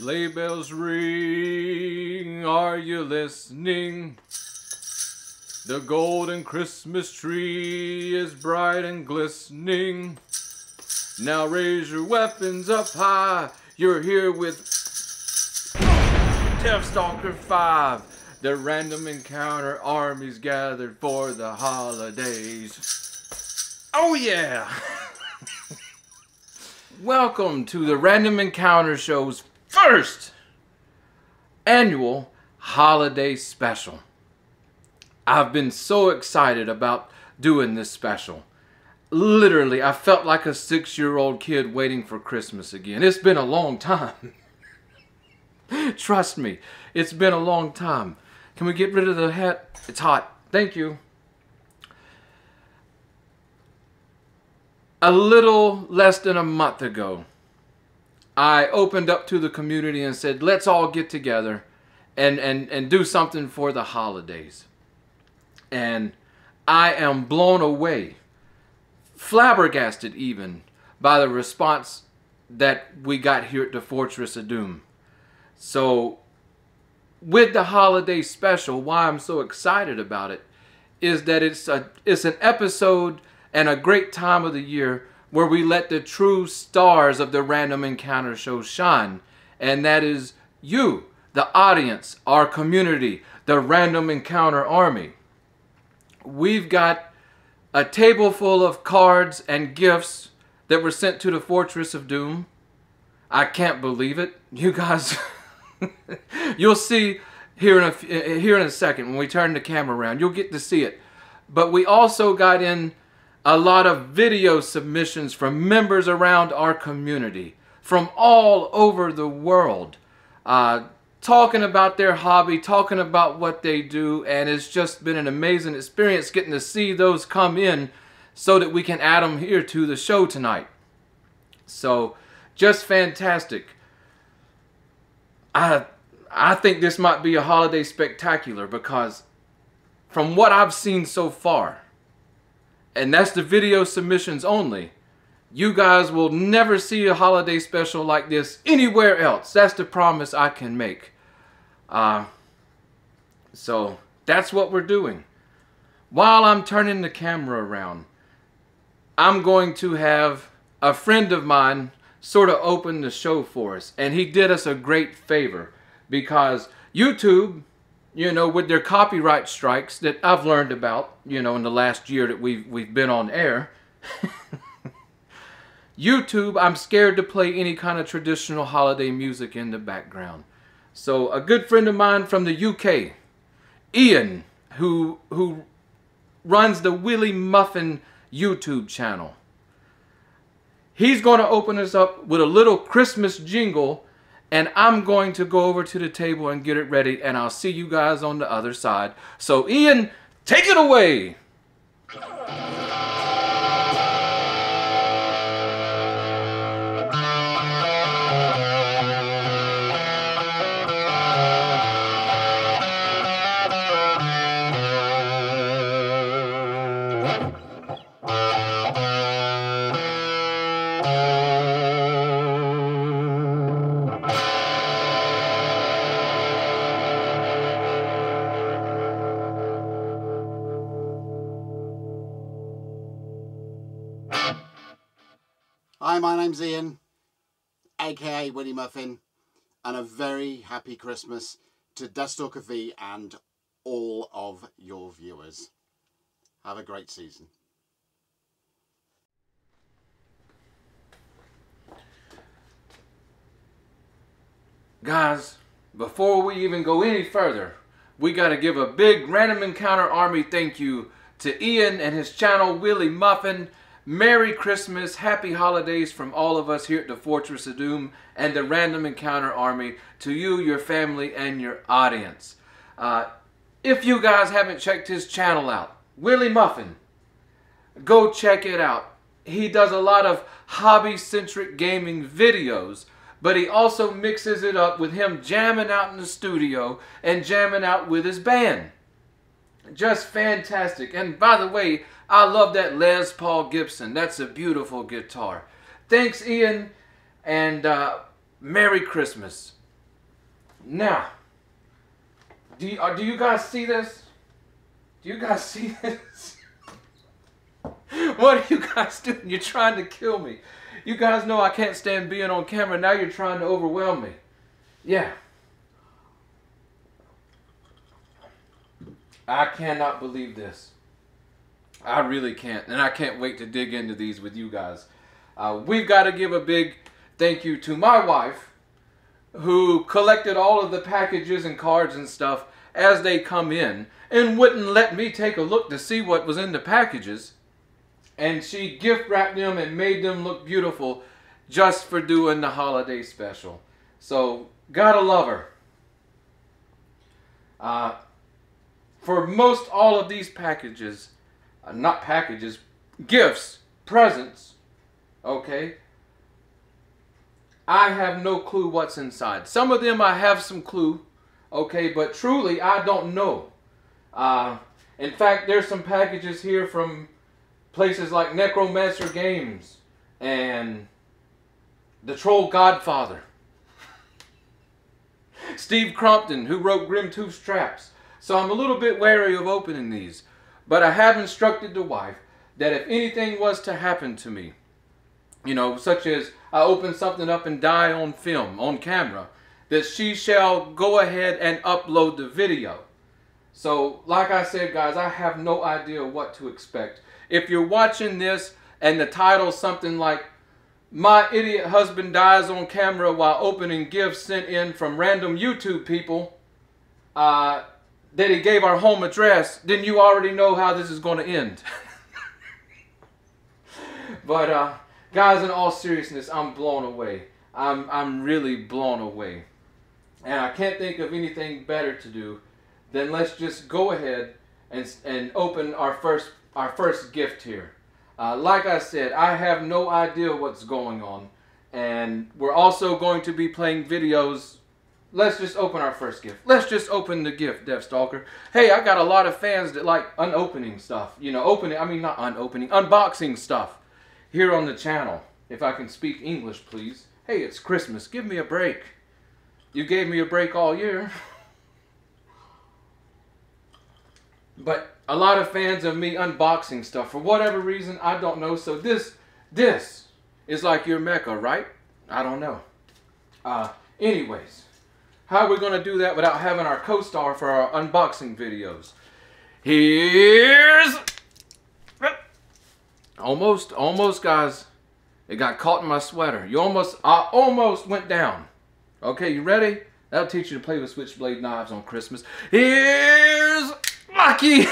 Sleigh bells ring, are you listening? The golden Christmas tree is bright and glistening. Now raise your weapons up high, you're here with DeathStalker V. The random encounter armies gathered for the holidays. Oh yeah! Welcome to the Random Encounter Show's first annual holiday special. I've been so excited about doing this special. Literally, I felt like a 6-year-old kid waiting for Christmas again. It's been a long time. Trust me, it's been a long time. Can we get rid of the hat? It's hot. Thank you. A little less than a month ago, I opened up to the community and said, let's all get together and do something for the holidays. And I am blown away, flabbergasted even, by the response that we got here at the Fortress of Doom. So, with the holiday special, why I'm so excited about it is that it's an episode and a great time of the year where we let the true stars of the Random Encounter Show shine. And that is you, the audience, our community, the Random Encounter Army. We've got a table full of cards and gifts that were sent to the Fortress of Doom. I can't believe it. You guys, you'll see here in a second when we turn the camera around. You'll get to see it. But we also got in a lot of video submissions from members around our community, from all over the world, talking about their hobby, talking about what they do, and it's just been an amazing experience getting to see those come in so that we can add them here to the show tonight. So, just fantastic. I think this might be a holiday spectacular because from what I've seen so far, and that's the video submissions only, you guys will never see a holiday special like this anywhere else. That's the promise I can make. So that's what we're doing. While I'm turning the camera around, I'm going to have a friend of mine sort of open the show for us. And he did us a great favor because YouTube, you know, with their copyright strikes that I've learned about, you know, in the last year that we've been on air. YouTube, I'm scared to play any kind of traditional holiday music in the background. So a good friend of mine from the UK, Ian, who runs the Willy Muffin YouTube channel, he's going to open us up with a little Christmas jingle. And I'm going to go over to the table and get it ready, and I'll see you guys on the other side. So, Ian, take it away! Hi, my name's Ian, aka Willy Muffin, and a very happy Christmas to DeathStalker V and all of your viewers. Have a great season. Guys, before we even go any further, we got to give a big Random Encounter Army thank you to Ian and his channel, Willy Muffin. Merry Christmas, Happy Holidays from all of us here at the Fortress of Doom and the Random Encounter Army to you, your family, and your audience. If you guys haven't checked his channel out, Willy Muffin, go check it out. He does a lot of hobby-centric gaming videos, but he also mixes it up with him jamming out in the studio and jamming out with his band. Just fantastic. And by the way, I love that Les Paul Gibson. That's a beautiful guitar. Thanks, Ian, and Merry Christmas. Now, do you guys see this? Do you guys see this? What are you guys doing? You're trying to kill me. You guys know I can't stand being on camera. Now you're trying to overwhelm me. Yeah. I cannot believe this. I really can't. And I can't wait to dig into these with you guys. We've got to give a big thank you to my wife, who collected all of the packages and cards and stuff as they come in and wouldn't let me take a look to see what was in the packages. And she gift wrapped them and made them look beautiful just for doing the holiday special. So, gotta love her. For most all of these packages, not packages, gifts, presents, okay, I have no clue what's inside. Some of them I have some clue, okay, but truly I don't know. In fact, there's some packages here from places like Necromancer Games and the Troll Godfather. Steve Crompton, who wrote Grim Tooth's Traps. So I'm a little bit wary of opening these. But I have instructed the wife that if anything was to happen to me, you know, such as I open something up and die on film, on camera, that she shall go ahead and upload the video. So, like I said, guys, I have no idea what to expect. If you're watching this and the title's something like, "My idiot husband dies on camera while opening gifts sent in from random YouTube people that he gave our home address," then you already know how this is going to end. But, guys, in all seriousness, I'm blown away. I'm really blown away. And I can't think of anything better to do than let's just go ahead and open our first gift here. Like I said, I have no idea what's going on. And we're also going to be playing videos. Let's just open our first gift. Let's just open the gift, DeathStalker. Hey, I got a lot of fans that like unopening stuff. You know, unboxing stuff here on the channel. If I can speak English, please. Hey, it's Christmas. Give me a break. You gave me a break all year. But a lot of fans of me unboxing stuff. For whatever reason, I don't know. So this is like your Mecca, right? I don't know. Anyways, how are we going to do that without having our co-star for our unboxing videos? Here's... Almost, guys. It got caught in my sweater. I almost went down. Okay, you ready? That'll teach you to play with switchblade knives on Christmas. Here's Lucky.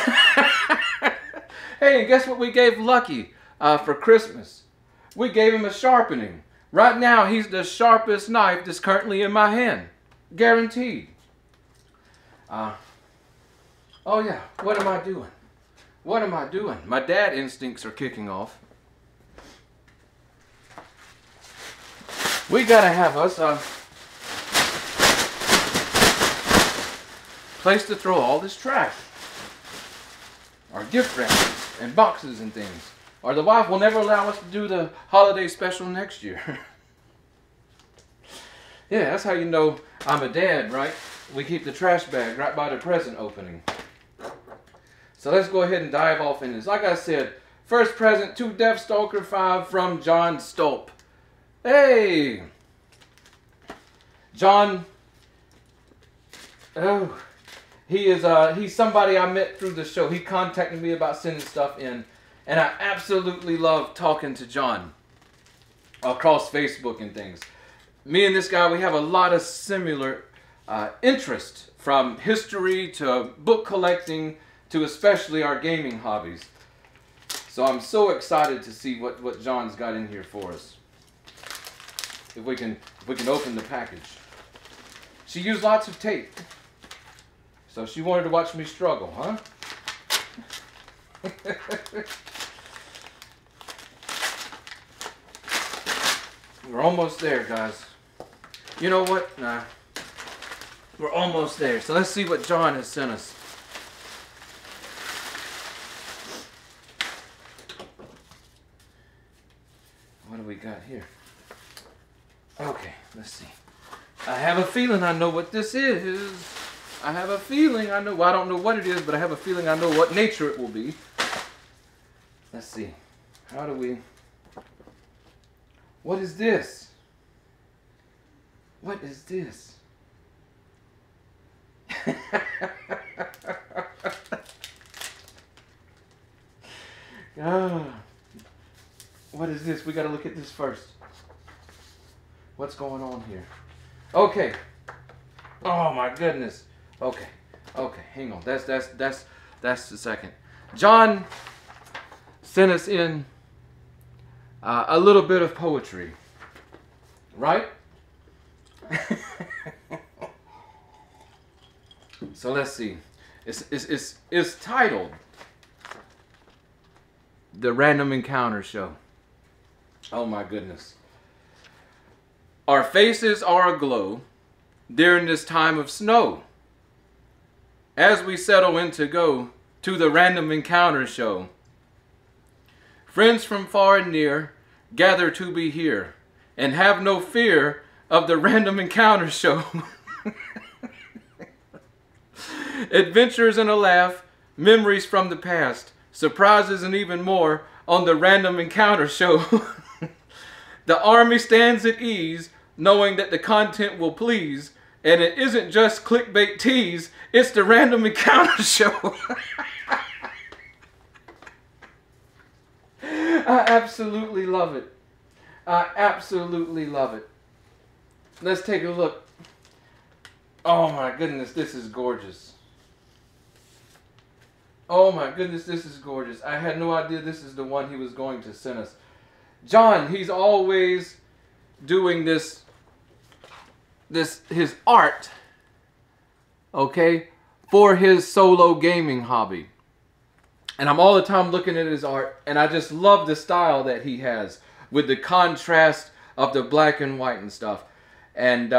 Hey, and guess what we gave Lucky for Christmas? We gave him a sharpening. Right now, he's the sharpest knife that's currently in my hand. Guaranteed. Oh yeah, what am I doing? What am I doing? My dad instincts are kicking off. We gotta have us a place to throw all this trash. Our gift wrappers and boxes and things. Or the wife will never allow us to do the holiday special next year. Yeah, that's how you know I'm a dad, right? We keep the trash bag right by the present opening. So let's go ahead and dive off in this. Like I said, first present to DeathStalker V from John Stolp. Hey! John, oh, he's somebody I met through the show. He contacted me about sending stuff in, and I absolutely love talking to John across Facebook and things. Me and this guy, we have a lot of similar interests, from history to book collecting to especially our gaming hobbies. So I'm so excited to see what John's got in here for us. If we can open the package. She used lots of tape. So she wanted to watch me struggle, huh? We're almost there, guys. You know what? Nah. We're almost there. So let's see what John has sent us. What do we got here? Okay, let's see. I have a feeling I know what this is. I have a feeling I know. Well, I don't know what it is, but I have a feeling I know what nature it will be. Let's see. How do we... What is this? What is this? What is this? We got to look at this first. What's going on here? Okay. Oh my goodness. Okay. Okay. Hang on. That's the second. John sent us in a little bit of poetry, right? So let's see. It's titled "The Random Encounter Show." Oh my goodness. Our faces are aglow during this time of snow, as we settle in to go to the Random Encounter Show. Friends from far and near gather to be here, and have no fear of the Random Encounter Show. Adventures and a laugh, memories from the past, surprises and even more on the Random Encounter Show. The Army stands at ease, knowing that the content will please, and it isn't just clickbait tease, it's the Random Encounter Show. I absolutely love it. I absolutely love it. Let's take a look. Oh my goodness, this is gorgeous. Oh my goodness, this is gorgeous. I had no idea this is the one he was going to send us. John, he's always doing his art, okay, for his solo gaming hobby. And I'm all the time looking at his art, and I just love the style that he has with the contrast of the black and white and stuff. And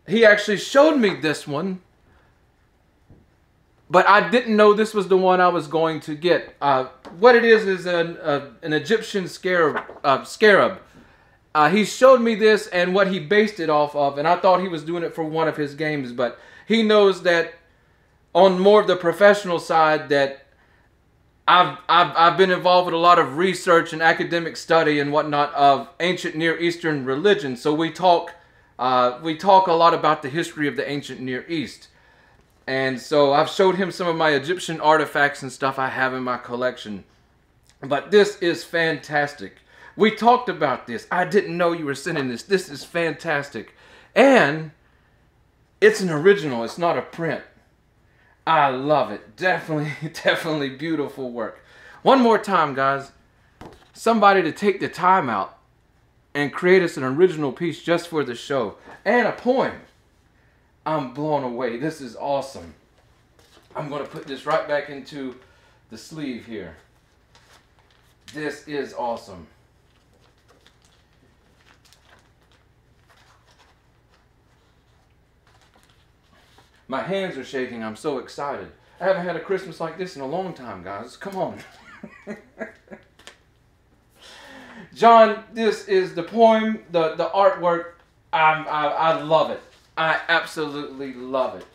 he actually showed me this one, but I didn't know this was the one I was going to get. What it is an Egyptian scarab. He showed me this and what he based it off of, and I thought he was doing it for one of his games, but he knows that on more of the professional side that I've been involved with a lot of research and academic study and whatnot of ancient Near Eastern religion. So we talk a lot about the history of the ancient Near East. And so I've showed him some of my Egyptian artifacts and stuff I have in my collection. But this is fantastic. We talked about this. I didn't know you were sending this. This is fantastic. And it's an original. It's not a print. I love it. Definitely, definitely beautiful work. One more time, guys. Somebody to take the time out and create us an original piece just for the show. And a poem. I'm blown away. This is awesome. I'm going to put this right back into the sleeve here. This is awesome. My hands are shaking. I'm so excited. I haven't had a Christmas like this in a long time, guys. Come on. John, this is the poem, the artwork. I love it. I absolutely love it.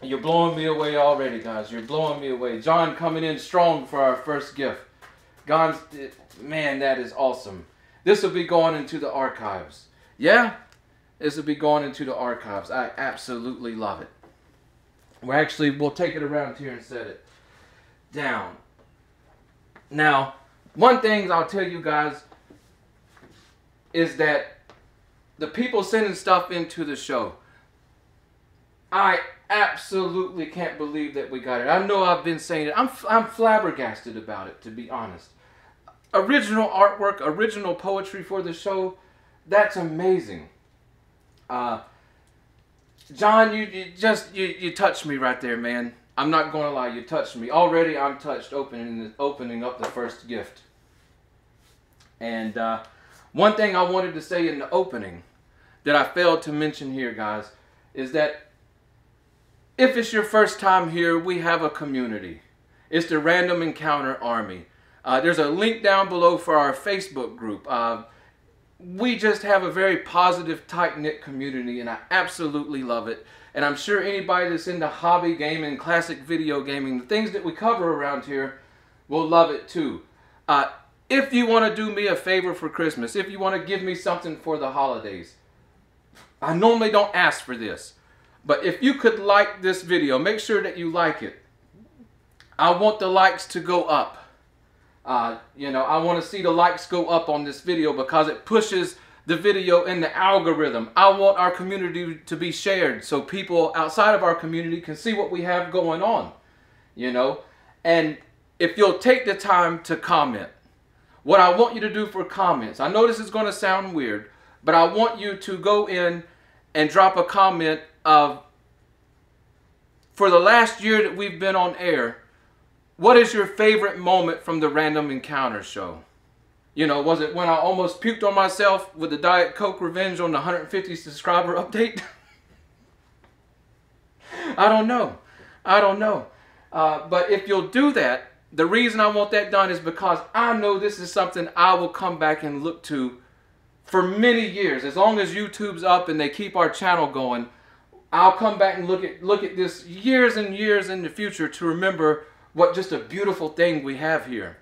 You're blowing me away already, guys. You're blowing me away. John coming in strong for our first gift. Man, that is awesome. This will be going into the archives. Yeah? This will be going into the archives. I absolutely love it. We'll take it around here and set it down. Now, one thing I'll tell you guys is that the people sending stuff into the show, I absolutely can't believe that we got it. I know I've been saying it. I'm flabbergasted about it, to be honest. Original artwork, original poetry for the show, that's amazing. John, you touched me right there, man. I'm not going to lie, you touched me. Already I'm touched opening up the first gift. And one thing I wanted to say in the opening that I failed to mention here, guys, is that if it's your first time here, we have a community. It's the Random Encounter Army. There's a link down below for our Facebook group. we just have a very positive, tight-knit community, and I absolutely love it. And I'm sure anybody that's into hobby gaming, classic video gaming, the things that we cover around here will love it too. If you want to do me a favor for Christmas, if you want to give me something for the holidays, I normally don't ask for this, but if you could like this video, make sure that you like it. I want the likes to go up. You know, I want to see the likes go up on this video because it pushes the video in the algorithm. I want our community to be shared so people outside of our community can see what we have going on, you know. And if you'll take the time to comment, what I want you to do for comments, I know this is going to sound weird, but I want you to go in and drop a comment of, for the last year that we've been on air, what is your favorite moment from the Random Encounter show? You know, was it when I almost puked on myself with the Diet Coke revenge on the 150 subscriber update? I don't know. I don't know. But if you'll do that, the reason I want that done is because I know this is something I will come back and look to for many years. As long as YouTube's up and they keep our channel going, I'll come back and look at this years and years in the future to remember what just a beautiful thing we have here.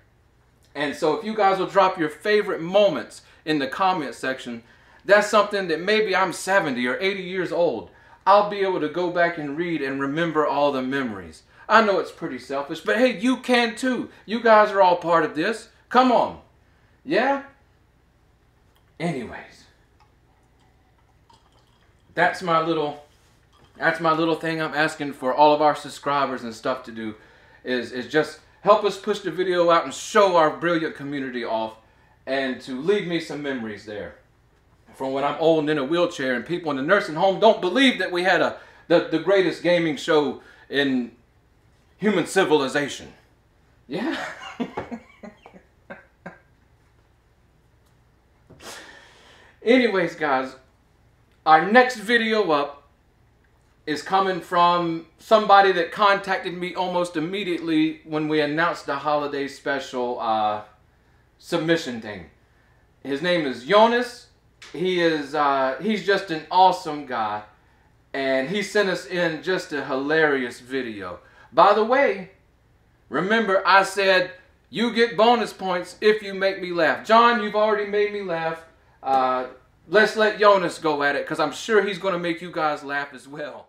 And so if you guys will drop your favorite moments in the comment section, that's something that maybe I'm 70 or 80 years old. I'll be able to go back and read and remember all the memories. I know it's pretty selfish, but hey, you can too. You guys are all part of this. Come on. Yeah? Anyways. That's my little thing I'm asking for all of our subscribers and stuff to do is just help us push the video out and show our brilliant community off and to leave me some memories there. From when I'm old and in a wheelchair and people in the nursing home don't believe that we had the greatest gaming show in human civilization. Yeah. Anyways, guys, our next video up is coming from somebody that contacted me almost immediately when we announced the holiday special submission thing. His name is Jonas. He's just an awesome guy, and he sent us in just a hilarious video. By the way, remember I said you get bonus points if you make me laugh. John, you've already made me laugh. Let's let Jonas go at it because I'm sure he's going to make you guys laugh as well.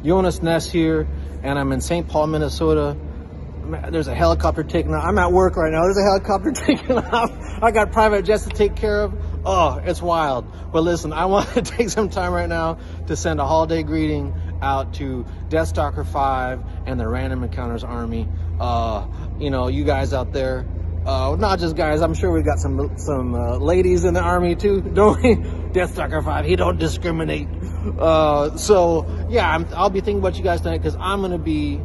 Jonas Ness here, and I'm in St. Paul, Minnesota. There's a helicopter taking off. I'm at work right now. There's a helicopter taking off. I got private jets to take care of. Oh, it's wild. But listen, I want to take some time right now to send a holiday greeting out to DeathStalker V and the Random Encounters Army. You know, you guys out there, not just guys, I'm sure we've got some ladies in the army too, don't we? DeathStalker V, he don't discriminate. So yeah, I'll be thinking about you guys tonight because I'm gonna be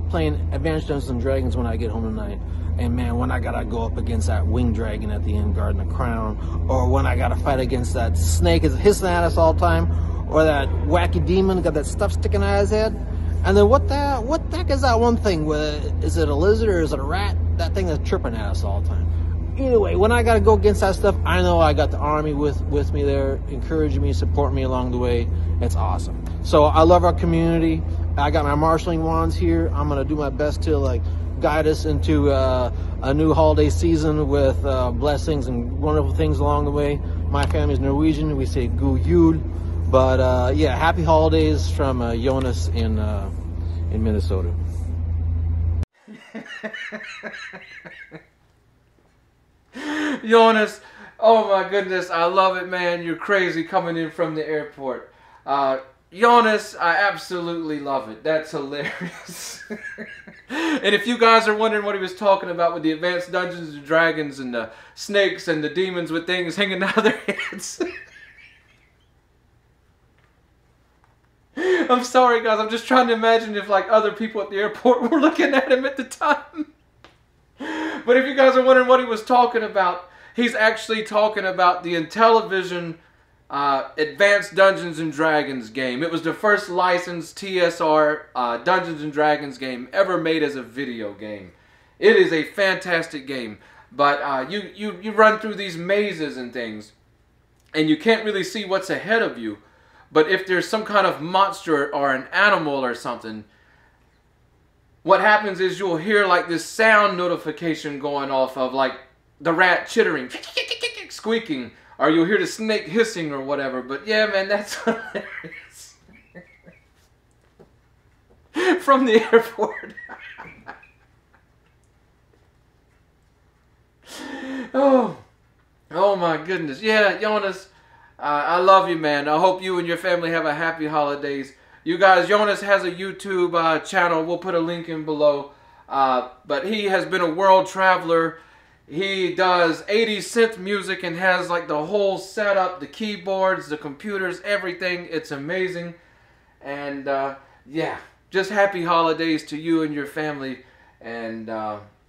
playing Advanced Dungeons and Dragons when I get home tonight. And man, when I gotta go up against that winged dragon at the end guarding the crown, or when I gotta fight against that snake that's hissing at us all the time, or that wacky demon got that stuff sticking out of his head. And then what the heck is that one thing? Is it a lizard or is it a rat? That thing that's chirping at us all the time. Anyway, when I gotta go against that stuff, I know I got the army with me there, encouraging me, supporting me along the way. It's awesome. So I love our community. I got my marshalling wands here. I'm gonna do my best to guide us into a new holiday season with blessings and wonderful things along the way. My family's Norwegian. We say God Jul. But yeah, happy holidays from Jonas in Minnesota. Jonas, oh my goodness, I love it, man. You're crazy coming in from the airport. Jonas, I absolutely love it. That's hilarious. And if you guys are wondering what he was talking about with the Advanced Dungeons and Dragons and the snakes and the demons with things hanging out of their heads. I'm sorry, guys. I'm just trying to imagine if other people at the airport were looking at him at the time. But if you guys are wondering what he was talking about, he's actually talking about the Intellivision Advanced Dungeons and Dragons game. It was the first licensed TSR Dungeons and Dragons game ever made as a video game. It is a fantastic game. But you run through these mazes and things, and you can't really see what's ahead of you. But if there's some kind of monster or an animal or something, what happens is you'll hear like this sound notification going off of like the rat chittering, squeaking, or you'll hear the snake hissing or whatever. But yeah, man, that's hilarious. From the airport. Oh my goodness. Yeah, Jonas, I love you, man. I hope you and your family have a happy holidays. You guys, Jonas has a YouTube channel. We'll put a link in below. But he has been a world traveler. He does 80s synth music and has like the whole setup, the keyboards, the computers, everything. It's amazing. And yeah, just happy holidays to you and your family. And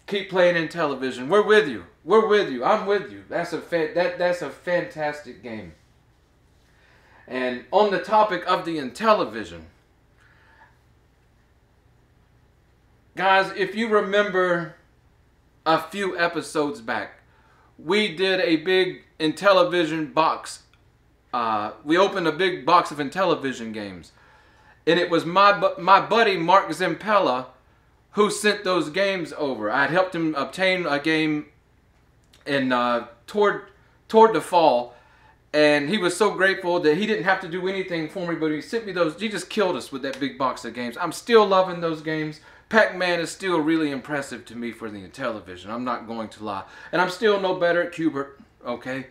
keep playing in television. We're with you. We're with you. I'm with you. That's a fantastic game. And on the topic of the Intellivision, guys, if you remember a few episodes back, we did a big Intellivision box. We opened a big box of Intellivision games. And it was my buddy Mark Zimpella who sent those games over. I had helped him obtain a game in toward the fall. And he was so grateful that he didn't have to do anything for me, but he sent me those. He just killed us with that big box of games. I'm still loving those games. Pac-Man is still really impressive to me for the Intellivision. I'm not going to lie. And I'm still no better at Cubert, okay?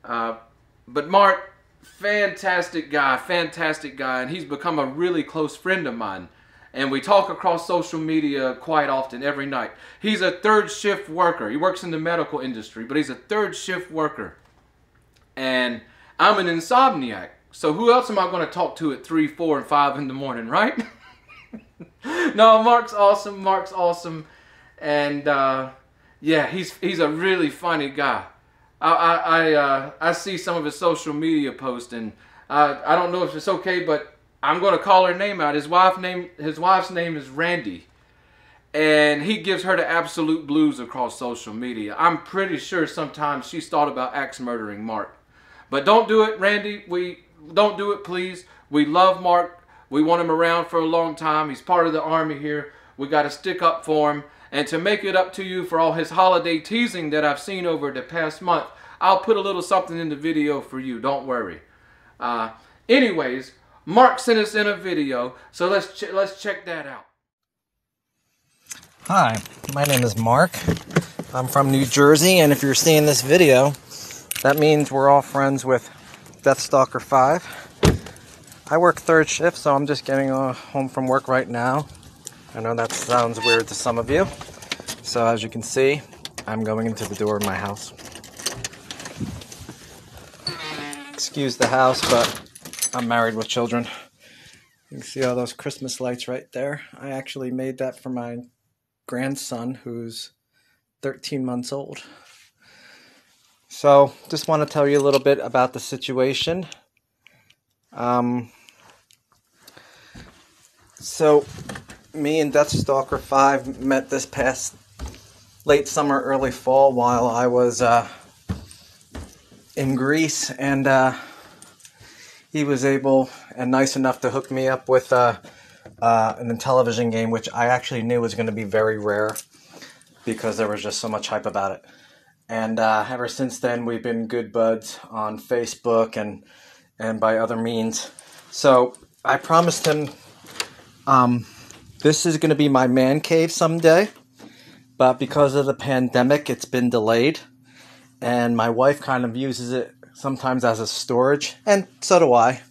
But Mark, fantastic guy, and he's become a really close friend of mine. And we talk across social media quite often, every night. He's a third shift worker. He works in the medical industry, but he's a third shift worker. And I'm an insomniac. So who else am I going to talk to at 3, 4, and 5 in the morning, right? No, Mark's awesome. Mark's awesome. And yeah, he's a really funny guy. I see some of his social media posts, and I don't know if it's okay, but I'm going to call her name out. His wife's name is Randy. And he gives her the absolute blues across social media. I'm pretty sure sometimes she's thought about axe murdering Mark. But don't do it, Randy. Don't do it, please. We love Mark. We want him around for a long time. He's part of the army here. We got to stick up for him. And to make it up to you for all his holiday teasing that I've seen over the past month, I'll put a little something in the video for you. Don't worry. Anyways, Mark sent us in a video, so let's check that out. Hi, my name is Mark. I'm from New Jersey, and if you're seeing this video, that means we're all friends with DeathStalker V. I work third shift, so I'm just getting home from work right now. I know that sounds weird to some of you. So as you can see, I'm going into the door of my house. Excuse the house, but I'm married with children. You can see all those Christmas lights right there. I actually made that for my grandson, who's 13 months old. So, just want to tell you a little bit about the situation. So, me and DeathStalker V met this past late summer, early fall while I was in Greece, and he was able and nice enough to hook me up with an Intellivision game, which I actually knew was going to be very rare because there was just so much hype about it. And ever since then, we've been good buds on Facebook and by other means. So I promised him this is going to be my man cave someday, but because of the pandemic, it's been delayed. And my wife kind of uses it sometimes as a storage, and so do I.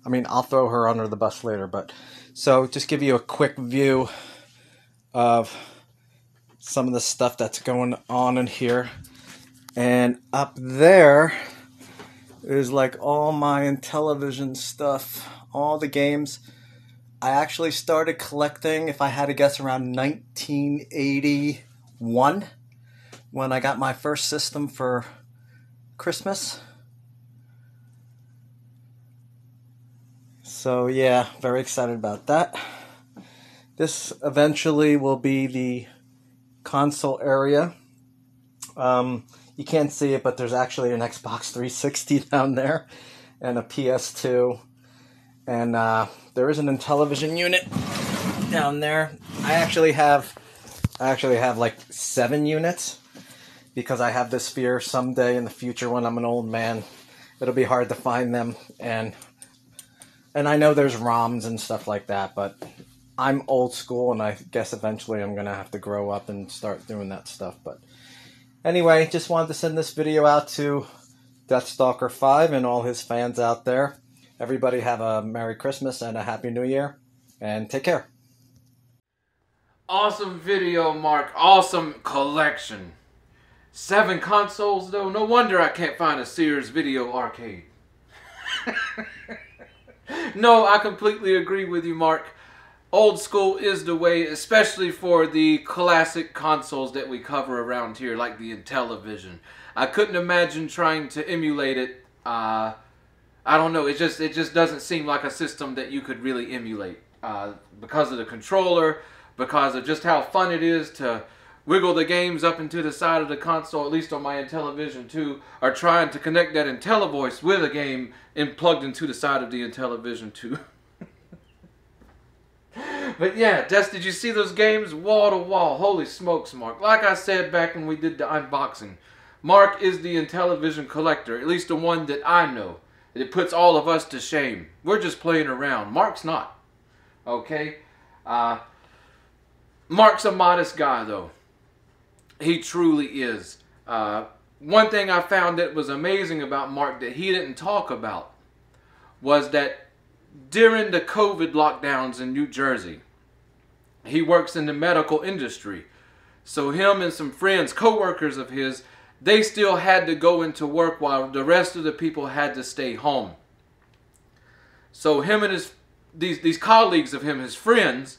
I mean, I'll throw her under the bus later, but so just give you a quick view of some of the stuff that's going on in here. And up there is like all my Intellivision stuff, all the games. I actually started collecting, if I had to guess, around 1981 when I got my first system for Christmas. So yeah, very excited about that. This eventually will be the console area. You can't see it, but there's actually an Xbox 360 down there and a PS2. And there is an Intellivision unit down there. I actually have like 7 units because I have this fear someday in the future when I'm an old man, it'll be hard to find them. And I know there's ROMs and stuff like that, but I'm old school, and I guess eventually I'm going to have to grow up and start doing that stuff. But anyway, just wanted to send this video out to DeathStalker V and all his fans out there. Everybody have a Merry Christmas and a Happy New Year, and take care. Awesome video, Mark. Awesome collection. 7 consoles, though. No wonder I can't find a Sears Video Arcade. No, I completely agree with you, Mark. Old school is the way, especially for the classic consoles that we cover around here, like the Intellivision. I couldn't imagine trying to emulate it. I don't know. It just doesn't seem like a system that you could really emulate because of the controller, because of just how fun it is to wiggle the games up into the side of the console, at least on my Intellivision 2, or trying to connect that IntelliVoice with a game and plugged into the side of the Intellivision 2. But yeah, did you see those games? Wall to wall. Holy smokes, Mark. Like I said back when we did the unboxing, Mark is the Intellivision collector, at least the one that I know. It puts all of us to shame. We're just playing around. Mark's not. Okay? Mark's a modest guy, though. He truly is. One thing I found that was amazing about Mark that he didn't talk about was that during the COVID lockdowns in New Jersey, he works in the medical industry. So him and some friends, co-workers of his, they still had to go into work while the rest of the people had to stay home. So him and these colleagues of him, his friends,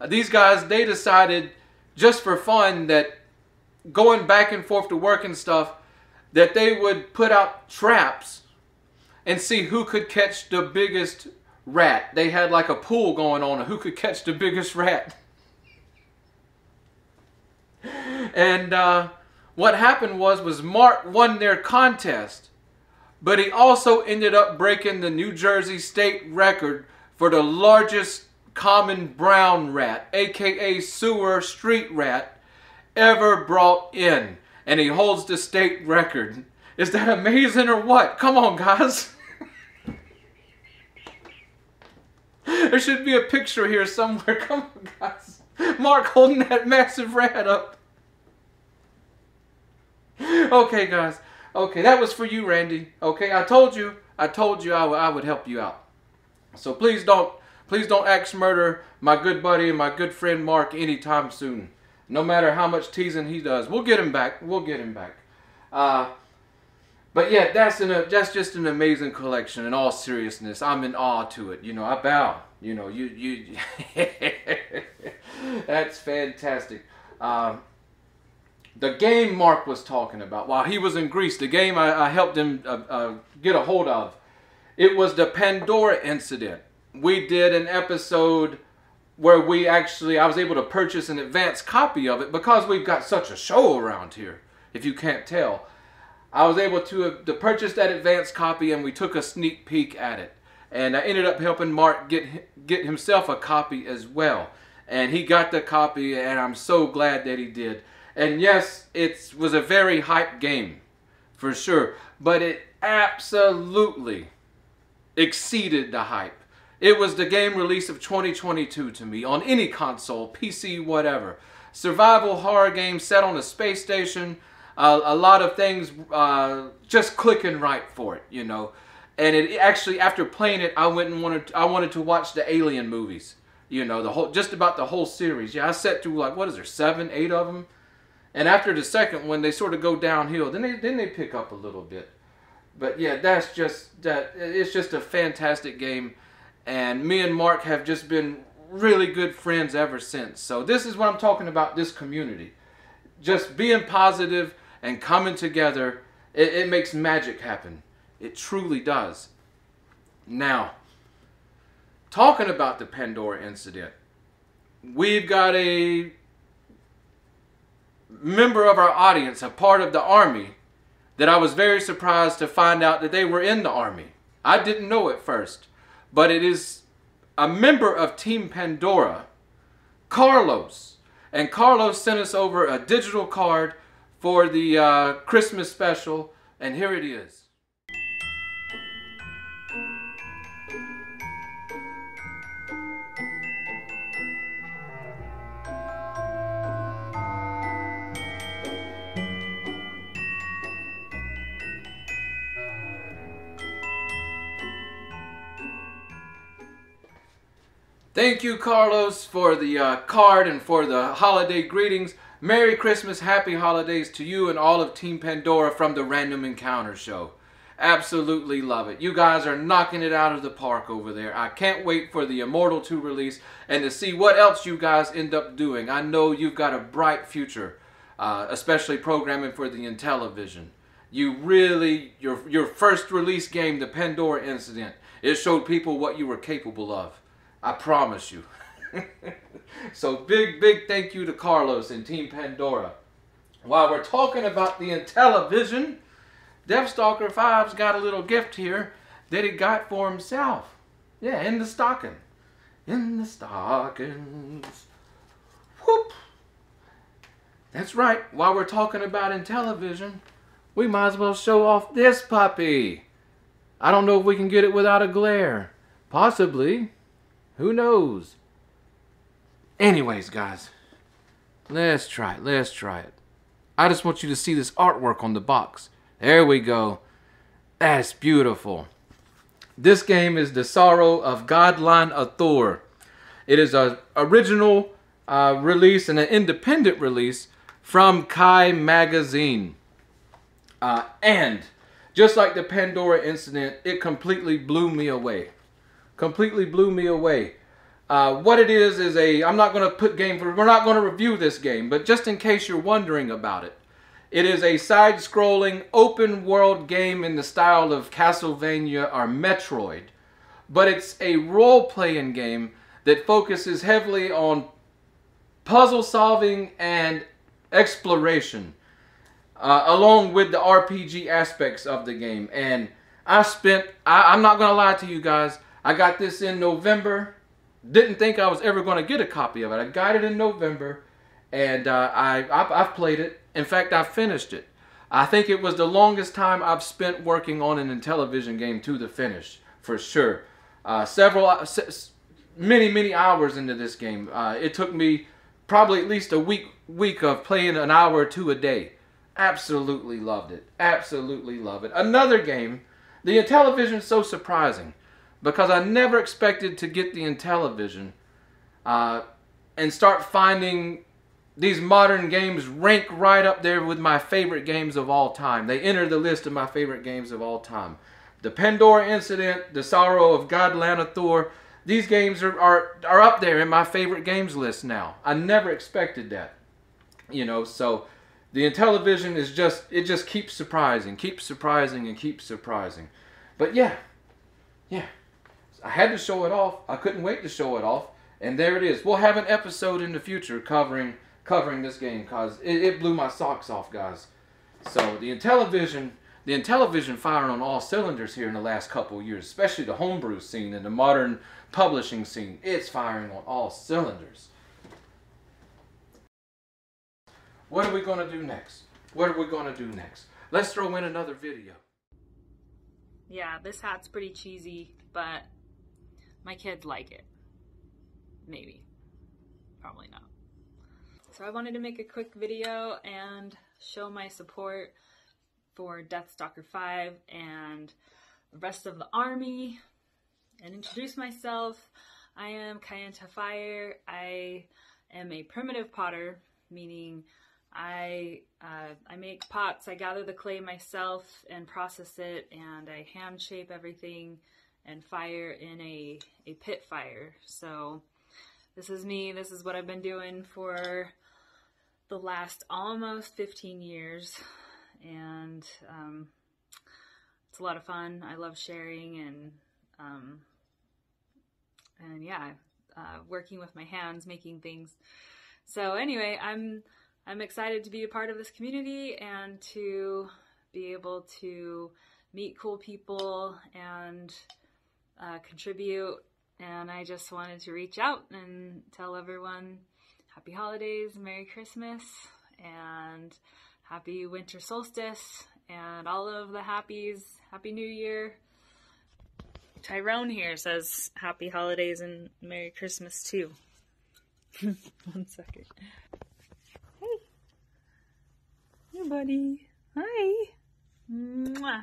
these guys, they decided just for fun that going back and forth to work and stuff, that they would put out traps and see who could catch the biggest rat. They had like a pool going on of who could catch the biggest rat. And what happened was Mark won their contest, but he also ended up breaking the New Jersey state record for the largest common brown rat, aka sewer street rat, ever brought in. And he holds the state record. Is that amazing or what? Come on, guys. There should be a picture here somewhere. Come on, guys. Mark holding that massive rat up. Okay, guys. Okay, that was for you, Randy. Okay, I told you I would help you out. So please don't axe murder my good buddy and my good friend Mark anytime soon. No matter how much teasing he does, we'll get him back. We'll get him back. But yeah, that's just an amazing collection. In all seriousness, I'm in awe to it. You know, I bow. You know, you that's fantastic. The game Mark was talking about while he was in Greece, the game I helped him get a hold of, it was the Pandora incident. We did an episode where I was able to purchase an advanced copy of it because we've got such a show around here, if you can't tell. I was able to purchase that advanced copy, and we took a sneak peek at it. And I ended up helping Mark get himself a copy as well. And he got the copy, and I'm so glad that he did. And yes, it was a very hyped game, for sure. But it absolutely exceeded the hype. It was the game release of 2022 to me, on any console, PC, whatever. Survival horror game set on a space station. A lot of things just clicking right for it, you know. And it actually, after playing it, I wanted to watch the Alien movies, you know, just about the whole series. Yeah, I sat through like, what is there, 7, 8 of them. And after the second one, they sort of go downhill. Then they pick up a little bit. But yeah, it's just a fantastic game. And me and Mark have just been really good friends ever since. So this is what I'm talking about, this community. Just being positive and coming together, it makes magic happen. It truly does. Now, talking about the Pandora incident, we've got a member of our audience, a part of the Army, that I was very surprised to find out that they were in the Army. I didn't know at first, but it is a member of Team Pandora, Carlos. And Carlos sent us over a digital card for the Christmas special, and here it is. Thank you, Carlos, for the card and for the holiday greetings. Merry Christmas, Happy Holidays to you and all of Team Pandora from the Random Encounter Show. Absolutely love it. You guys are knocking it out of the park over there. I can't wait for the Immortal 2 release and to see what else you guys end up doing. I know you've got a bright future, especially programming for the Intellivision. You really, your first release game, the Pandora Incident, it showed people what you were capable of. I promise you. So big thank you to Carlos and Team Pandora. While we're talking about the Intellivision, DeathStalker V's got a little gift here that he got for himself. Yeah, in the stocking. In the stockings. Whoop. That's right. While we're talking about Intellivision, we might as well show off this puppy. I don't know if we can get it without a glare. Possibly. Who knows? Anyways, guys, let's try it. Let's try it. I just want you to see this artwork on the box. There we go. That's beautiful. This game is The Sorrow of Godline Athor. It is an original release and an independent release from Kai Magazine. And just like the Pandora Incident, it completely blew me away. Completely blew me away. What it is I'm not going to put we're not going to review this game, but just in case you're wondering about it, it is a side-scrolling open world game in the style of Castlevania or Metroid, but it's a role-playing game that focuses heavily on puzzle solving and exploration, along with the RPG aspects of the game. And I'm not going to lie to you guys, I got this in November. Didn't think I was ever going to get a copy of it. I got it in November, and I've played it. In fact, I finished it. I think it was the longest time I've spent working on an Intellivision game to the finish, for sure. Many hours into this game. It took me probably at least a week of playing an hour or two a day. Absolutely loved it. Absolutely love it. Another game. The Intellivision is so surprising, because I never expected to get the Intellivision and start finding these modern games rank right up there with my favorite games of all time. They enter the list of my favorite games of all time. The Pandora Incident, The Sorrow of Godline Athor, these games are up there in my favorite games list now. I never expected that. You know, so the Intellivision is it just keeps surprising, and keeps surprising. But yeah. I had to show it off. I couldn't wait to show it off. And there it is. We'll have an episode in the future covering this game, because it blew my socks off, guys. So the Intellivision firing on all cylinders here in the last couple of years, especially the homebrew scene and the modern publishing scene. It's firing on all cylinders. What are we going to do next? Let's throw in another video. Yeah, this hat's pretty cheesy, but my kids like it. Maybe. Probably not. So I wanted to make a quick video and show my support for DeathStalker V and the rest of the army and introduce myself. I am Kayenta Fire. I am a primitive potter, meaning I make pots. I gather the clay myself and process it, and I hand shape everything and fire in a pit fire. So this is me. This is what I've been doing for the last almost 15 years, and it's a lot of fun. I love sharing and yeah, working with my hands, making things. So anyway, I'm I'm excited to be a part of this community and to be able to meet cool people and contribute. And I just wanted to reach out and tell everyone happy holidays, Merry Christmas, and happy winter solstice, and all of the happies. Happy New Year. Tyrone here says happy holidays and Merry Christmas too. 1 second. Hey. Hey, buddy. Hi. Mwah.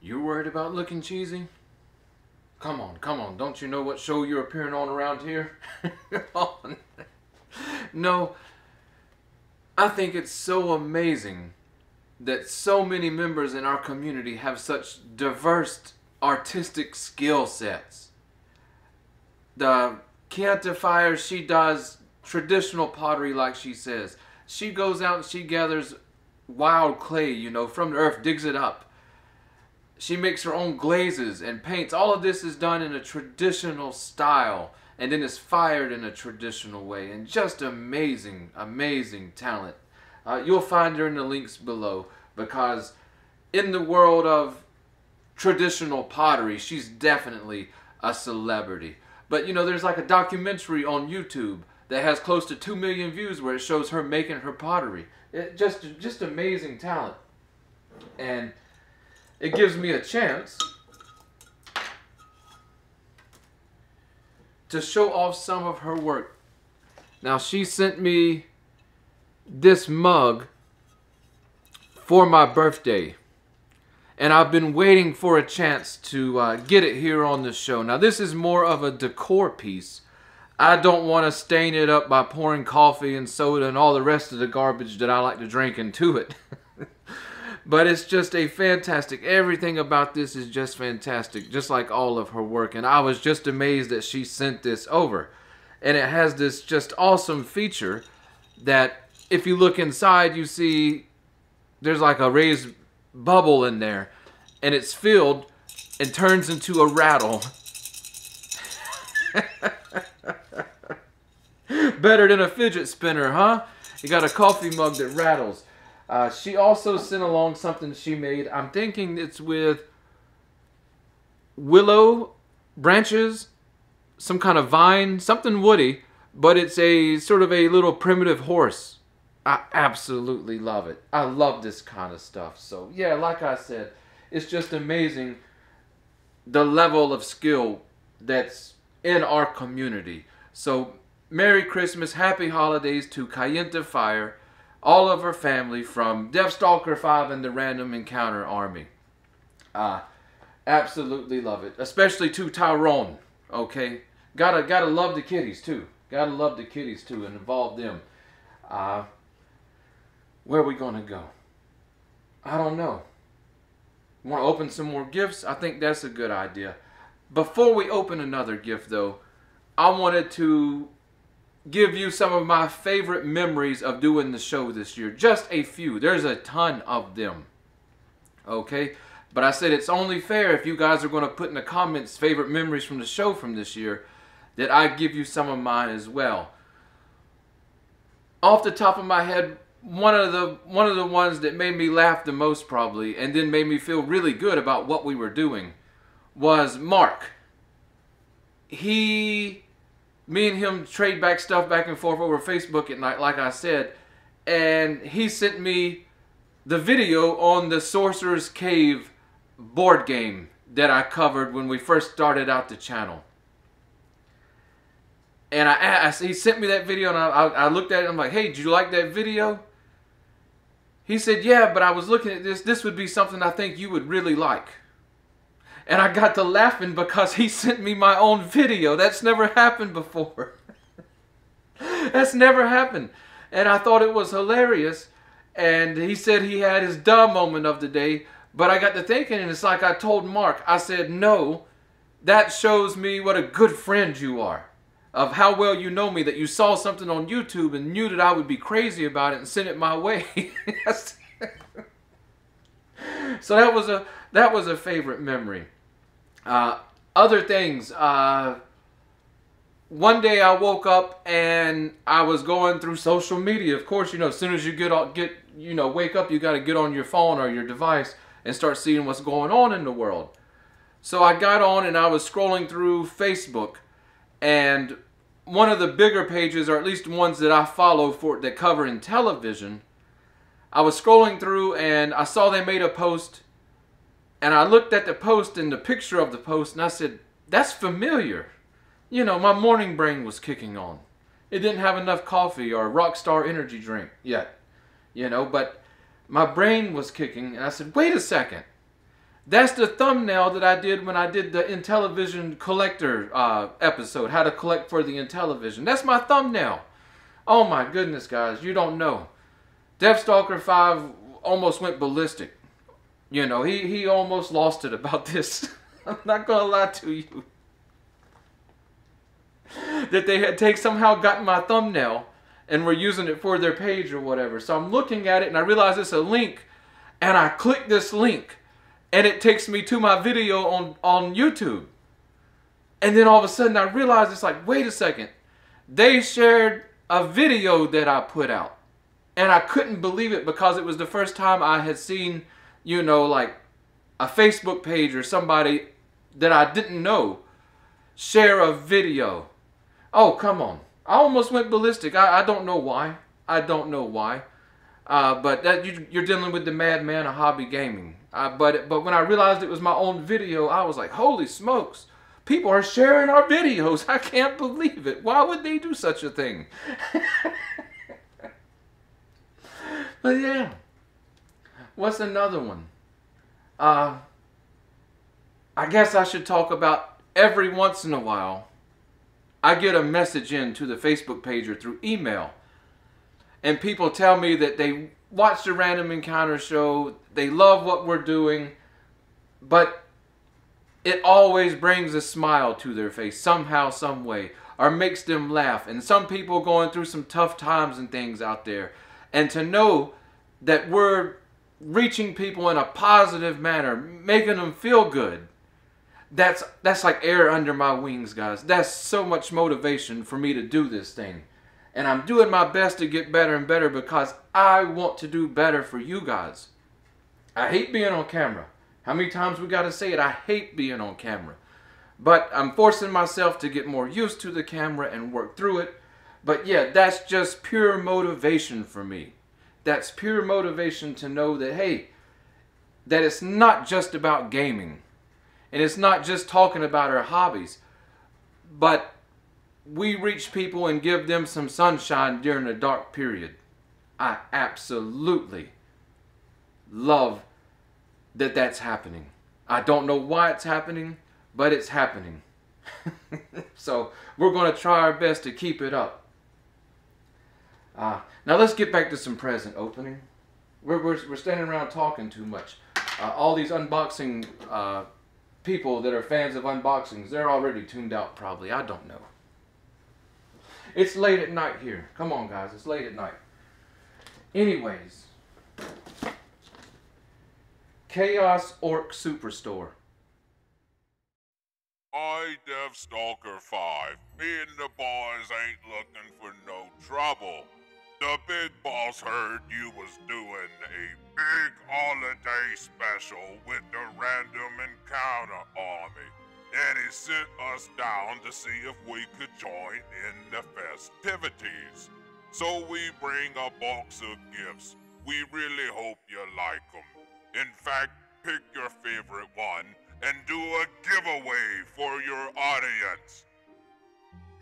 You're worried about looking cheesy? Come on, come on. Don't you know what show you're appearing on around here? No, I think it's so amazing that so many members in our community have such diverse artistic skill sets. The Kianta Fire, she does traditional pottery like she says. She goes out and she gathers wild clay, you know, from the earth, digs it up. She makes her own glazes and paints. All of this is done in a traditional style and then is fired in a traditional way. And just amazing, amazing talent. You'll find her in the links below, because in the world of traditional pottery, she's definitely a celebrity. But you know, there's like a documentary on YouTube that has close to 2 million views where it shows her making her pottery. Just amazing talent. And it gives me a chance to show off some of her work. Now, she sent me this mug for my birthday, and I've been waiting for a chance to get it here on the show. Now, this is more of a decor piece. I don't want to stain it up by pouring coffee and soda and all the rest of the garbage that I like to drink into it. But it's just a fantastic, everything about this is just fantastic, just like all of her work. And I was just amazed that she sent this over. And it has this just awesome feature that if you look inside, you see there's like a raised bubble in there. And it's filled and turns into a rattle. Better than a fidget spinner, huh? You got a coffee mug that rattles. She also sent along something she made. I'm thinking it's with willow branches, some kind of vine, something woody, but it's a sort of a little primitive horse. I absolutely love it. I love this kind of stuff. So yeah, like I said, it's just amazing the level of skill that's in our community. So Merry Christmas, Happy Holidays to Kianta Fire, all of her family from DeathStalker V and the Random Encounter Army. Absolutely love it. Especially to Tyrone, okay? Gotta love the kitties too. Gotta love the kitties too and involve them. Where are we gonna go? I don't know. Want to open some more gifts? I think that's a good idea. Before we open another gift though, I wanted to give you some of my favorite memories of doing the show this year. Just a few. There's a ton of them. Okay? But I said it's only fair if you guys are going to put in the comments favorite memories from the show from this year that I give you some of mine as well. Off the top of my head, one of the ones that made me laugh the most probably and then made me feel really good about what we were doing was Mark. Me and him trade back stuff back and forth over Facebook at night, like I said. And he sent me the video on the Sorcerer's Cave board game that I covered when we first started out the channel. And he sent me that video and I looked at it and I'm like, hey, did you like that video? He said, yeah, but I was looking at this. This would be something I think you would really like. And I got to laughing because he sent me my own video. That's never happened before. That's never happened. And I thought it was hilarious. And he said he had his duh moment of the day. But I got to thinking, and it's like I told Mark, I said, no, that shows me what a good friend you are. Of how well you know me, that you saw something on YouTube and knew that I would be crazy about it and sent it my way. So that was a favorite memory. Other things, one day I woke up and I was going through social media. Of course, you know, as soon as you wake up, you got to get on your phone or your device and start seeing what's going on in the world. So I got on and I was scrolling through Facebook, and one of the bigger pages, or at least ones that I follow that cover in television, I was scrolling through and I saw they made a post, and I looked at the post and the picture of the post and I said, that's familiar. You know, my morning brain was kicking on. It didn't have enough coffee or Rockstar energy drink yet, you know, but my brain was kicking, and I said, wait a second. That's the thumbnail that I did when I did the Intellivision collector episode, how to collect for the Intellivision. That's my thumbnail. Oh my goodness, guys, you don't know. DeathStalker V almost went ballistic. You know, he almost lost it about this. I'm not going to lie to you. That they had somehow gotten my thumbnail and were using it for their page or whatever. So I'm looking at it and I realize it's a link, and I click this link and it takes me to my video on YouTube. And then all of a sudden I realize it's like, wait a second. They shared a video that I put out. And I couldn't believe it, because it was the first time I had seen, you know, like a Facebook page or somebody that I didn't know share a video. Oh, come on. I almost went ballistic. I don't know why. I don't know why. But that you're dealing with the madman of hobby gaming. But when I realized it was my own video, I was like, holy smokes. People are sharing our videos. I can't believe it. Why would they do such a thing? But yeah. What's another one? I guess I should talk about, every once in a while, I get a message in to the Facebook page or through email, and people tell me that they watch the Random Encounter show, they love what we're doing, but it always brings a smile to their face somehow, some way, or makes them laugh. And some people going through some tough times and things out there, and to know that we're reaching people in a positive manner, making them feel good, that's like air under my wings, guys. That's so much motivation for me to do this thing. And I'm doing my best to get better and better, because I want to do better for you guys. I hate being on camera. How many times we got to say it? I hate being on camera. But I'm forcing myself to get more used to the camera and work through it. But yeah, that's just pure motivation for me. That's pure motivation to know that, hey, that it's not just about gaming. And it's not just talking about our hobbies, but we reach people and give them some sunshine during a dark period. I absolutely love that that's happening. I don't know why it's happening, but it's happening. So we're going to try our best to keep it up. Now let's get back to some present opening. We're standing around talking too much. All these unboxing people that are fans of unboxings, they're already tuned out probably. I don't know. It's late at night here. Come on, guys. It's late at night. Anyways. Chaos Orc Superstore. I, DeathStalker V, me and the boys ain't looking for no trouble. The big boss heard you was doing a big holiday special with the Random Encounter Army, and he sent us down to see if we could join in the festivities. So we bring a box of gifts. We really hope you like them. In fact, pick your favorite one and do a giveaway for your audience.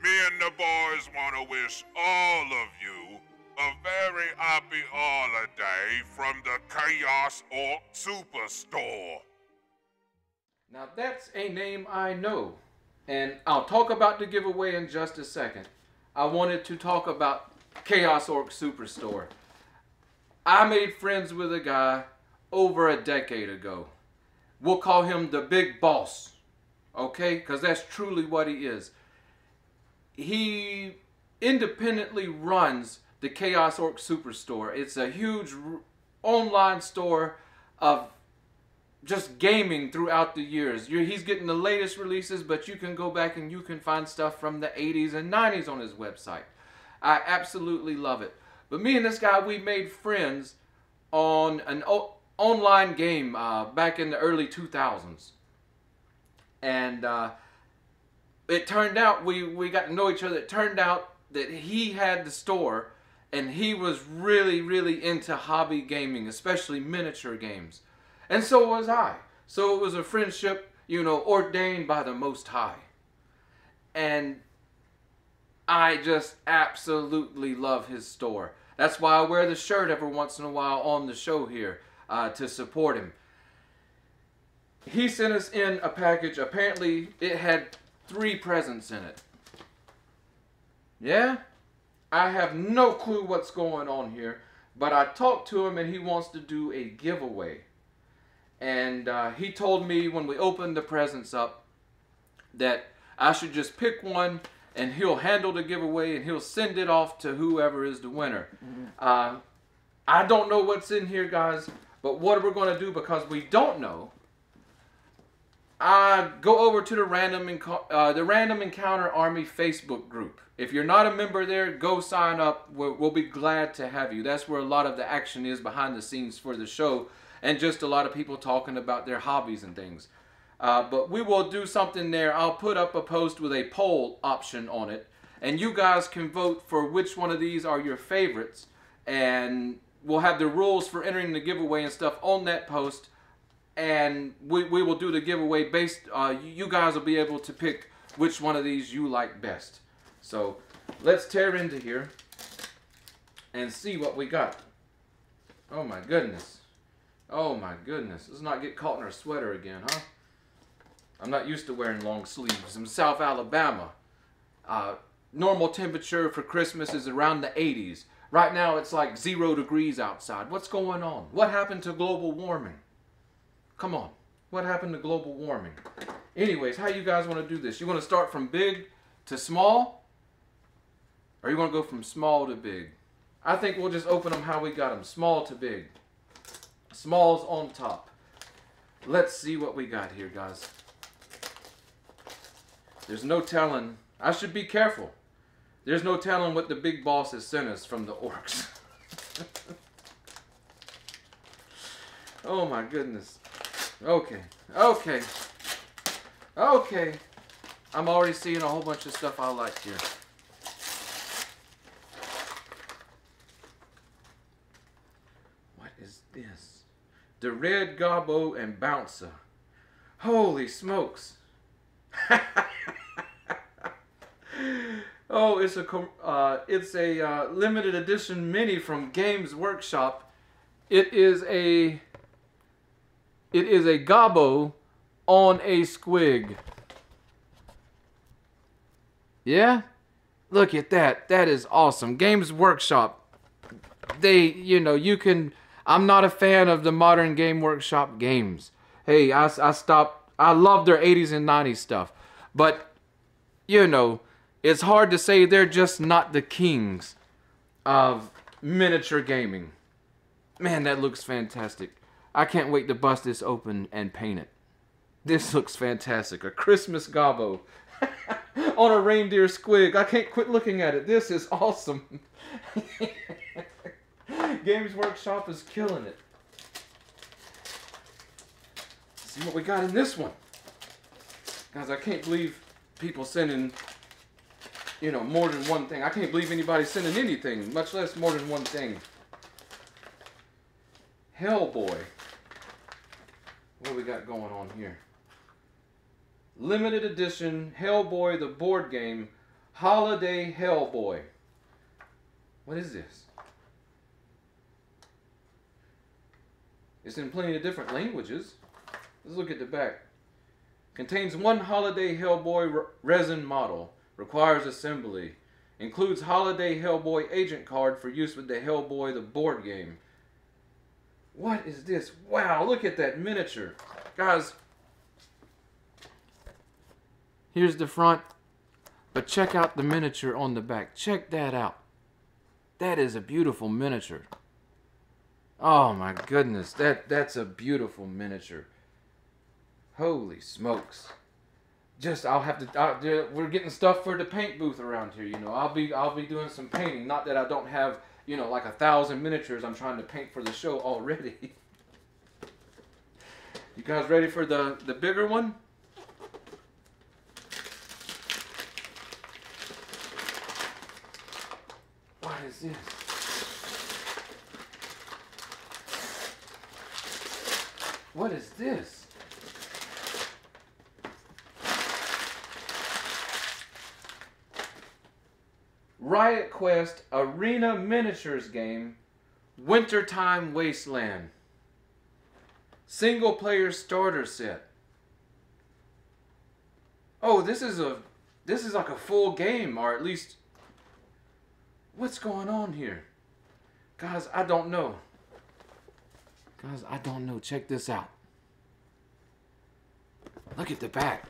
Me and the boys want to wish all of you a very happy holiday from the Chaos Orc Superstore. Now that's a name I know, and I'll talk about the giveaway in just a second. I wanted to talk about Chaos Orc Superstore. I made friends with a guy over a decade ago. We'll call him the Big Boss, okay? Because that's truly what he is. He independently runs the Chaos Orc Superstore. It's a huge online store of just gaming throughout the years. He's getting the latest releases, but you can go back and you can find stuff from the 80s and 90s on his website. I absolutely love it. But me and this guy, we made friends on an online game back in the early 2000s. And it turned out, we got to know each other. It turned out that he had the store, and he was really, really into hobby gaming, especially miniature games. And so was I. So it was a friendship, you know, ordained by the Most High. And I just absolutely love his store. That's why I wear the shirt every once in a while on the show here to support him. He sent us in a package. Apparently, it had 3 presents in it. Yeah? I have no clue what's going on here. But I talked to him and he wants to do a giveaway. And he told me when we opened the presents up that I should just pick one and he'll handle the giveaway and he'll send it off to whoever is the winner. I don't know what's in here, guys, but what we're going to do, because we don't know, I go over to the Random Encounter Army Facebook group. If you're not a member there, go sign up. We'll be glad to have you. That's where a lot of the action is behind the scenes for the show, and just a lot of people talking about their hobbies and things. But we will do something there. I'll put up a post with a poll option on it, and you guys can vote for which one of these are your favorites, and we'll have the rules for entering the giveaway and stuff on that post, and we will do the giveaway based, you guys will be able to pick which one of these you like best. So let's tear into here and see what we got. Oh my goodness. Oh my goodness. Let's not get caught in our sweater again, huh? I'm not used to wearing long sleeves. I'm South Alabama. Normal temperature for Christmas is around the 80s. Right now it's like 0 degrees outside. What's going on? What happened to global warming? Come on. What happened to global warming? Anyways, how you guys want to do this? You want to start from big to small? Or you want to go from small to big? I think we'll just open them how we got them. Small to big. Small's on top. Let's see what we got here, guys. There's no telling. I should be careful. There's no telling what the big boss has sent us from the orcs. Oh my goodness. Okay. Okay. Okay. I'm already seeing a whole bunch of stuff I like here. What is this? The Red Gobbo and Bouncer. Holy smokes. Oh, it's a limited edition mini from Games Workshop. It is a Gobbo on a squig. Yeah? Look at that. That is awesome. Games Workshop. They, you know, you can... I'm not a fan of the modern Game Workshop games. Hey, I stopped... I love their 80s and 90s stuff. But, you know, it's hard to say they're just not the kings of miniature gaming. Man, that looks fantastic. I can't wait to bust this open and paint it. This looks fantastic. A Christmas Gobbo on a reindeer squig. I can't quit looking at it. This is awesome. Games Workshop is killing it. Let's see what we got in this one. Guys, I can't believe people sending, you know, more than one thing. I can't believe anybody's sending anything, much less more than one thing. Hellboy. What do we got going on here? Limited edition Hellboy the board game. Holiday Hellboy. What is this? It's in plenty of different languages. Let's look at the back. Contains one Holiday Hellboy resin model. Requires assembly. Includes Holiday Hellboy agent card for use with the Hellboy the board game. What is this? Wow, look at that miniature. Guys, here's the front, but check out the miniature on the back. Check that out. That is a beautiful miniature. Oh my goodness, that's a beautiful miniature. Holy smokes. Just, I'll have to, we're getting stuff for the paint booth around here, you know. I'll be doing some painting. Not that I don't have, you know, like 1,000 miniatures I'm trying to paint for the show already. You guys ready for the bigger one? What is this? What is this? Riot Quest Arena Miniatures game, Wintertime Wasteland. Single player starter set. Oh, this is like a full game, or at least, what's going on here? Guys, I don't know. Guys, I don't know. Check this out. Look at the back.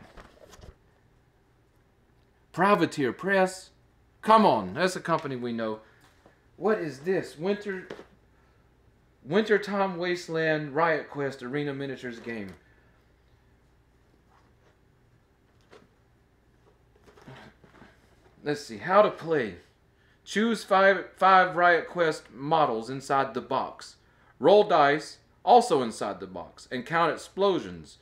Privateer Press. Come on, that's a company we know. What is this? Wintertime Wasteland Riot Quest Arena Miniatures game. Let's see, how to play. Choose five Riot Quest models inside the box. Roll dice, also inside the box, and count explosions.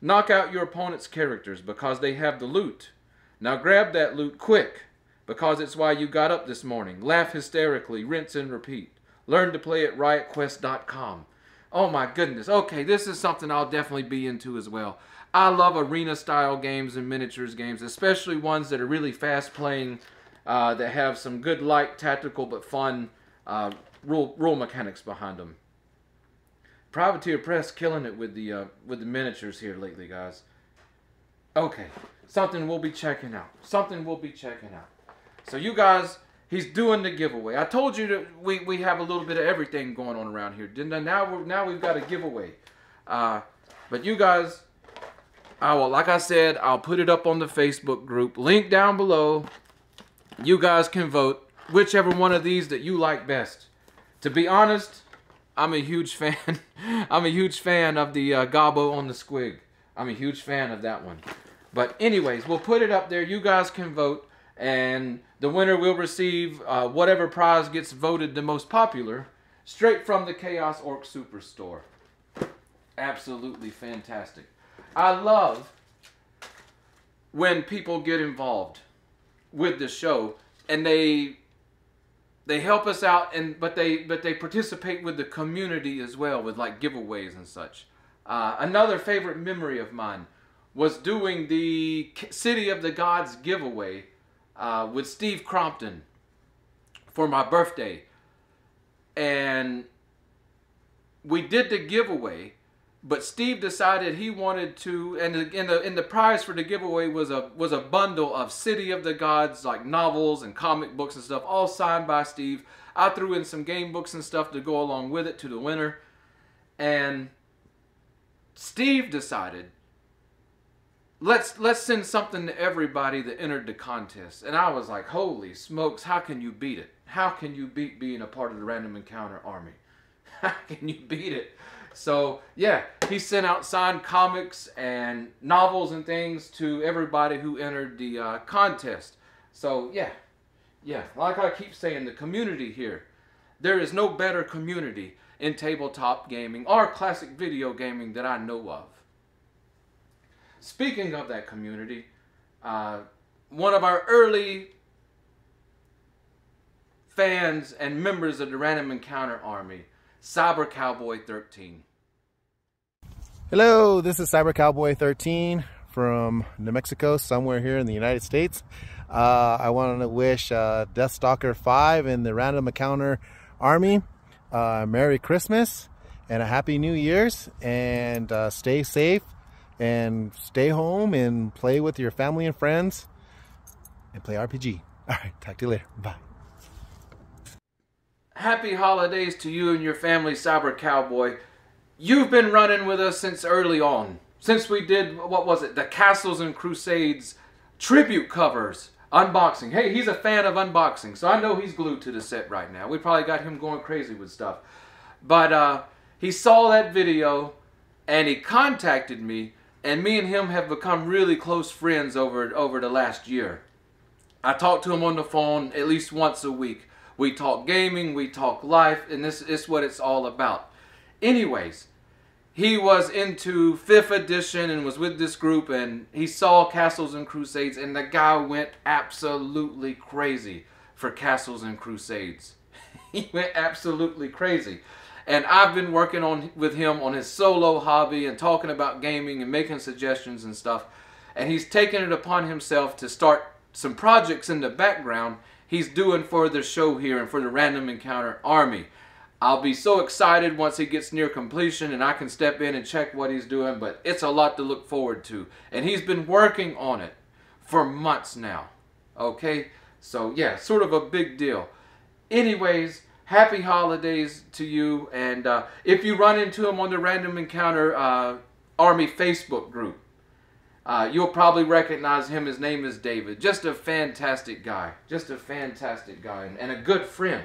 Knock out your opponent's characters because they have the loot. Now grab that loot quick, because it's why you got up this morning. Laugh hysterically, rinse and repeat. Learn to play at riotquest.com. Oh my goodness. Okay, this is something I'll definitely be into as well. I love arena style games and miniatures games, especially ones that are really fast playing, that have some good light tactical but fun rule mechanics behind them. Privateer Press killing it with the miniatures here lately, guys. Okay, something we'll be checking out. Something we'll be checking out. So you guys, he's doing the giveaway. I told you that we have a little bit of everything going on around here. Now we've got a giveaway. But you guys, like I said, I'll put it up on the Facebook group. Link down below. You guys can vote whichever one of these that you like best. To be honest, I'm a huge fan. I'm a huge fan of the Gobbo on the Squig. I'm a huge fan of that one. But anyways, we'll put it up there. You guys can vote. And the winner will receive whatever prize gets voted the most popular, straight from the Chaos Orc Superstore. Absolutely fantastic. I love when people get involved with the show and they help us out, but they participate with the community as well, with like giveaways and such. Another favorite memory of mine was doing the City of the Gods giveaway with Steve Crompton for my birthday, and we did the giveaway, but Steve decided he wanted to, and the prize for the giveaway was a bundle of City of the Gods, like novels and comic books and stuff, all signed by Steve. I threw in some game books and stuff to go along with it to the winner, and Steve decided, let's send something to everybody that entered the contest. And I was like, holy smokes, how can you beat it? How can you beat being a part of the Random Encounter Army? How can you beat it? So yeah, he sent out signed comics and novels and things to everybody who entered the contest. So yeah, like I keep saying, the community here, there is no better community in tabletop gaming or classic video gaming that I know of. Speaking of that community, one of our early fans and members of the Random Encounter Army, Cyber Cowboy 13. Hello, this is Cyber Cowboy 13 from New Mexico, somewhere here in the United States. I wanted to wish DeathStalker V and the Random Encounter Army Merry Christmas and a Happy New Year's, and stay safe and stay home and play with your family and friends and play RPG. All right, talk to you later. Bye. Happy holidays to you and your family, Cyber Cowboy. You've been running with us since early on. Since we did, what was it, the Castles and Crusades tribute covers, unboxing. Hey, he's a fan of unboxing, so I know he's glued to the set right now. We probably got him going crazy with stuff. But he saw that video and he contacted me And me and him have become really close friends over the last year. I talk to him on the phone at least once a week. We talk gaming, we talk life, and this is what it's all about. Anyways, he was into 5th edition and was with this group, and he saw Castles and Crusades, and the guy went absolutely crazy for Castles and Crusades. He went absolutely crazy. And I've been working with him on his solo hobby and talking about gaming and making suggestions and stuff. And he's taken it upon himself to start some projects in the background he's doing for the show here and for the Random Encounter Army. I'll be so excited once he gets near completion and I can step in and check what he's doing, but it's a lot to look forward to. And he's been working on it for months now. Okay? So yeah, sort of a big deal. Anyways, happy holidays to you. And if you run into him on the Random Encounter Army Facebook group, you'll probably recognize him. His name is David. Just a fantastic guy. Just a fantastic guy and a good friend.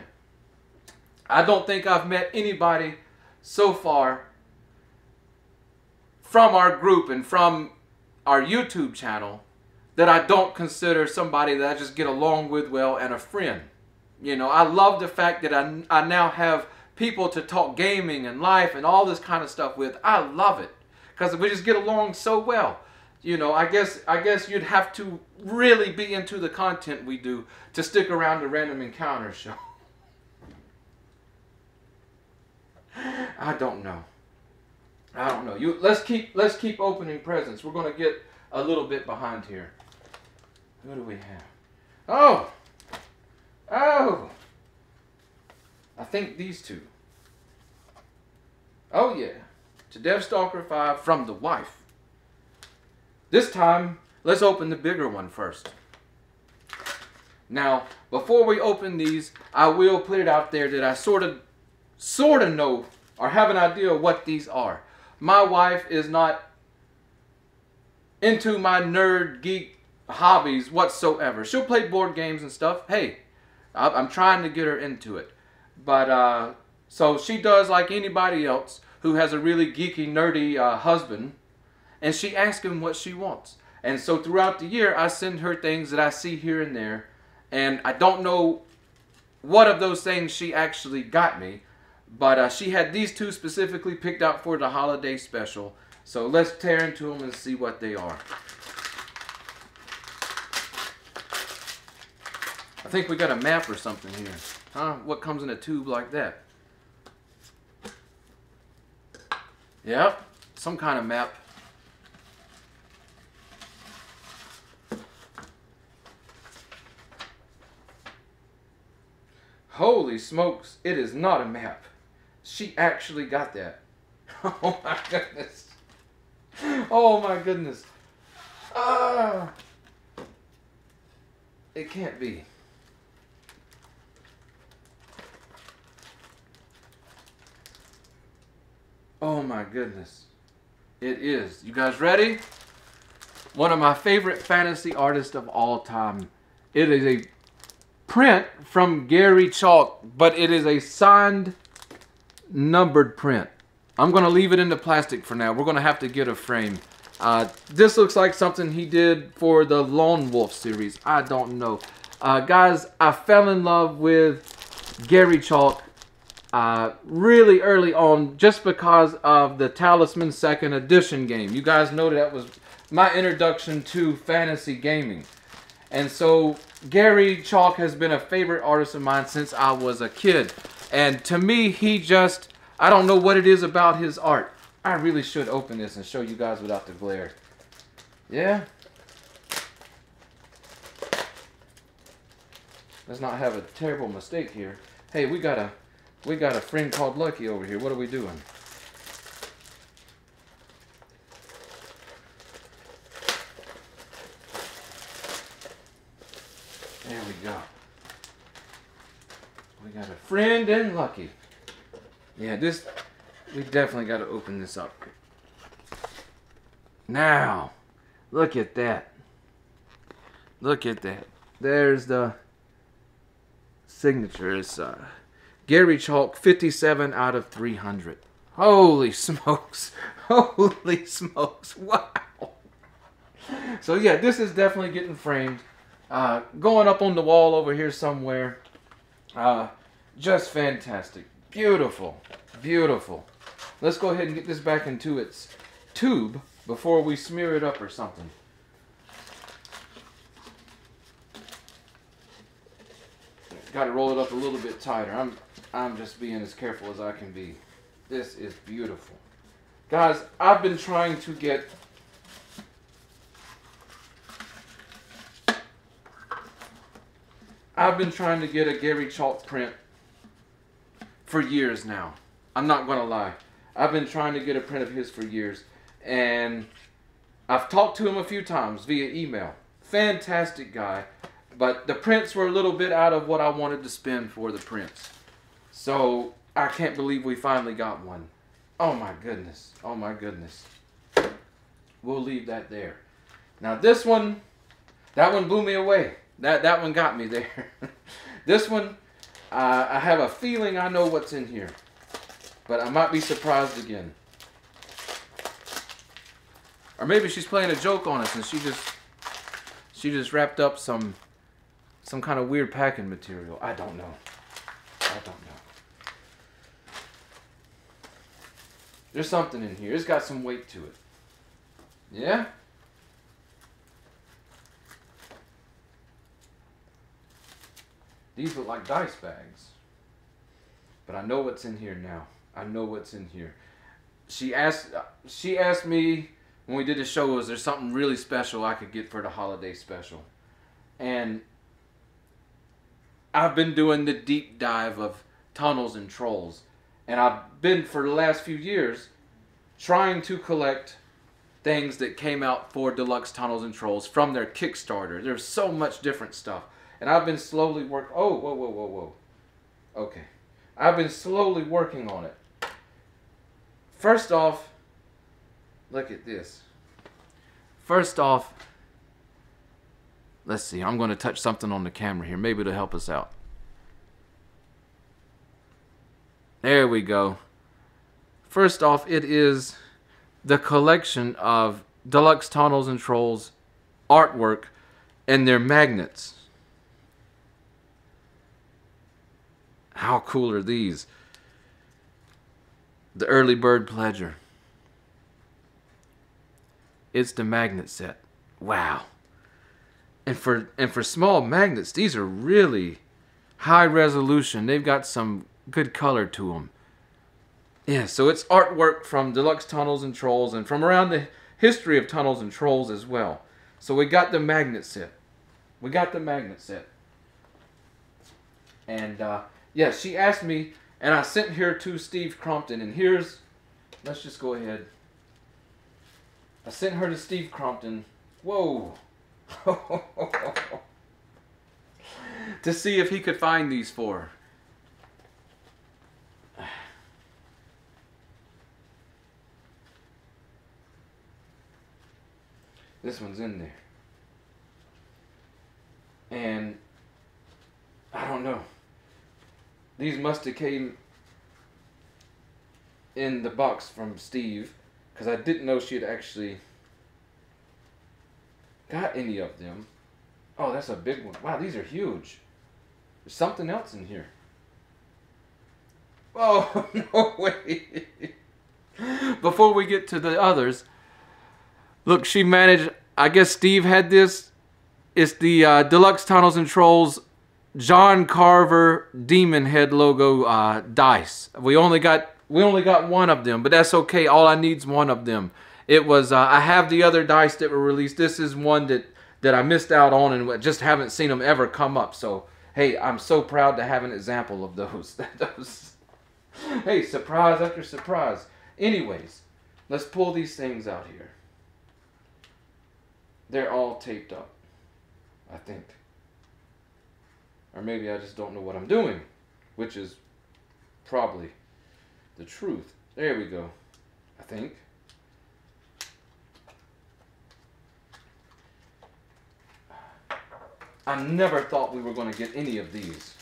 I don't think I've met anybody so far from our group and from our YouTube channel that I don't consider somebody that I just get along with well and a friend. You know, I love the fact that I now have people to talk gaming and life and all this kind of stuff with. I love it because we just get along so well. You know, I guess you'd have to really be into the content we do to stick around the Random Encounter show. I don't know. I don't know. Let's keep opening presents. We're going to get a little bit behind here. Who do we have? Oh! Oh! I think these two. Oh yeah. To DeathStalker V from the wife. This time, let's open the bigger one first. Now, before we open these, I will put it out there that I sort of know or have an idea of what these are. My wife is not into my nerd geek hobbies whatsoever. She'll play board games and stuff. Hey, I'm trying to get her into it. But, so she does like anybody else who has a really geeky, nerdy husband. And she asks him what she wants. And so throughout the year, I send her things that I see here and there. And I don't know what of those things she actually got me. But she had these two specifically picked out for the holiday special. So let's tear into them and see what they are. I think we got a map or something here. Huh? What comes in a tube like that? Yep, some kind of map. Holy smokes, it is not a map. She actually got that. Oh my goodness. Oh my goodness. Ah. It can't be. Oh my goodness. It is. You guys ready? One of my favorite fantasy artists of all time. It is a print from Gary Chalk, but it is a signed, numbered print. I'm going to leave it in the plastic for now. We're going to have to get a frame. This looks like something he did for the Lone Wolf series. I don't know. Guys, I fell in love with Gary Chalk really early on just because of the Talisman 2nd Edition game. You guys know that was my introduction to fantasy gaming. And so Gary Chalk has been a favorite artist of mine since I was a kid. And to me, he just, I don't know what it is about his art. I really should open this and show you guys without the glare. Yeah? Let's not have a terrible mistake here. Hey, we got a friend called Lucky over here. What are we doing? There we go. We got a friend and Lucky. Yeah, we definitely got to open this up. Now, look at that. Look at that. There's the signature. It's Gary Chalk, 57 out of 300. Holy smokes. Holy smokes. What? So yeah, this is definitely getting framed. Going up on the wall over here somewhere. Just fantastic. Beautiful. Beautiful. Let's go ahead and get this back into its tube before we smear it up or something. Got to roll it up a little bit tighter. I'm just being as careful as I can be. This is beautiful. Guys, I've been trying to get a Gary Chalk print for years now. I'm not going to lie. I've been trying to get a print of his for years. And I've talked to him a few times via email. Fantastic guy. But the prints were a little bit out of what I wanted to spend for the prints. So I can't believe we finally got one. Oh my goodness. Oh my goodness. We'll leave that there. Now this one, that one blew me away. That one got me there. This one, I have a feeling I know what's in here. But I might be surprised again. Or maybe she's playing a joke on us and she just wrapped up some kind of weird packing material. I don't know. I don't know. There's something in here. It's got some weight to it. Yeah? These look like dice bags. But I know what's in here now. I know what's in here. She asked me when we did the show, was there something really special I could get for the holiday special? And I've been doing the deep dive of tunnels and trolls. And I've been, for the last few years, trying to collect things that came out for Deluxe Tunnels and Trolls from their Kickstarter. There's so much different stuff. And I've been slowly working... Oh, whoa, whoa, whoa, whoa. Okay. I've been slowly working on it. First off, look at this. First off, let's see. I'm going to touch something on the camera here. Maybe it'll help us out. There we go. First off, it is the collection of Deluxe Tunnels and Trolls artwork and their magnets. How cool are these? The Early Bird Pledger. It's the magnet set. Wow. And for small magnets, these are really high resolution. They've got some good color to them. Yeah, so it's artwork from Deluxe Tunnels and Trolls and from around the history of Tunnels and Trolls as well. So we got the magnet set. We got the magnet set. And yeah, she asked me, and I sent her to Steve Crompton. And here's, let's just go ahead. I sent her to Steve Crompton. Whoa. To see if he could find these for her. This one's in there. And I don't know. These must have came in the box from Steve, because I didn't know she had actually got any of them. Oh, that's a big one. Wow, these are huge. There's something else in here. Oh, no way. Before we get to the others, look, she managed, I guess Steve had this. It's the Deluxe Tunnels and Trolls John Carver Demon Head logo dice. We only got one of them, but that's okay. All I need is one of them. It was I have the other dice that were released. This is one that I missed out on and just haven't seen them ever come up. So hey, I'm so proud to have an example of those. Hey, surprise after surprise. Anyways, let's pull these things out here. They're all taped up, I think. Or maybe I just don't know what I'm doing, which is probably the truth. There we go, I think. I never thought we were going to get any of these.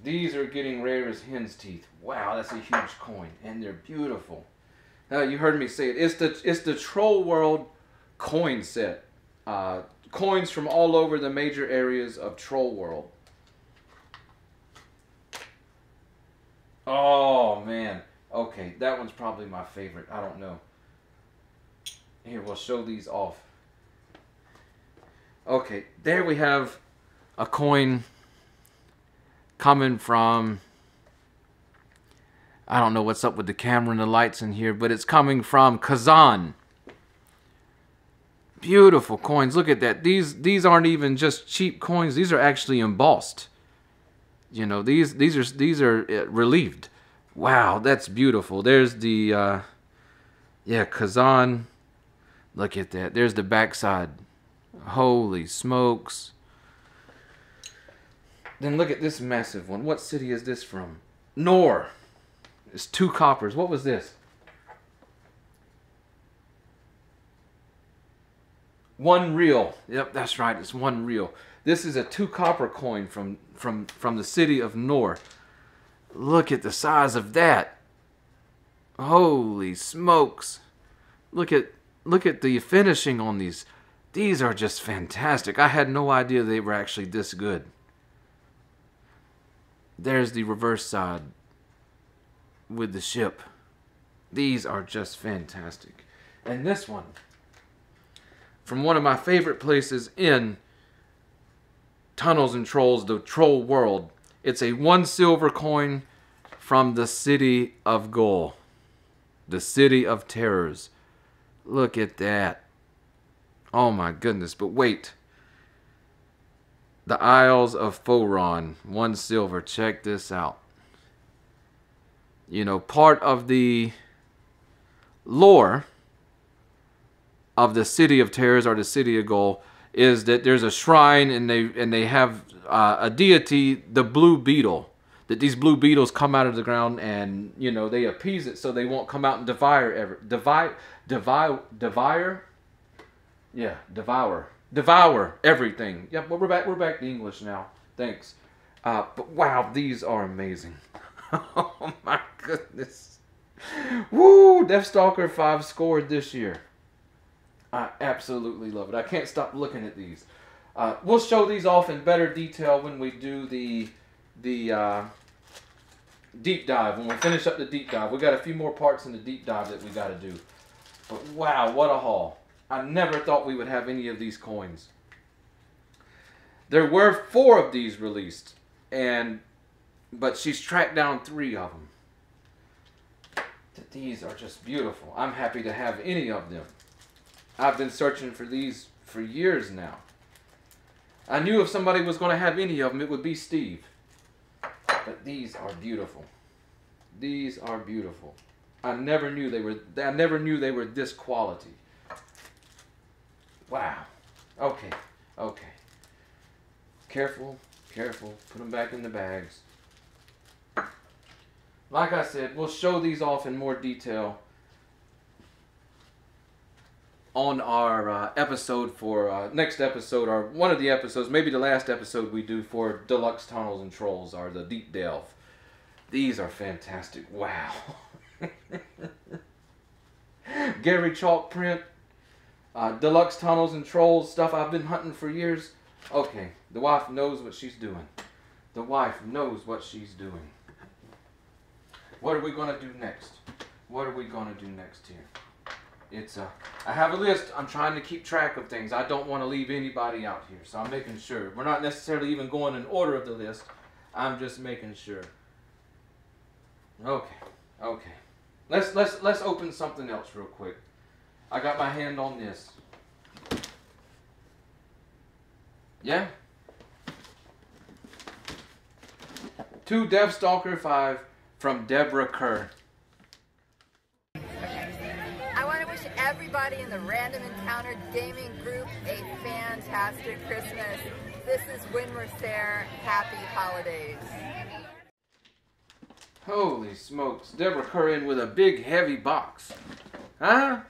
These are getting rare as hen's teeth. Wow, that's a huge coin, and they're beautiful. Now you heard me say it. It's the Troll World coin set. Coins from all over the major areas of Troll World. Oh, man. Okay, that one's probably my favorite. I don't know. Here, we'll show these off. Okay, there we have a coin coming from... I don't know what's up with the camera and the lights in here, but it's coming from Kazan. Beautiful coins. Look at that. These aren't even just cheap coins. These are actually embossed. You know, these are relieved. Wow, that's beautiful. There's the yeah, Kazan. Look at that. There's the backside. Holy smokes. Then look at this massive one. What city is this from? Nor. It's 2 coppers. What was this? 1 real. Yep, that's right. It's 1 real. This is a 2 copper coin from the city of Nor. Look at the size of that. Holy smokes. Look at the finishing on these. These are just fantastic. I had no idea they were actually this good. There's the reverse side with the ship. These are just fantastic. And this one, from one of my favorite places in Tunnels and Trolls, the Troll World. It's a 1 silver coin from the city of Gol, the city of terrors. Look at that. Oh my goodness, but wait. The Isles of Foron, 1 silver. Check this out. You know, part of the lore of the city of terrors or the city of Gol is that there's a shrine and they have a deity, the blue beetle. That these blue beetles come out of the ground and, you know, they appease it so they won't come out and devour everything. Yep, well, we're back to English now. Thanks. But wow, these are amazing. Oh my goodness. Woo! DeathStalker 5 scored this year. I absolutely love it. I can't stop looking at these. We'll show these off in better detail when we do the deep dive. When we finish up the deep dive. We got a few more parts in the deep dive that we got to do. But wow, what a haul. I never thought we would have any of these coins. There were 4 of these released, but she's tracked down 3 of them. These are just beautiful. I'm happy to have any of them. I've been searching for these for years now. I knew if somebody was going to have any of them, it would be Steve. But these are beautiful. These are beautiful. I never knew they were this quality. Wow. Okay. Okay. Careful. Careful. Put them back in the bags. Like I said, we'll show these off in more detail on our episode for next episode, or one of the episodes, maybe the last episode we do for Deluxe Tunnels and Trolls, or the Deep Delve. These are fantastic. Wow. Gary Chalk print, Deluxe Tunnels and Trolls, stuff I've been hunting for years. Okay, the wife knows what she's doing. The wife knows what she's doing. What are we going to do next? What are we going to do next here? I have a list. I'm trying to keep track of things. I don't want to leave anybody out here, so I'm making sure. We're not necessarily even going in order of the list. I'm just making sure. Okay, okay. Let's open something else real quick. I got my hand on this. Yeah. 2 DeathStalker 5 from Deborah Kerr. I want to wish everybody in the Random Encounter Gaming Group a fantastic Christmas. This is Win Mercer. Happy holidays. Holy smokes. Deborah Kerr in with a big heavy box. Huh?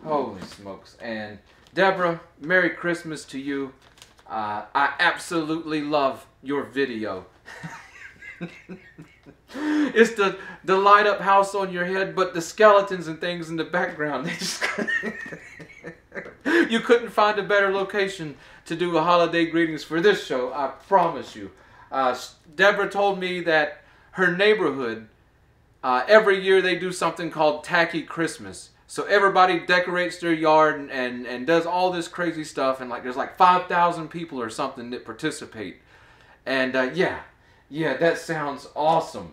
Holy smokes. And Deborah, Merry Christmas to you. I absolutely love your video. It's the light up house on your head, but the skeletons and things in the background, they just You couldn't find a better location to do a holiday greetings for this show, I promise you. Deborah told me that her neighborhood, every year they do something called Tacky Christmas. So everybody decorates their yard and does all this crazy stuff. And like there's like 5,000 people or something that participate. And yeah, that sounds awesome.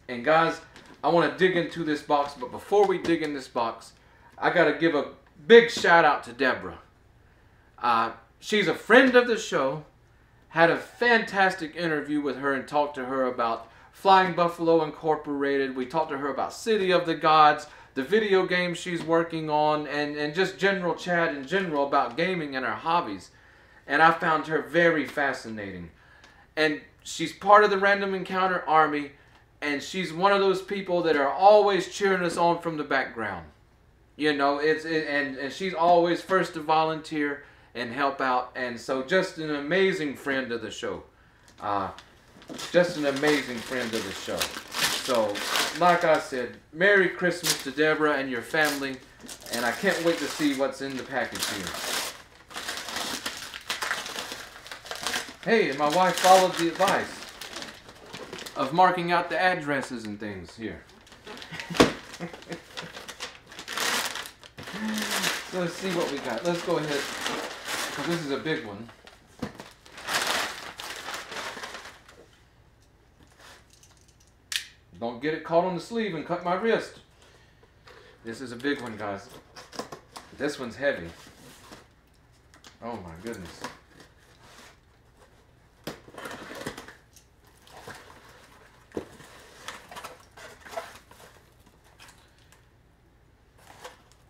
And guys, I want to dig into this box. But before we dig in this box, I got to give a big shout out to Deborah. She's a friend of the show. Had a fantastic interview with her and talked to her about Flying Buffalo Incorporated. We talked to her about City of the Gods, the video game she's working on, and just general chat in general about gaming and her hobbies. And I found her very fascinating. And she's part of the Random Encounter Army, and she's one of those people that are always cheering us on from the background. You know, and she's always first to volunteer and help out. And so just an amazing friend of the show. Just an amazing friend of the show. So, like I said, Merry Christmas to Deborah and your family. And I can't wait to see what's in the package here. Hey, and my wife followed the advice of marking out the addresses and things here. So let's see what we got. Let's go ahead, because this is a big one. Don't get it caught on the sleeve and cut my wrist. This is a big one, guys. This one's heavy. Oh my goodness.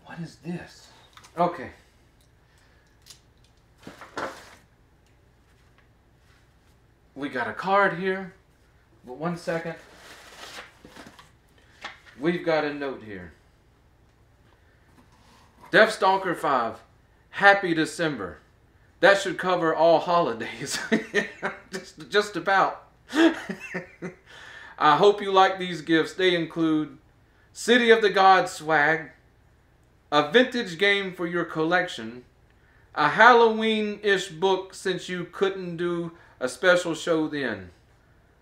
What is this? Okay. We got a card here. But 1 second. We've got a note here. DeathStalker V, Happy December. That should cover all holidays. just about. I hope you like these gifts. They include City of the Gods swag, a vintage game for your collection, a Halloween-ish book since you couldn't do a special show then.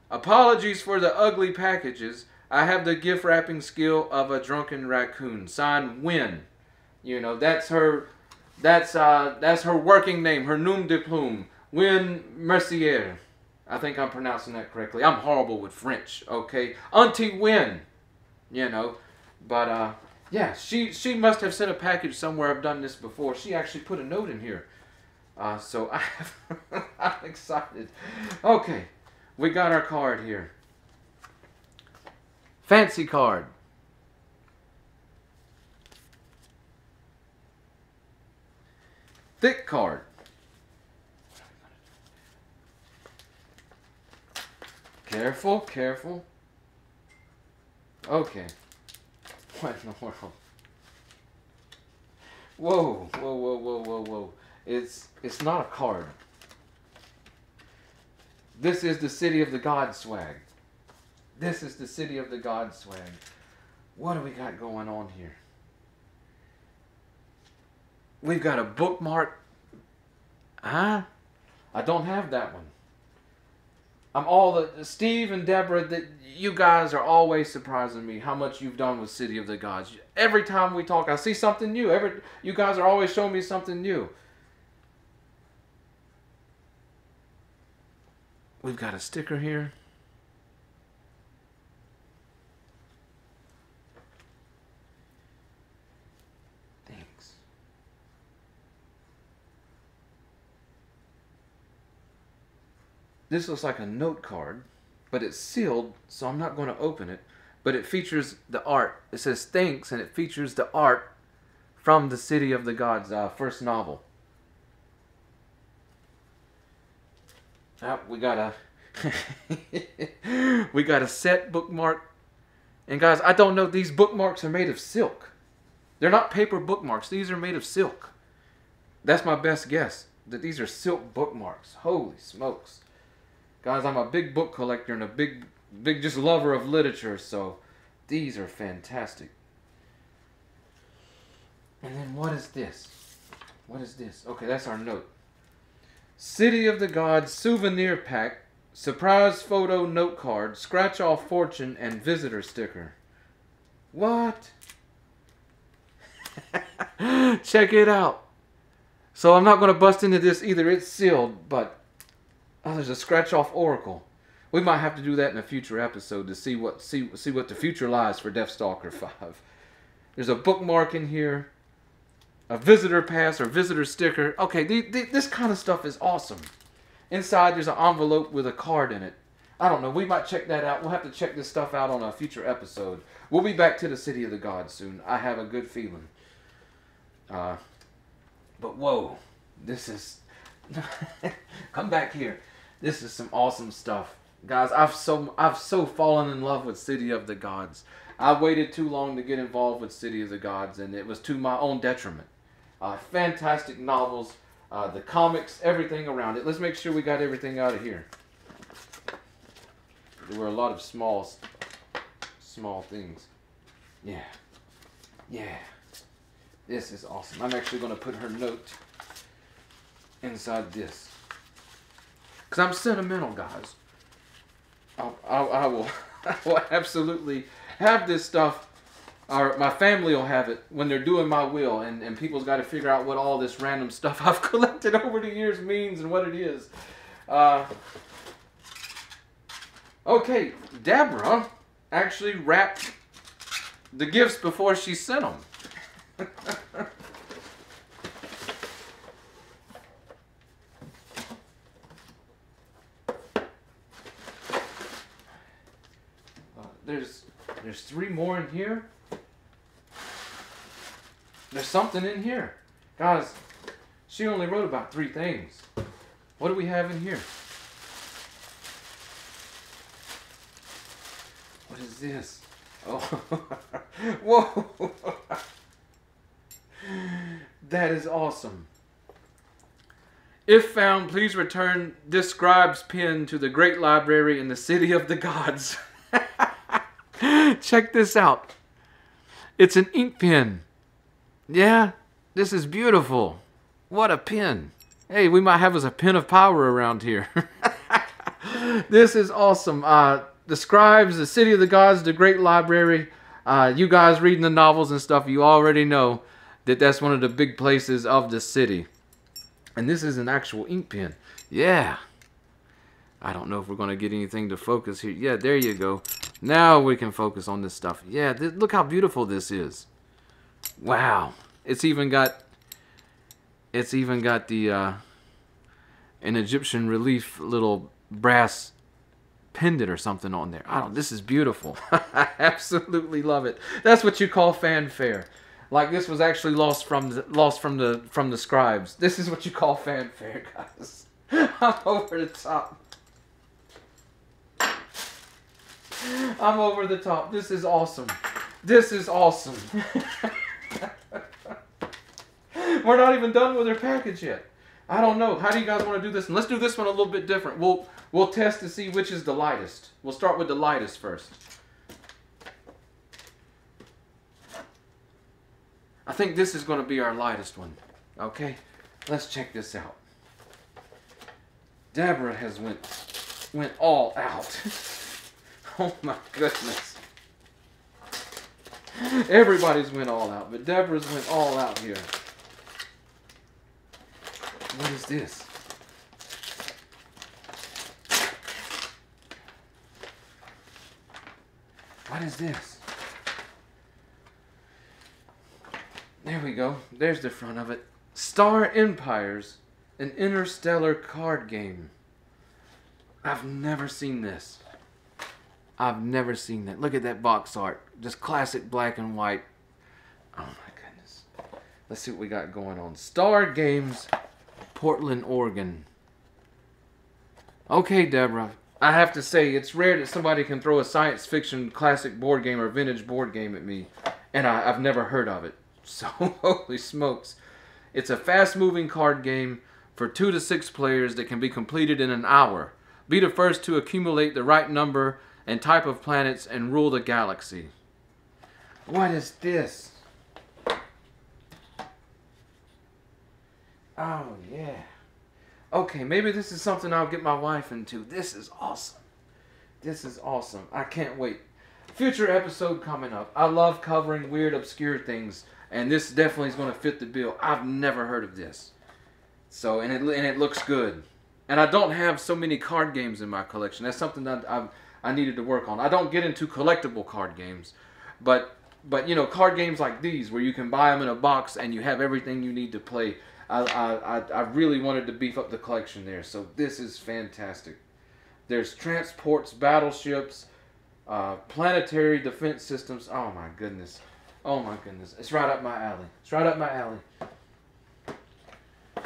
Apologies for the ugly packages. I have the gift wrapping skill of a drunken raccoon. Signed, Win. You know, that's her working name, her nom de plume. Win Mercier. I think I'm pronouncing that correctly. I'm horrible with French, okay? Auntie Win. You know, but yeah, she must have sent a package somewhere. I've done this before. She actually put a note in here. So I'm excited. Okay, we got our card here. Fancy card. Thick card. Careful, careful. Okay. What in the world? Whoa, whoa, whoa, whoa, whoa, whoa. It's not a card. This is the City of the Gods swag. This is the City of the Gods swag. What do we got going on here? We've got a bookmark. Huh? I don't have that one. I'm all the Steve and Deborah, that you guys are always surprising me how much you've done with City of the Gods. Every time we talk, I see something new. You guys are always showing me something new. We've got a sticker here. Thanks. This looks like a note card, but it's sealed, so I'm not going to open it. But it features the art. It says thanks, and it features the art from the City of the Gods first novel. We got a set bookmark. And guys, I don't know, these bookmarks are made of silk. They're not paper bookmarks. These are made of silk. That's my best guess, that these are silk bookmarks. Holy smokes. Guys, I'm a big book collector and a big just lover of literature, so these are fantastic. And then what is this? What is this? Okay, that's our note. City of the Gods souvenir pack, surprise photo note card, scratch off fortune, and visitor sticker. What? Check it out. So I'm not going to bust into this either. It's sealed, but there's a scratch off oracle. We might have to do that in a future episode to see what the future lies for DeathStalker 5. There's a bookmark in here, a visitor pass or visitor sticker. Okay, this kind of stuff is awesome. Inside there's an envelope with a card in it. I don't know. We might check that out. We'll have to check this stuff out on a future episode. We'll be back to the City of the Gods soon. I have a good feeling. But whoa, this is... Come back here. This is some awesome stuff. Guys, I've so fallen in love with City of the Gods. I waited too long to get involved with City of the Gods, and it was to my own detriment. Fantastic novels, the comics, everything around it. Let's make sure we got everything out of here. There were a lot of small things. Yeah. Yeah. This is awesome. I'm actually going to put her note inside this. Because I'm sentimental, guys. I will absolutely have this stuff, or my family will have it when they're doing my will, and people's got to figure out what all this random stuff I've collected over the years means and what it is. Okay, Deborah actually wrapped the gifts before she sent them. There's 3 more in here. There's something in here. Guys, she only wrote about 3 things. What do we have in here? What is this? Oh, whoa. That is awesome. If found, please return this scribe's pen to the Great Library in the City of the Gods. Check this out. It's an ink pen. Yeah, this is beautiful. What a pen. Hey, we might have us a pen of power around here. This is awesome. The scribes, the City of the Gods, the Great Library. You guys reading the novels and stuff, you already know that that's one of the big places of the city. And this is an actual ink pen. Yeah. I don't know if we're going to get anything to focus here. Yeah, there you go. Now we can focus on this stuff. Yeah, look how beautiful this is. Wow. It's even got the an Egyptian relief little brass pendant or something on there. This is beautiful. I absolutely love it. That's what you call fanfare. Like this was actually lost from the scribes. This is what you call fanfare, guys. I'm over the top. I'm over the top. This is awesome. This is awesome. We're not even done with our package yet. I don't know. How do you guys want to do this? And let's do this one a little bit different. We'll test to see which is the lightest. We'll start with the lightest first. I think this is going to be our lightest one. Okay? Let's check this out. Deborah has went all out. Oh my goodness. Everybody's went all out, but Deborah's went all out here. What is this? What is this? There we go. There's the front of it. Star Empires, an interstellar card game. I've never seen this. I've never seen that. Look at that box art. Just classic black and white. Oh my goodness. Let's see what we got going on. Star Games, Portland, Oregon. Okay, Deborah. I have to say, it's rare that somebody can throw a science fiction classic board game or vintage board game at me. And I've never heard of it. So, holy smokes. It's a fast-moving card game for 2 to 6 players that can be completed in an hour. Be the first to accumulate the right number and type of planets and rule the galaxy. What is this? Oh, yeah. Okay, maybe this is something I'll get my wife into. This is awesome. This is awesome. I can't wait. Future episode coming up. I love covering weird, obscure things, and this definitely is going to fit the bill. I've never heard of this. So, and it looks good. And I don't have so many card games in my collection. That's something that I needed to work on. I don't get into collectible card games, but you know, card games like these where you can buy them in a box and you have everything you need to play. I really wanted to beef up the collection there. So this is fantastic. There's transports, battleships, planetary defense systems. Oh my goodness. Oh my goodness. It's right up my alley. It's right up my alley.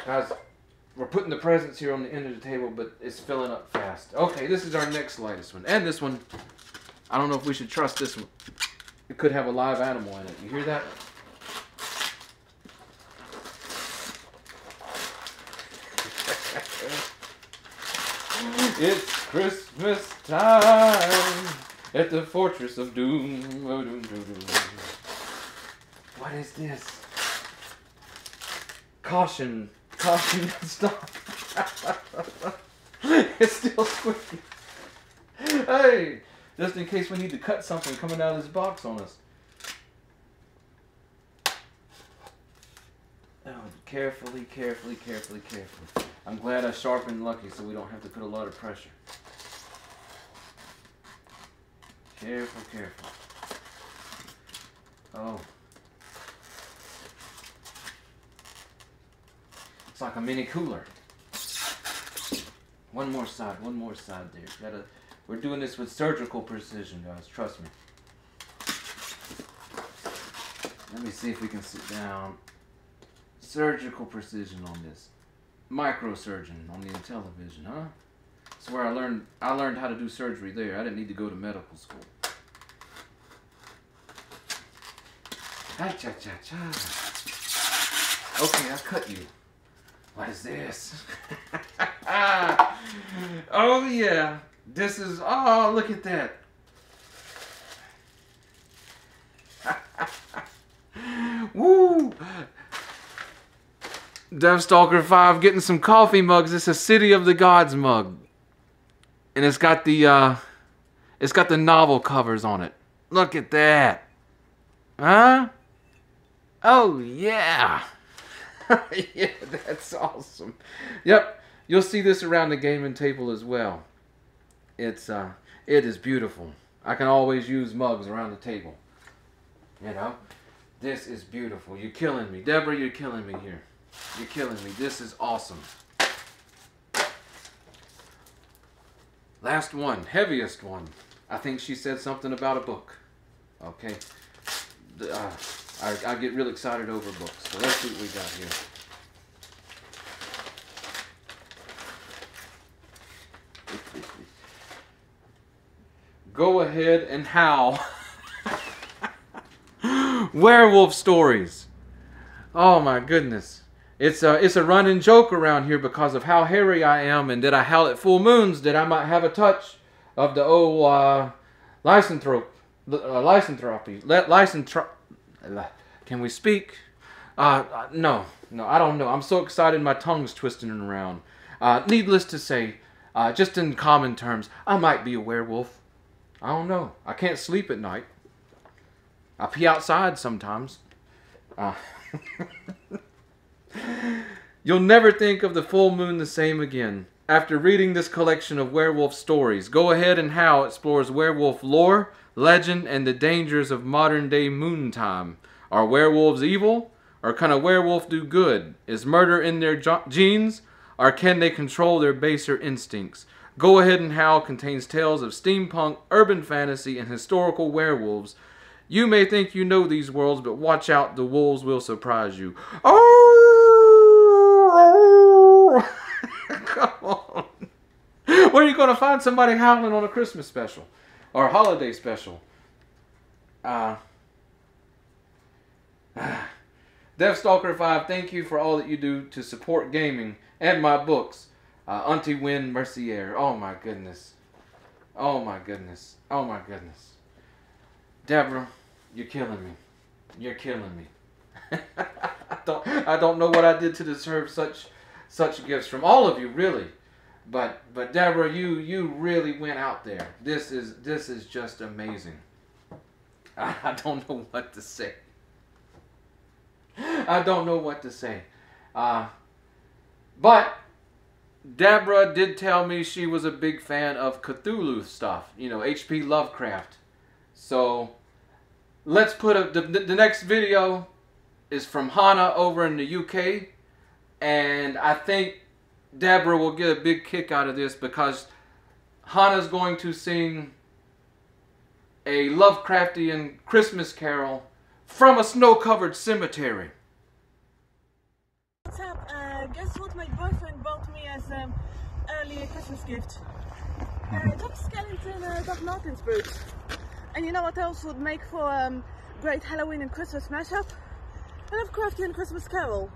Guys, we're putting the presents here on the end of the table, but it's filling up fast. Okay, this is our next lightest one. And this one, I don't know if we should trust this one. It could have a live animal in it. You hear that? It's Christmas time at the Fortress of Doom. What is this? Caution. Caution, stop. It's still squishy. Hey, just in case we need to cut something coming out of this box on us. Oh, carefully, carefully, carefully, carefully. I'm glad I sharpened Lucky so we don't have to put a lot of pressure. Careful, careful. Oh. It's like a mini cooler. One more side there. We're doing this with surgical precision, guys. Trust me. Let me see if we can sit down. Surgical precision on this. Microsurgeon on the television, huh? That's where I learned how to do surgery there. I didn't need to go to medical school. Cha-cha-cha-cha. Okay, I cut you. What is this? Oh yeah. This is, oh, look at that. Woo! DeathStalker 5 getting some coffee mugs. It's a City of the Gods mug. And it's got the novel covers on it. Look at that. Huh? Oh yeah. Yeah, that's awesome. Yep, you'll see this around the gaming table as well. It is beautiful. I can always use mugs around the table. You know, this is beautiful. You're killing me, Deborah. You're killing me here. You're killing me. This is awesome. Last one, heaviest one. I think she said something about a book. Okay. I get real excited over books. So let's see what we got here. Go ahead and howl. Werewolf stories. Oh my goodness. It's a running joke around here because of how hairy I am, and that I howl at full moons, that I might have a touch of the old lycanthropy. Can we speak? No, I don't know. I'm so excited my tongue's twisting around. Needless to say, just in common terms, I might be a werewolf. I don't know. I can't sleep at night. I pee outside sometimes. You'll never think of the full moon the same again. After reading this collection of werewolf stories, Go Ahead and Howl explores werewolf lore, legend, and the dangers of modern-day moon time. Are werewolves evil? Or can a werewolf do good? Is murder in their genes? Or can they control their baser instincts? Go Ahead and Howl contains tales of steampunk, urban fantasy, and historical werewolves. You may think you know these worlds, but watch out, the wolves will surprise you. Oh! Come on. Where are you going to find somebody howling on a Christmas special? Or a holiday special? DeathStalker 5, thank you for all that you do to support gaming and my books. Auntie Wynn Mercier. Oh my goodness. Oh my goodness. Oh my goodness. Deborah, you're killing me. You're killing me. I don't know what I did to deserve such gifts from all of you, really. But Deborah, you really went out there. This is just amazing. I don't know what to say. I don't know what to say. But Deborah did tell me she was a big fan of Cthulhu stuff. You know, H.P. Lovecraft. So let's put the next video is from Hannah over in the UK. And I think Deborah will get a big kick out of this because Hannah's going to sing a Lovecraftian Christmas carol from a snow-covered cemetery. What's up? Guess what my boyfriend bought me as an early Christmas gift? Jack Skellington Doc Martens boots. And you know what else would make for great Halloween and Christmas mashup? A Lovecraftian Christmas carol.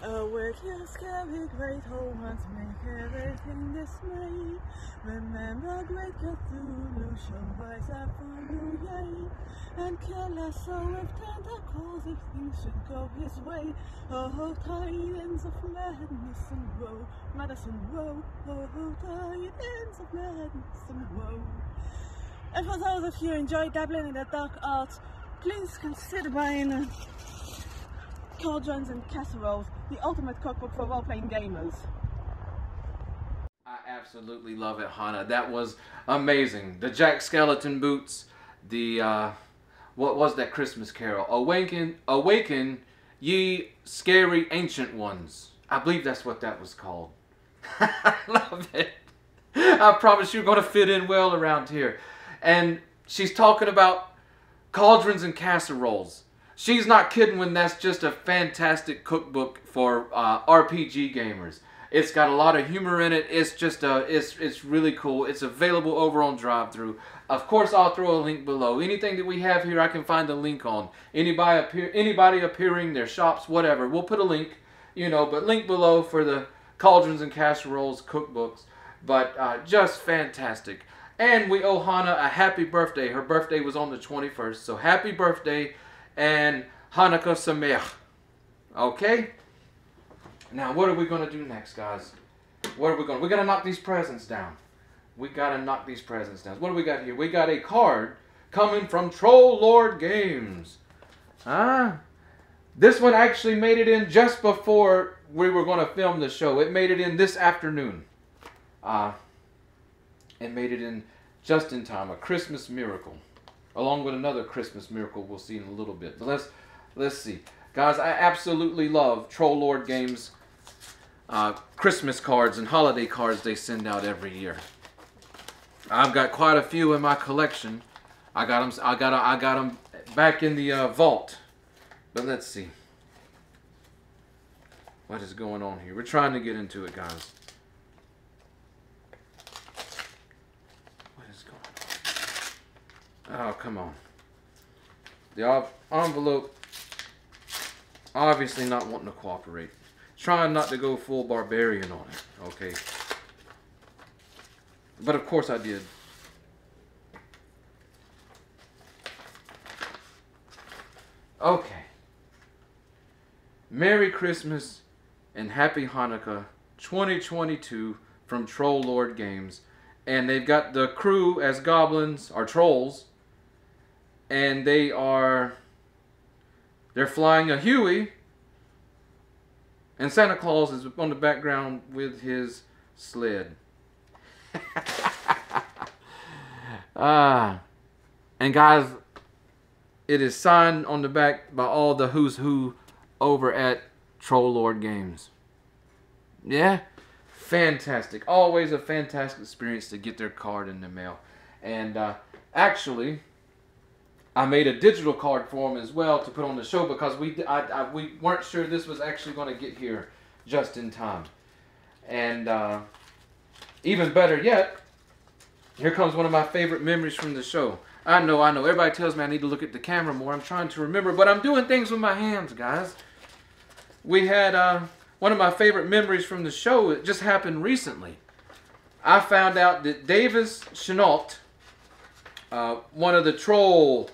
Awake your scary great homers, make everything dismay. Remember great Cthulhu shall rise up on you, yea, and kill us so if tentacles if things should go his way. Oh, tidings of madness and woe, madness and woe, oh, tidings of madness and woe. And for those of you who enjoy dabbling in the dark arts, please consider buying Cauldrons and Casseroles, the ultimate cookbook for role-playing gamers. I absolutely love it, Hannah. That was amazing. The Jack Skellington boots, the what was that Christmas carol? Awaken ye scary ancient ones. I believe that's what that was called. I love it. I promise you're going to fit in well around here. And she's talking about Cauldrons and Casseroles. She's not kidding when that's just a fantastic cookbook for RPG gamers. It's got a lot of humor in it. It's just it's really cool. It's available over on DriveThru. Of course, I'll throw a link below. Anything that we have here, I can find the link on. Anybody appearing, their shops, whatever. We'll put a link, you know, but link below for the Cauldrons and Casseroles cookbooks. But just fantastic. And we owe Hannah a happy birthday. Her birthday was on the 21st. So happy birthday and Hanukkah Sameach. Okay? Now, what are we going to do next, guys? We're going to knock these presents down. We got to knock these presents down. What do we got here? We got a card coming from Troll Lord Games. This one actually made it in just before we were going to film the show. It made it in this afternoon. It made it in just in time. A Christmas miracle. Along with another Christmas miracle we'll see in a little bit. But let's see. Guys, I absolutely love Troll Lord Games Christmas cards and holiday cards they send out every year. I've got quite a few in my collection. I got them back in the vault. But let's see. What is going on here? We're trying to get into it, guys. What is going on? Oh, come on. The envelope obviously not wanting to cooperate. Trying not to go full barbarian on it, okay? But of course I did. Okay. Merry Christmas and Happy Hanukkah 2022 from Troll Lord Games. And they've got the crew as goblins, or trolls. And they're flying a Huey. And Santa Claus is on the background with his sled. And guys, it is signed on the back by all the who's who over at Troll Lord Games. Yeah, fantastic. Always a fantastic experience to get their card in the mail. And actually, I made a digital card for them as well to put on the show because we weren't sure this was actually going to get here just in time. And even better yet, here comes one of my favorite memories from the show. I know. Everybody tells me I need to look at the camera more. I'm trying to remember, but I'm doing things with my hands, guys. We had one of my favorite memories from the show. It just happened recently. I found out that Davis Chenault, one of the troll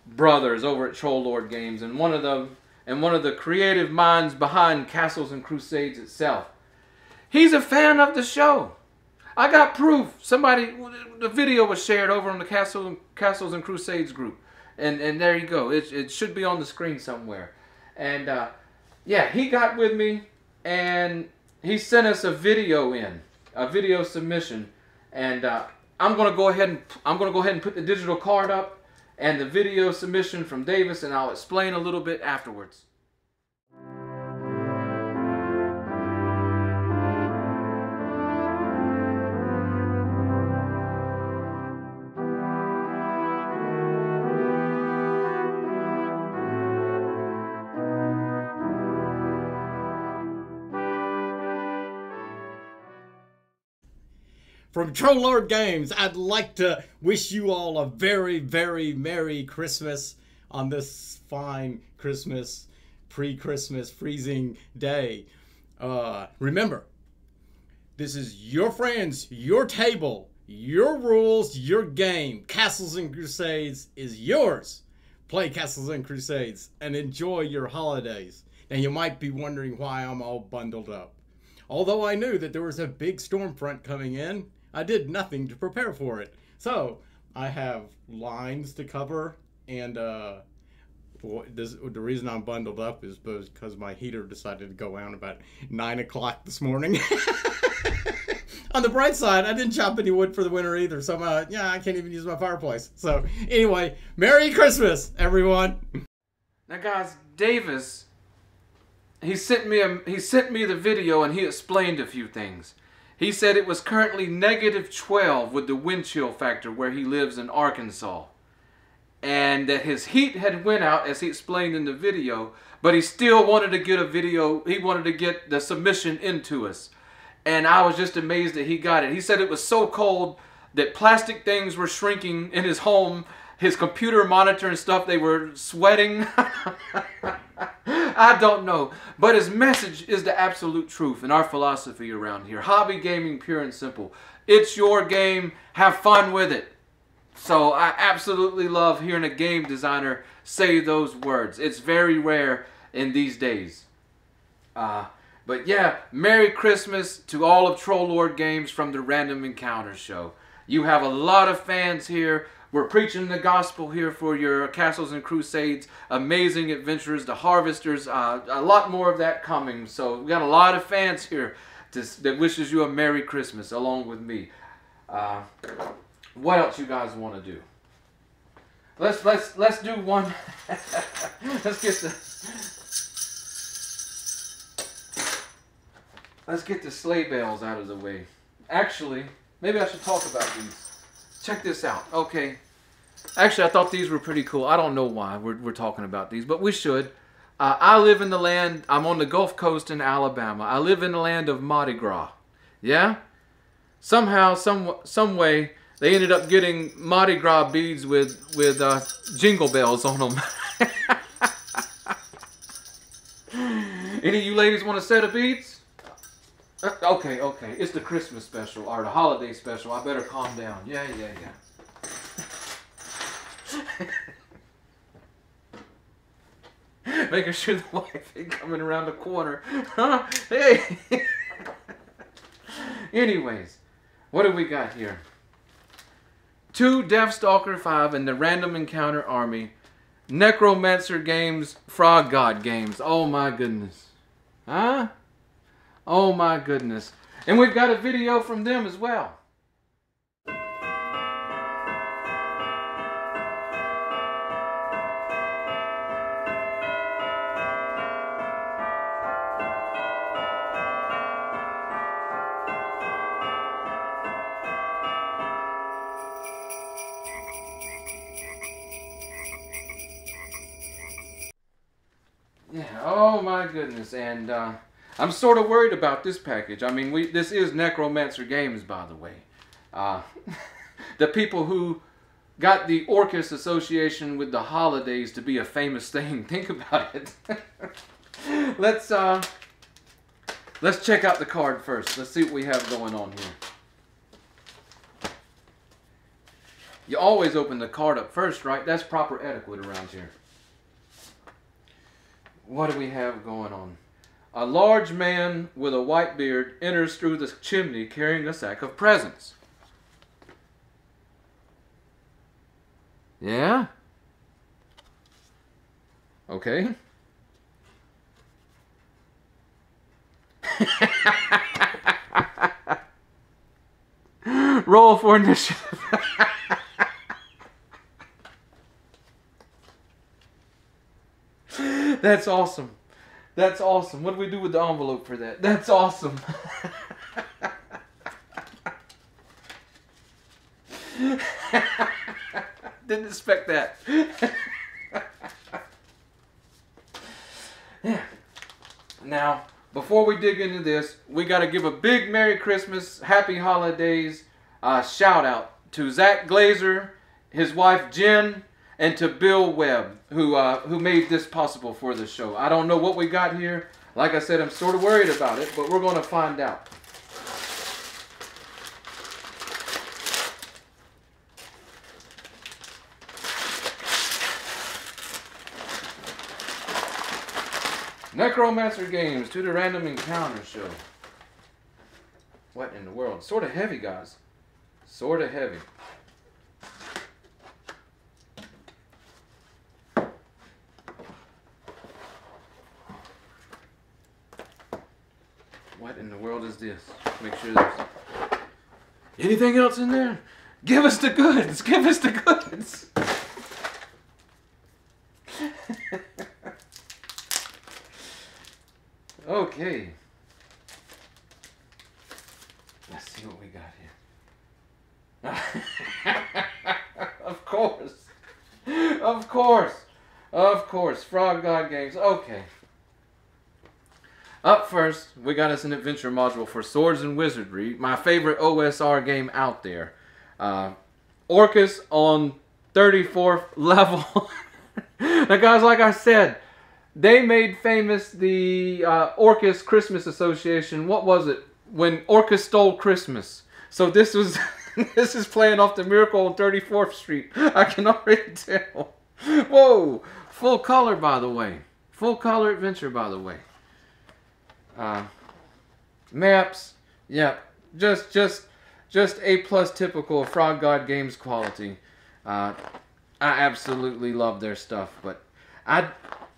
brothers over at Troll Lord Games, and one of the and one of the creative minds behind Castles and Crusades itself. He's a fan of the show. I got proof. The video was shared over on the Castles and Crusades group. And there you go. It should be on the screen somewhere. And yeah, he got with me and he sent us a video submission. And I'm gonna go ahead and put the digital card up and the video submission from Davis, and I'll explain a little bit afterwards. From Troll Lord Games, I'd like to wish you all a very, very Merry Christmas on this fine Christmas, pre-Christmas freezing day. Remember, this is your friends, your table, your rules, your game. Castles and Crusades is yours. Play Castles and Crusades and enjoy your holidays. Now you might be wondering why I'm all bundled up. Although I knew that there was a big storm front coming in, I did nothing to prepare for it. So I have lines to cover, and the reason I'm bundled up is because my heater decided to go out about 9 o'clock this morning. On the bright side, I didn't chop any wood for the winter either, so yeah, I can't even use my fireplace. So anyway, Merry Christmas, everyone. Now, guys, Davis, he sent me the video and he explained a few things. He said it was currently -12 with the wind chill factor where he lives in Arkansas. And that his heat had went out, as he explained in the video, but he still wanted to get a video, he wanted to get the submission into us. And I was just amazed that he got it. He said it was so cold that plastic things were shrinking in his home, his computer monitor and stuff, they were sweating. I don't know. But his message is the absolute truth in our philosophy around here. Hobby gaming, pure and simple. It's your game. Have fun with it. So I absolutely love hearing a game designer say those words. It's very rare in these days. But yeah, Merry Christmas to all of Troll Lord Games from the Random Encounter Show. You have a lot of fans here. We're preaching the gospel here for your Castles and Crusades, amazing adventures, the Harvesters, a lot more of that coming. So we got a lot of fans here that wishes you a Merry Christmas along with me. What else you guys want to do? Let's do one. Let's get the sleigh bells out of the way. Actually, maybe I should talk about these. Check this out. Okay. Actually, I thought these were pretty cool. I don't know why we're talking about these, but we should. I live in the land, I'm on the Gulf Coast in Alabama. I live in the land of Mardi Gras. Yeah? Somehow, some way, they ended up getting Mardi Gras beads with jingle bells on them. Any of you ladies want a set of beads? Okay. It's the Christmas special, or the holiday special. I better calm down. Yeah. Making sure the wife ain't coming around the corner. Hey! Anyways, what do we got here? 2 DeathStalker V and the Random Encounter Army. Necromancer games, Frog God games. Oh my goodness. Huh? Oh my goodness. And we've got a video from them as well. Yeah, oh my goodness. And I'm sort of worried about this package. I mean, this is Necromancer Games, by the way. The people who got the Orcus association with the holidays to be a famous thing. Think about it. Let's check out the card first. Let's see what we have going on here. You always open the card up first, right? That's proper etiquette around here. What do we have going on? A large man with a white beard enters through the chimney carrying a sack of presents. Yeah? Okay. Roll for initiative. That's awesome. That's awesome. What do we do with the envelope for that? That's awesome. Didn't expect that. Yeah. Now, before we dig into this, we got to give a big Merry Christmas, Happy Holidays shout out to Zach Glazer, his wife Jen, and to Bill Webb, who made this possible for the show. I don't know what we got here. Like I said, I'm sort of worried about it, but we're going to find out. Necromancer Games to the Random Encounter Show. What in the world? Sort of heavy, guys. Sort of heavy. What in the world is this? Make sure there's anything else in there. Give us the goods. Give us the goods. Okay. Let's see what we got here. Of course. Of course. Of course. Frog God Games. Okay. Up first, we got us an adventure module for Swords and Wizardry, my favorite OSR game out there. Orcus on 34th level. Now guys, like I said, they made famous the Orcus Christmas Association. What was it? When Orcus stole Christmas. So this was, this is playing off the Miracle on 34th Street. I can already tell. Whoa! Full color, by the way. Full color adventure, by the way. Maps, yeah, just A+ typical Frog God Games quality. I absolutely love their stuff, but I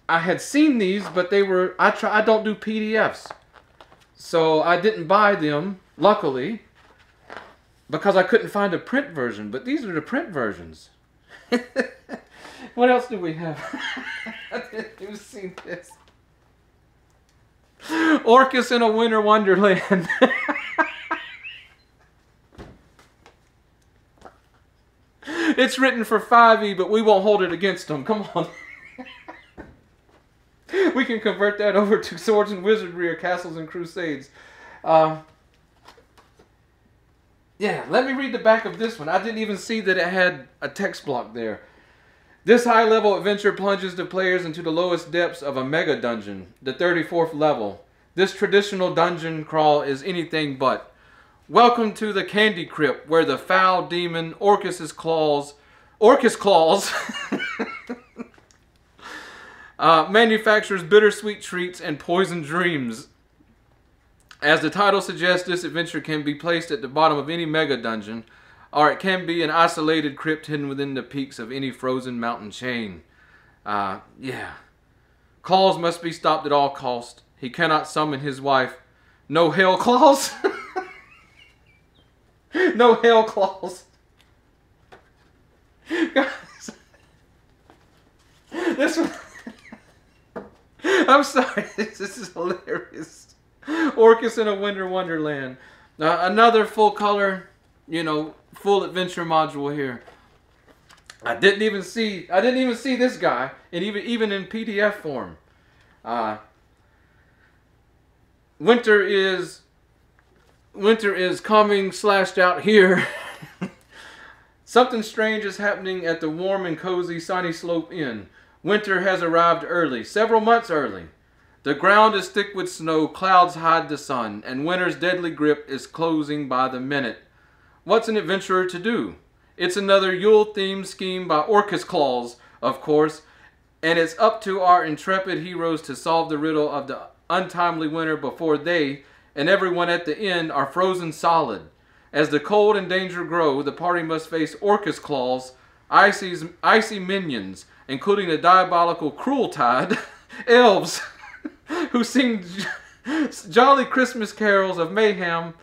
had seen these, but they were I don't do PDFs, so I didn't buy them. Luckily, because I couldn't find a print version. But these are the print versions. What else do we have? I didn't even see this. Orcus in a Winter Wonderland. It's written for 5e, but we won't hold it against them. Come on. We can convert that over to Swords and Wizardry or Castles and Crusades. Yeah, let me read the back of this one. I didn't even see that it had a text block there. This high-level adventure plunges the players into the lowest depths of a mega dungeon, the 34th level. This traditional dungeon crawl is anything but. Welcome to the Candy Crypt, where the foul demon Orcus Claws manufactures bittersweet treats and poison dreams. As the title suggests, this adventure can be placed at the bottom of any mega dungeon, or it can be an isolated crypt hidden within the peaks of any frozen mountain chain. Yeah. Claws must be stopped at all cost. He cannot summon his wife. No hell claws. No hell claws. Guys. This one. I'm sorry. This is hilarious. Orcus in a Winter Wonderland. Another full color, you know, full adventure module here. I didn't even see this guy, and even in PDF form. Winter is coming / out here. Something strange is happening at the warm and cozy Sunny Slope Inn. Winter has arrived early, several months early. The ground is thick with snow, clouds hide the sun, and winter's deadly grip is closing by the minute. What's an adventurer to do? It's another Yule-themed scheme by Orcus Claws, of course. and it's up to our intrepid heroes to solve the riddle of the untimely winner before they and everyone at the end are frozen solid. As the cold and danger grow, the party must face Orcus claws, icy minions, including the diabolical Crueltide, elves who sing jolly Christmas carols of mayhem,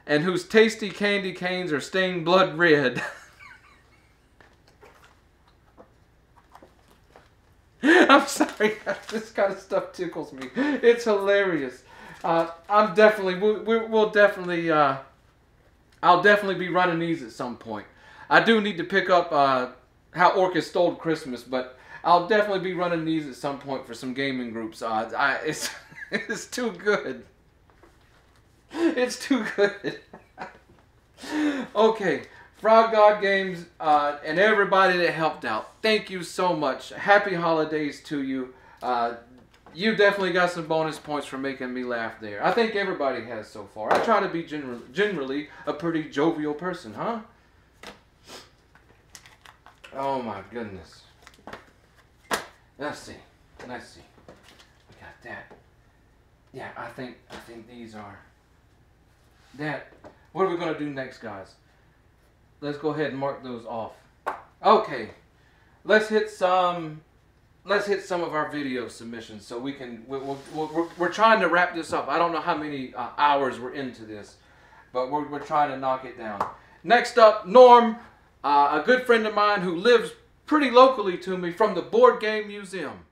and whose tasty candy canes are stained blood red. I'm sorry, this kind of stuff tickles me. It's hilarious. I'll definitely be running these at some point. I do need to pick up How Orcus Stole Christmas, but I'll definitely be running these at some point for some gaming groups. It's too good. It's too good. Okay, Frog God Games and everybody that helped out, thank you so much. Happy holidays to you. You definitely got some bonus points for making me laugh there. I think everybody has so far. I try to be generally a pretty jovial person, huh? Oh my goodness. Let's see. We got that. Yeah, I think these are that. What are we gonna do next, guys? Let's go ahead and mark those off. Okay. Let's hit some of our video submissions so we can. We're trying to wrap this up. I don't know how many hours we're into this, but we're trying to knock it down. Next up, Norm, a good friend of mine who lives pretty locally to me, from the Board Game Museum.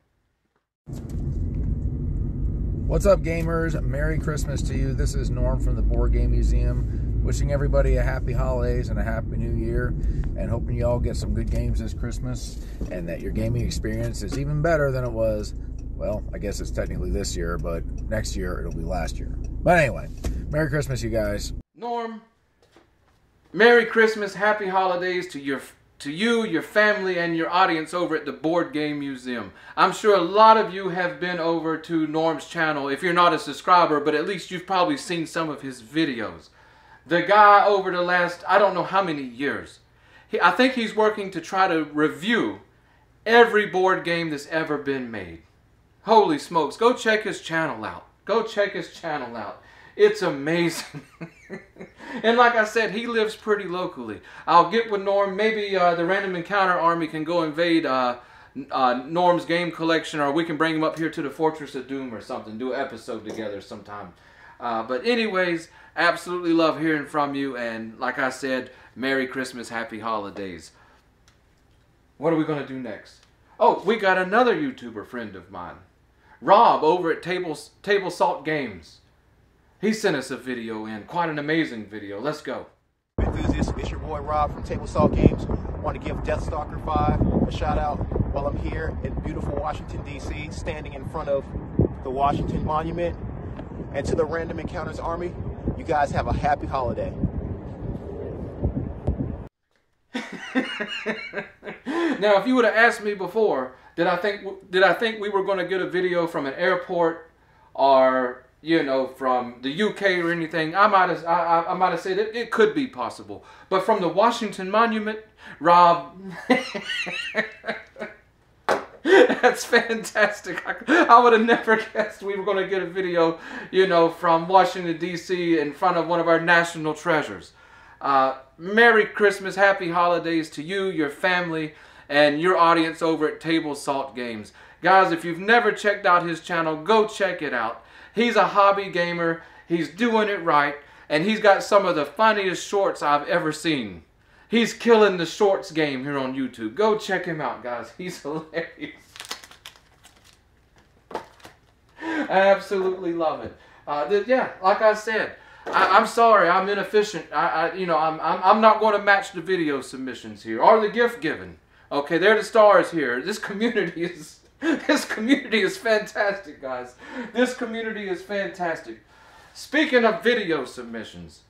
What's up, gamers? Merry Christmas to you. This is Norm from the Board Game Museum. Wishing everybody a happy holidays and a happy new year, and hoping you all get some good games this Christmas and that your gaming experience is even better than it was. Well, I guess it's technically this year, but next year it'll be last year. But anyway, Merry Christmas, you guys. Norm, Merry Christmas, happy holidays to you, your family, and your audience over at the Board Game Museum. I'm sure a lot of you have been over to Norm's channel, if you're not a subscriber, but at least you've probably seen some of his videos. The guy, over the last, I don't know how many years, I think he's working to try to review every board game that's ever been made. Holy smokes, go check his channel out. Go check his channel out. It's amazing. And like I said, he lives pretty locally. I'll get with Norm. Maybe the Random Encounter Army can go invade Norm's game collection, or we can bring him up here to the Fortress of Doom or something. Do an episode together sometime. But anyways, absolutely love hearing from you. And like I said, Merry Christmas, Happy Holidays. What are we going to do next? Oh, we got another YouTuber friend of mine, Rob, over at Table Salt Games. He sent us a video in, quite an amazing video. Let's go. Enthusiasts, it's your boy Rob from Table Salt Games. I want to give DeathStalker V a shout out while I'm here in beautiful Washington, D.C., standing in front of the Washington Monument. And to the Random Encounters Army, you guys have a happy holiday. Now, if you would have asked me before, did I think we were going to get a video from an airport, or you know, from the UK or anything, I might have said it could be possible. But from the Washington Monument, Rob, that's fantastic. I would have never guessed we were going to get a video, you know, from Washington, D.C. in front of one of our national treasures. Merry Christmas, Happy Holidays to you, your family, and your audience over at Table Salt Games. Guys, if you've never checked out his channel, go check it out. He's a hobby gamer, he's doing it right, and he's got some of the funniest shorts I've ever seen. He's killing the shorts game here on YouTube. Go check him out, guys. He's hilarious. I absolutely love it. Yeah, like I said, I'm sorry, I'm inefficient. I'm not going to match the video submissions here, or the gift giving. Okay, they're the stars here. This community is fantastic, guys. This community is fantastic. Speaking of video submissions,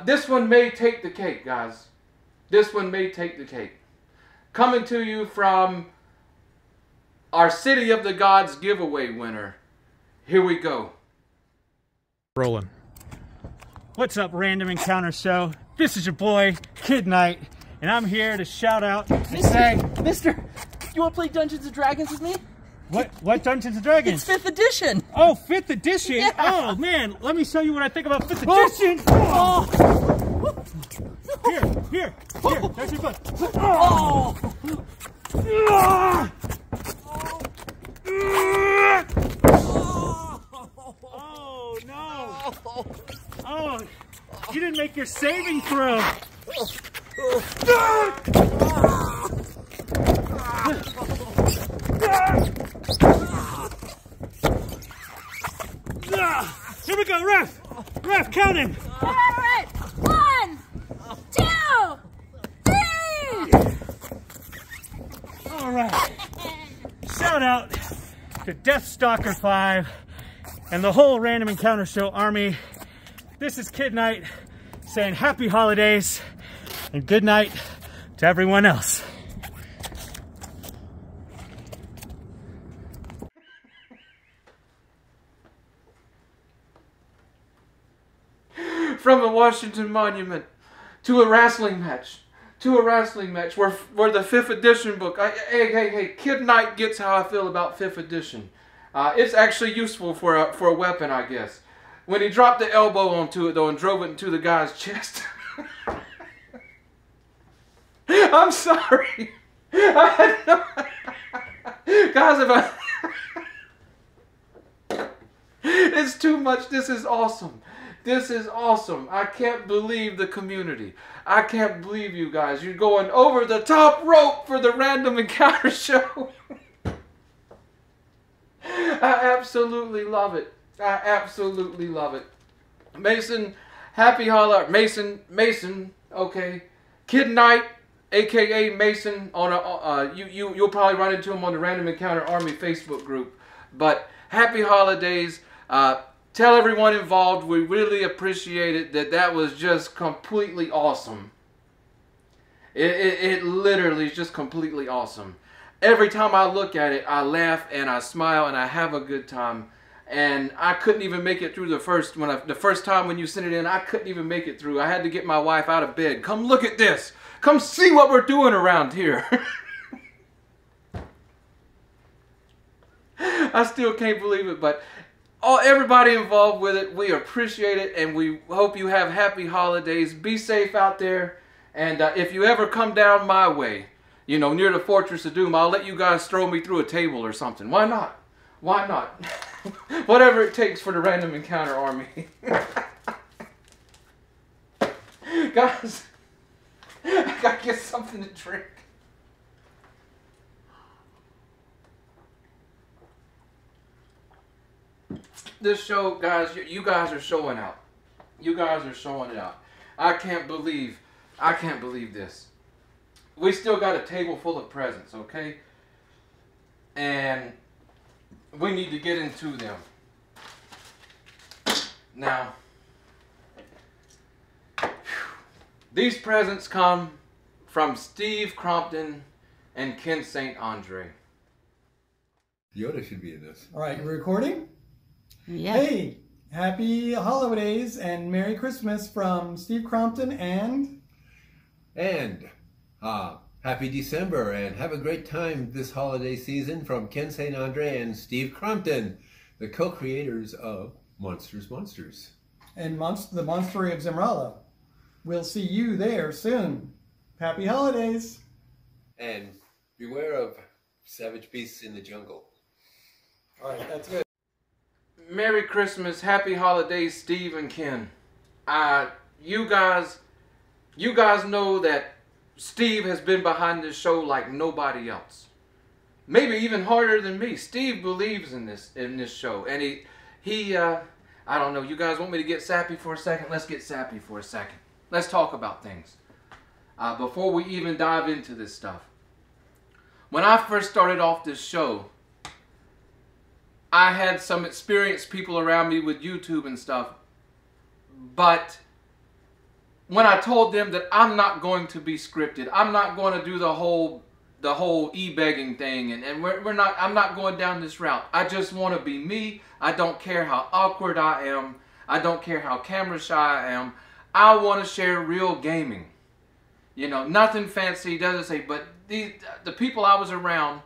this one may take the cake, guys. This one may take the cake. Coming to you from our City of the Gods giveaway winner. Here we go. Rolling. What's up, Random Encounter Show? This is your boy, Kid Knight, and I'm here to shout out and say, Mister, you want to play Dungeons and Dragons with me? What Dungeons and Dragons? It's 5th edition. Oh, 5th edition? Yeah. Oh, man, let me show you what I think about 5th edition. Oh. Here, there's your foot. Oh. Oh, no. Oh, you didn't make your saving throw. Here we go, Ref! Ref, count him! All right, 1, 2, 3! All right. Shout out to DeathStalker 5 and the whole Random Encounter Show army. This is Kid Knight saying happy holidays and good night to everyone else. From the Washington Monument to a wrestling match, where the 5th edition book. Hey, Kid Knight gets how I feel about 5th edition. It's actually useful for a weapon, I guess. When he dropped the elbow onto it though and drove it into the guy's chest. I'm sorry. I had no... Guys, it's too much. This is awesome. This is awesome. I can't believe the community. I can't believe you guys. You're going over the top rope for the Random Encounter Show. I absolutely love it. I absolutely love it. Mason, happy holiday. Mason, okay. Kid Knight, aka Mason, on a you'll probably run into him on the Random Encounter Army Facebook group. But happy holidays. Tell everyone involved we really appreciate it. That was just completely awesome. It literally is just completely awesome. Every time I look at it, I laugh and I smile and I have a good time. And I couldn't even make it through the first time when you sent it in. I couldn't even make it through. I had to get my wife out of bed. Come look at this. Come see what we're doing around here. I still can't believe it, but everybody involved with it, we appreciate it, and we hope you have happy holidays. Be safe out there, and if you ever come down my way, you know, near the Fortress of Doom, I'll let you guys throw me through a table or something. Why not? Why not? Whatever it takes for the Random Encounter Army. Guys, I gotta get something to drink. This show, guys, you guys are showing out. You guys are showing it out. I can't believe this. We still got a table full of presents, okay? And we need to get into them. Now, these presents come from Steve Crompton and Ken St. Andre. Yoda should be in this. All right, we're recording? Yeah. Hey, happy holidays and Merry Christmas from Steve Crompton and happy December and have a great time this holiday season from Ken St. Andre and Steve Crompton, the co-creators of Monsters. And the Monstery of Zimrala. We'll see you there soon. Happy holidays. And beware of savage beasts in the jungle. All right, that's good. Merry Christmas, happy holidays, Steve and Ken. You guys know that Steve has been behind this show like nobody else. Maybe even harder than me. Steve believes in this show, and he I don't know. You guys want me to get sappy for a second? Let's get sappy for a second. Let's talk about things before we even dive into this stuff. When I first started off this show, I had some experienced people around me with YouTube and stuff, but when I told them that I'm not going to be scripted, I'm not going to do the whole e-begging thing, and I'm not going down this route. I just want to be me. I don't care how awkward I am. I don't care how camera shy I am. I want to share real gaming. You know, nothing fancy, doesn't say, but the people I was around,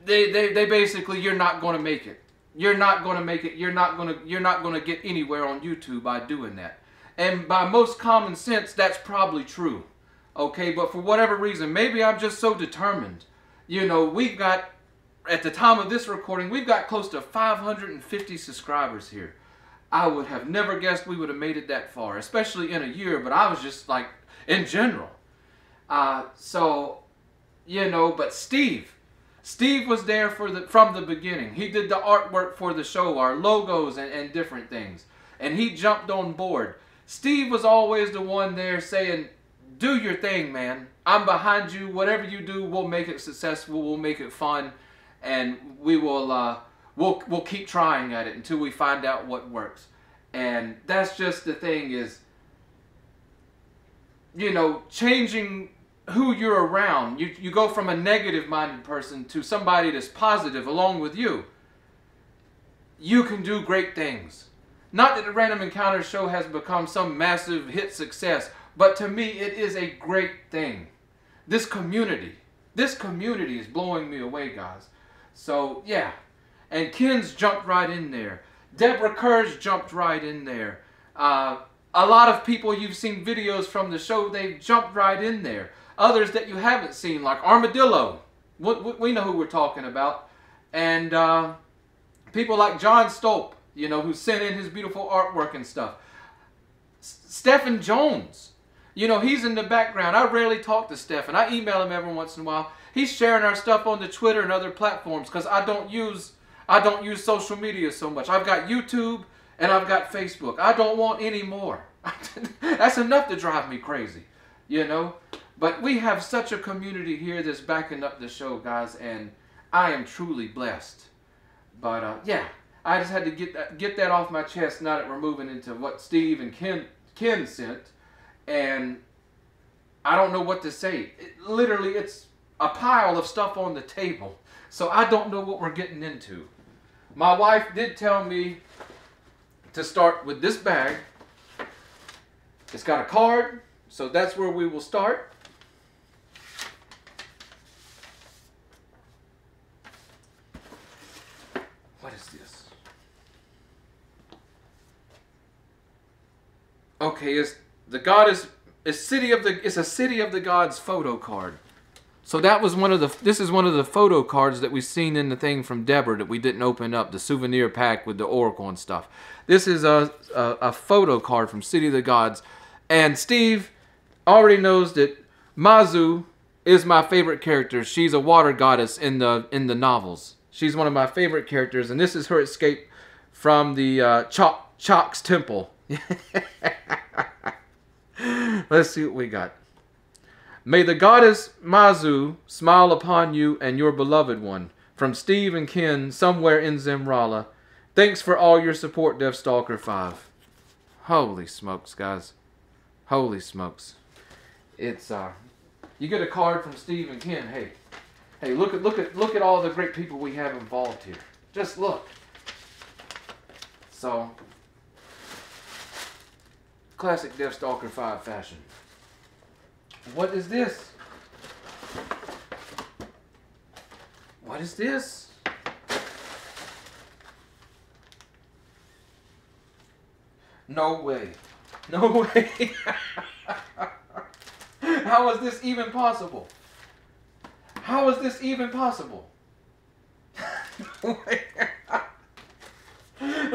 they basically, you're not going to make it. You're not going to make it. You're not going to get anywhere on YouTube by doing that. And by most common sense, that's probably true. Okay, but for whatever reason, maybe I'm just so determined. You know, we've got, at the time of this recording, we've got close to 550 subscribers here. I would have never guessed we would have made it that far, especially in a year, but I was just like, in general. So, you know, but Steve was there from the beginning. He did the artwork for the show, our logos and different things. And he jumped on board. Steve was always the one there saying, do your thing, man. I'm behind you. Whatever you do, we'll make it successful. We'll make it fun. And we will, we'll keep trying at it until we find out what works. And that's just the thing is, you know, changing who you're around. You go from a negative-minded person to somebody that's positive along with you. You can do great things. Not that the Random Encounter show has become some massive hit success, but to me it is a great thing. This community is blowing me away, guys. So, yeah. And Ken's jumped right in there. Deborah Kerr's jumped right in there. A lot of people you've seen videos from the show, they've jumped right in there. Others that you haven't seen, like Armadillo. We know who we're talking about. And people like John Stolp, you know, who sent in his beautiful artwork and stuff. Stephen Jones. You know, he's in the background. I rarely talk to Stephen. I email him every once in a while. He's sharing our stuff on the Twitter and other platforms because I don't use social media so much. I've got YouTube and I've got Facebook. I don't want any more. That's enough to drive me crazy, you know. But we have such a community here that's backing up the show, guys, and I am truly blessed. But yeah, I just had to get that off my chest now that we're moving into what Steve and Ken sent. And I don't know what to say. Literally, it's a pile of stuff on the table. So I don't know what we're getting into. My wife did tell me to start with this bag. It's got a card, so that's where we will start. What is this? Okay, it's a City of the Gods photo card. So that was this is one of the photo cards that we've seen in the thing from Deborah that we didn't open up, the souvenir pack with the oracle and stuff. This is a photo card from City of the Gods. And Steve already knows that Mazu is my favorite character. She's a water goddess in the novels. She's one of my favorite characters, and this is her escape from the Chok's temple. Let's see what we got. May the goddess Mazu smile upon you and your beloved one. From Steve and Ken, somewhere in Zimrala. Thanks for all your support, DeathStalker 5. Holy smokes, guys. Holy smokes. It's you get a card from Steve and Ken. Hey, look at all the great people we have involved here. Just look. So, classic DeathStalker 5 fashion. What is this? What is this? No way. No way. How is this even possible? How is this even possible? Let's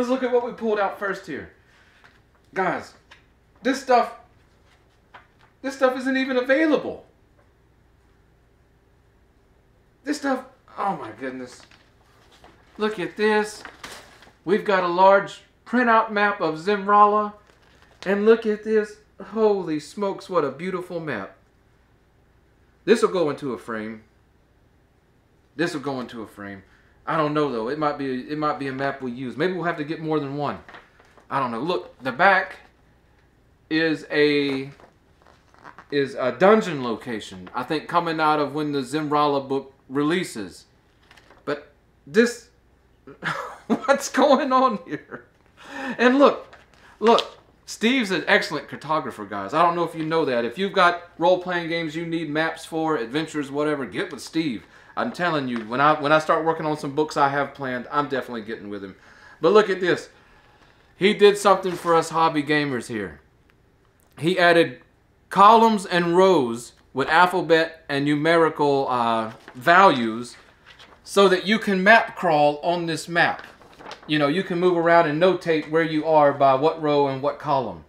look at what we pulled out first here. Guys, this stuff isn't even available. This stuff, oh my goodness. Look at this. We've got a large printout map of Zimrala. And look at this. Holy smokes, what a beautiful map. This will go into a frame. This will go into a frame. I don't know though. It might be a map we use. Maybe we'll have to get more than one. I don't know. Look, the back is a dungeon location. I think coming out of when the Zimrala book releases. But what's going on here? And look, Steve's an excellent cartographer, guys. I don't know if you know that. If you've got role-playing games you need maps for, adventures, whatever, get with Steve. I'm telling you, when I start working on some books I have planned, I'm definitely getting with him. But look at this. He did something for us hobby gamers here. He added columns and rows with alphabet and numerical values so that you can map crawl on this map. You know, you can move around and notate where you are by what row and what column.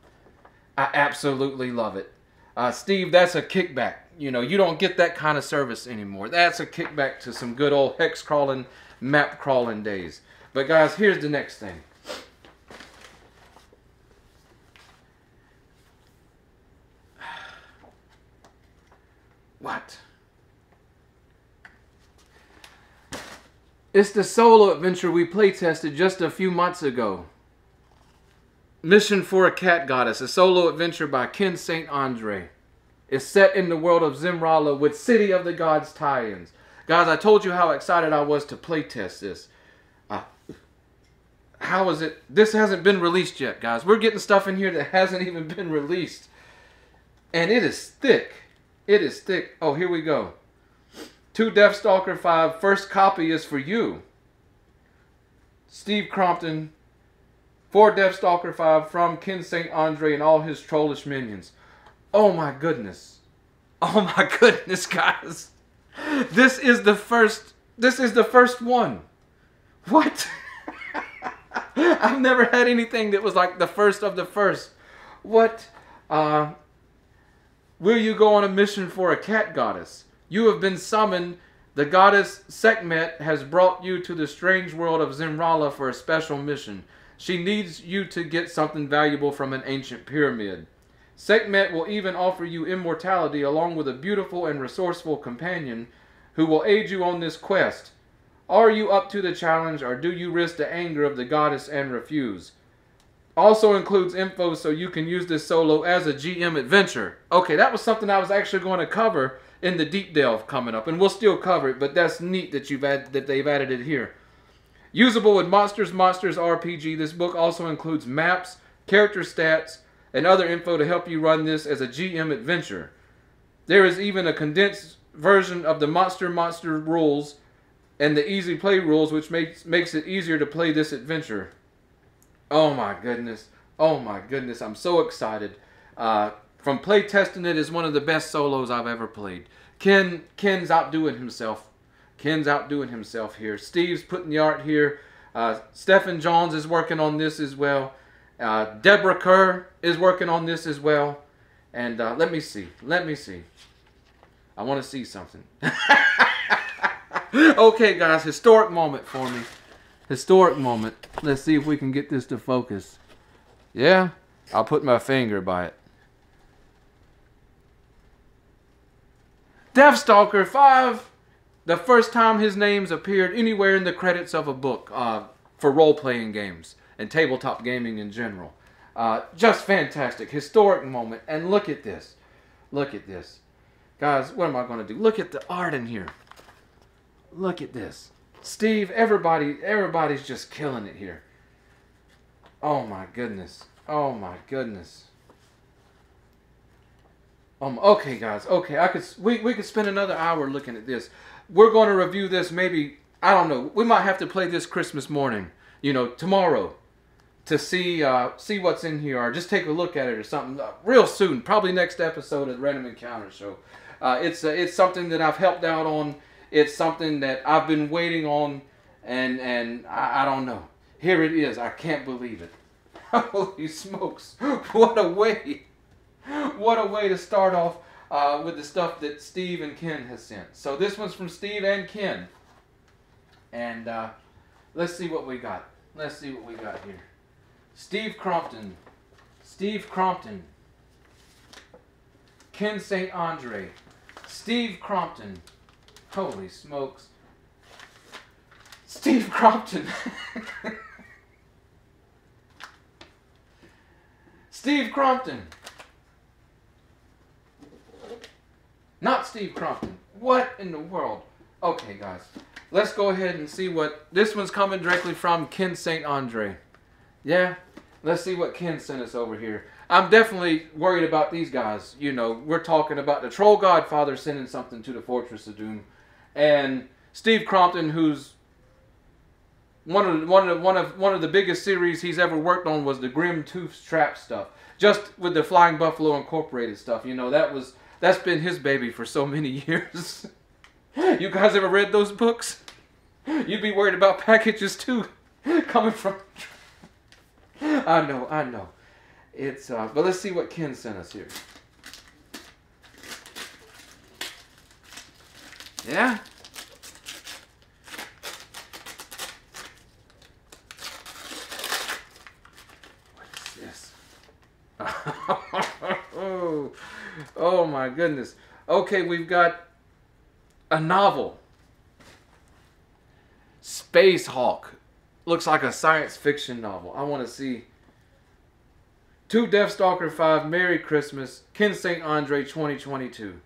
I absolutely love it. Steve, that's a kickback. You know, you don't get that kind of service anymore. That's a kickback to some good old hex crawling, map crawling days. But guys, here's the next thing. What? It's the solo adventure we playtested just a few months ago. Mission for a Cat Goddess, a solo adventure by Ken St. Andre. It's set in the world of Zimrala with City of the Gods tie-ins. Guys, I told you how excited I was to playtest this. How is it? This hasn't been released yet, guys. We're getting stuff in here that hasn't even been released. And it is thick. It is thick. Oh, here we go. To DeathStalker 5, first copy is for you. Steve Crompton, for DeathStalker 5 from Ken St. Andre and all his trollish minions. Oh my goodness. Oh my goodness, guys. This is the first one. What? I've never had anything that was like the first of the first. What? Will you go on a mission for a cat goddess? You have been summoned. The goddess Sekhmet has brought you to the strange world of Zimrala for a special mission. She needs you to get something valuable from an ancient pyramid. Sekhmet will even offer you immortality along with a beautiful and resourceful companion who will aid you on this quest. Are you up to the challenge, or do you risk the anger of the goddess and refuse? Also includes info so you can use this solo as a GM adventure. Okay, that was something I was actually going to cover in the deep delve coming up, and we'll still cover it, but that's neat that they've added it here. Usable with Monsters RPG, this book also includes maps, character stats, and other info to help you run this as a GM adventure. There is even a condensed version of the Monster rules and the easy play rules, which makes it easier to play this adventure. Oh my goodness. Oh my goodness. I'm so excited. From play testing it is one of the best solos I've ever played. Ken's outdoing himself. Ken's outdoing himself here. Steve's putting the art here. Stephen Johns is working on this as well. Deborah Kerr is working on this as well. And let me see. Let me see. I want to see something. Okay, guys. Historic moment for me. Historic moment. Let's see if we can get this to focus. Yeah? I'll put my finger by it. DeathStalker 5. The first time his name's appeared anywhere in the credits of a book for role-playing games and tabletop gaming in general. Just fantastic. Historic moment. And look at this. Look at this. Guys, what am I going to do? Look at the art in here. Look at this. Steve, everybody's just killing it here. Oh my goodness. Oh my goodness. Okay, guys. Okay, we could spend another hour looking at this. We're going to review this maybe, I don't know. We might have to play this Christmas morning, you know, tomorrow, to see what's in here, or just take a look at it or something real soon. Probably next episode of the Random Encounter Show. It's something that I've helped out on. It's something that I've been waiting on, and I don't know. Here it is. I can't believe it. Holy smokes! What a way! What a way to start off with the stuff that Steve and Ken has sent. So this one's from Steve and Ken. And let's see what we got. Let's see what we got here. Steve Crompton. Steve Crompton. Ken St. Andre. Steve Crompton. Holy smokes. Steve Crompton. Steve Crompton. Not Steve Crompton. What in the world? Okay, guys. Let's go ahead and see what... This one's coming directly from Ken St. Andre. Yeah? Let's see what Ken sent us over here. I'm definitely worried about these guys. You know, we're talking about the Troll Godfather sending something to the Fortress of Doom, and Steve Crompton, who's one of the biggest series he's ever worked on was the Grim Tooth Trap stuff. Just with the Flying Buffalo Incorporated stuff, you know, that's been his baby for so many years. You guys ever read those books? You'd be worried about packages too, coming from. I know. It's but let's see what Ken sent us here. Yeah. Oh my goodness. Okay, we've got a novel. Space Hawk. Looks like a science fiction novel. I want to see. To DeathStalker 5, Merry Christmas, Ken St. Andre 2022.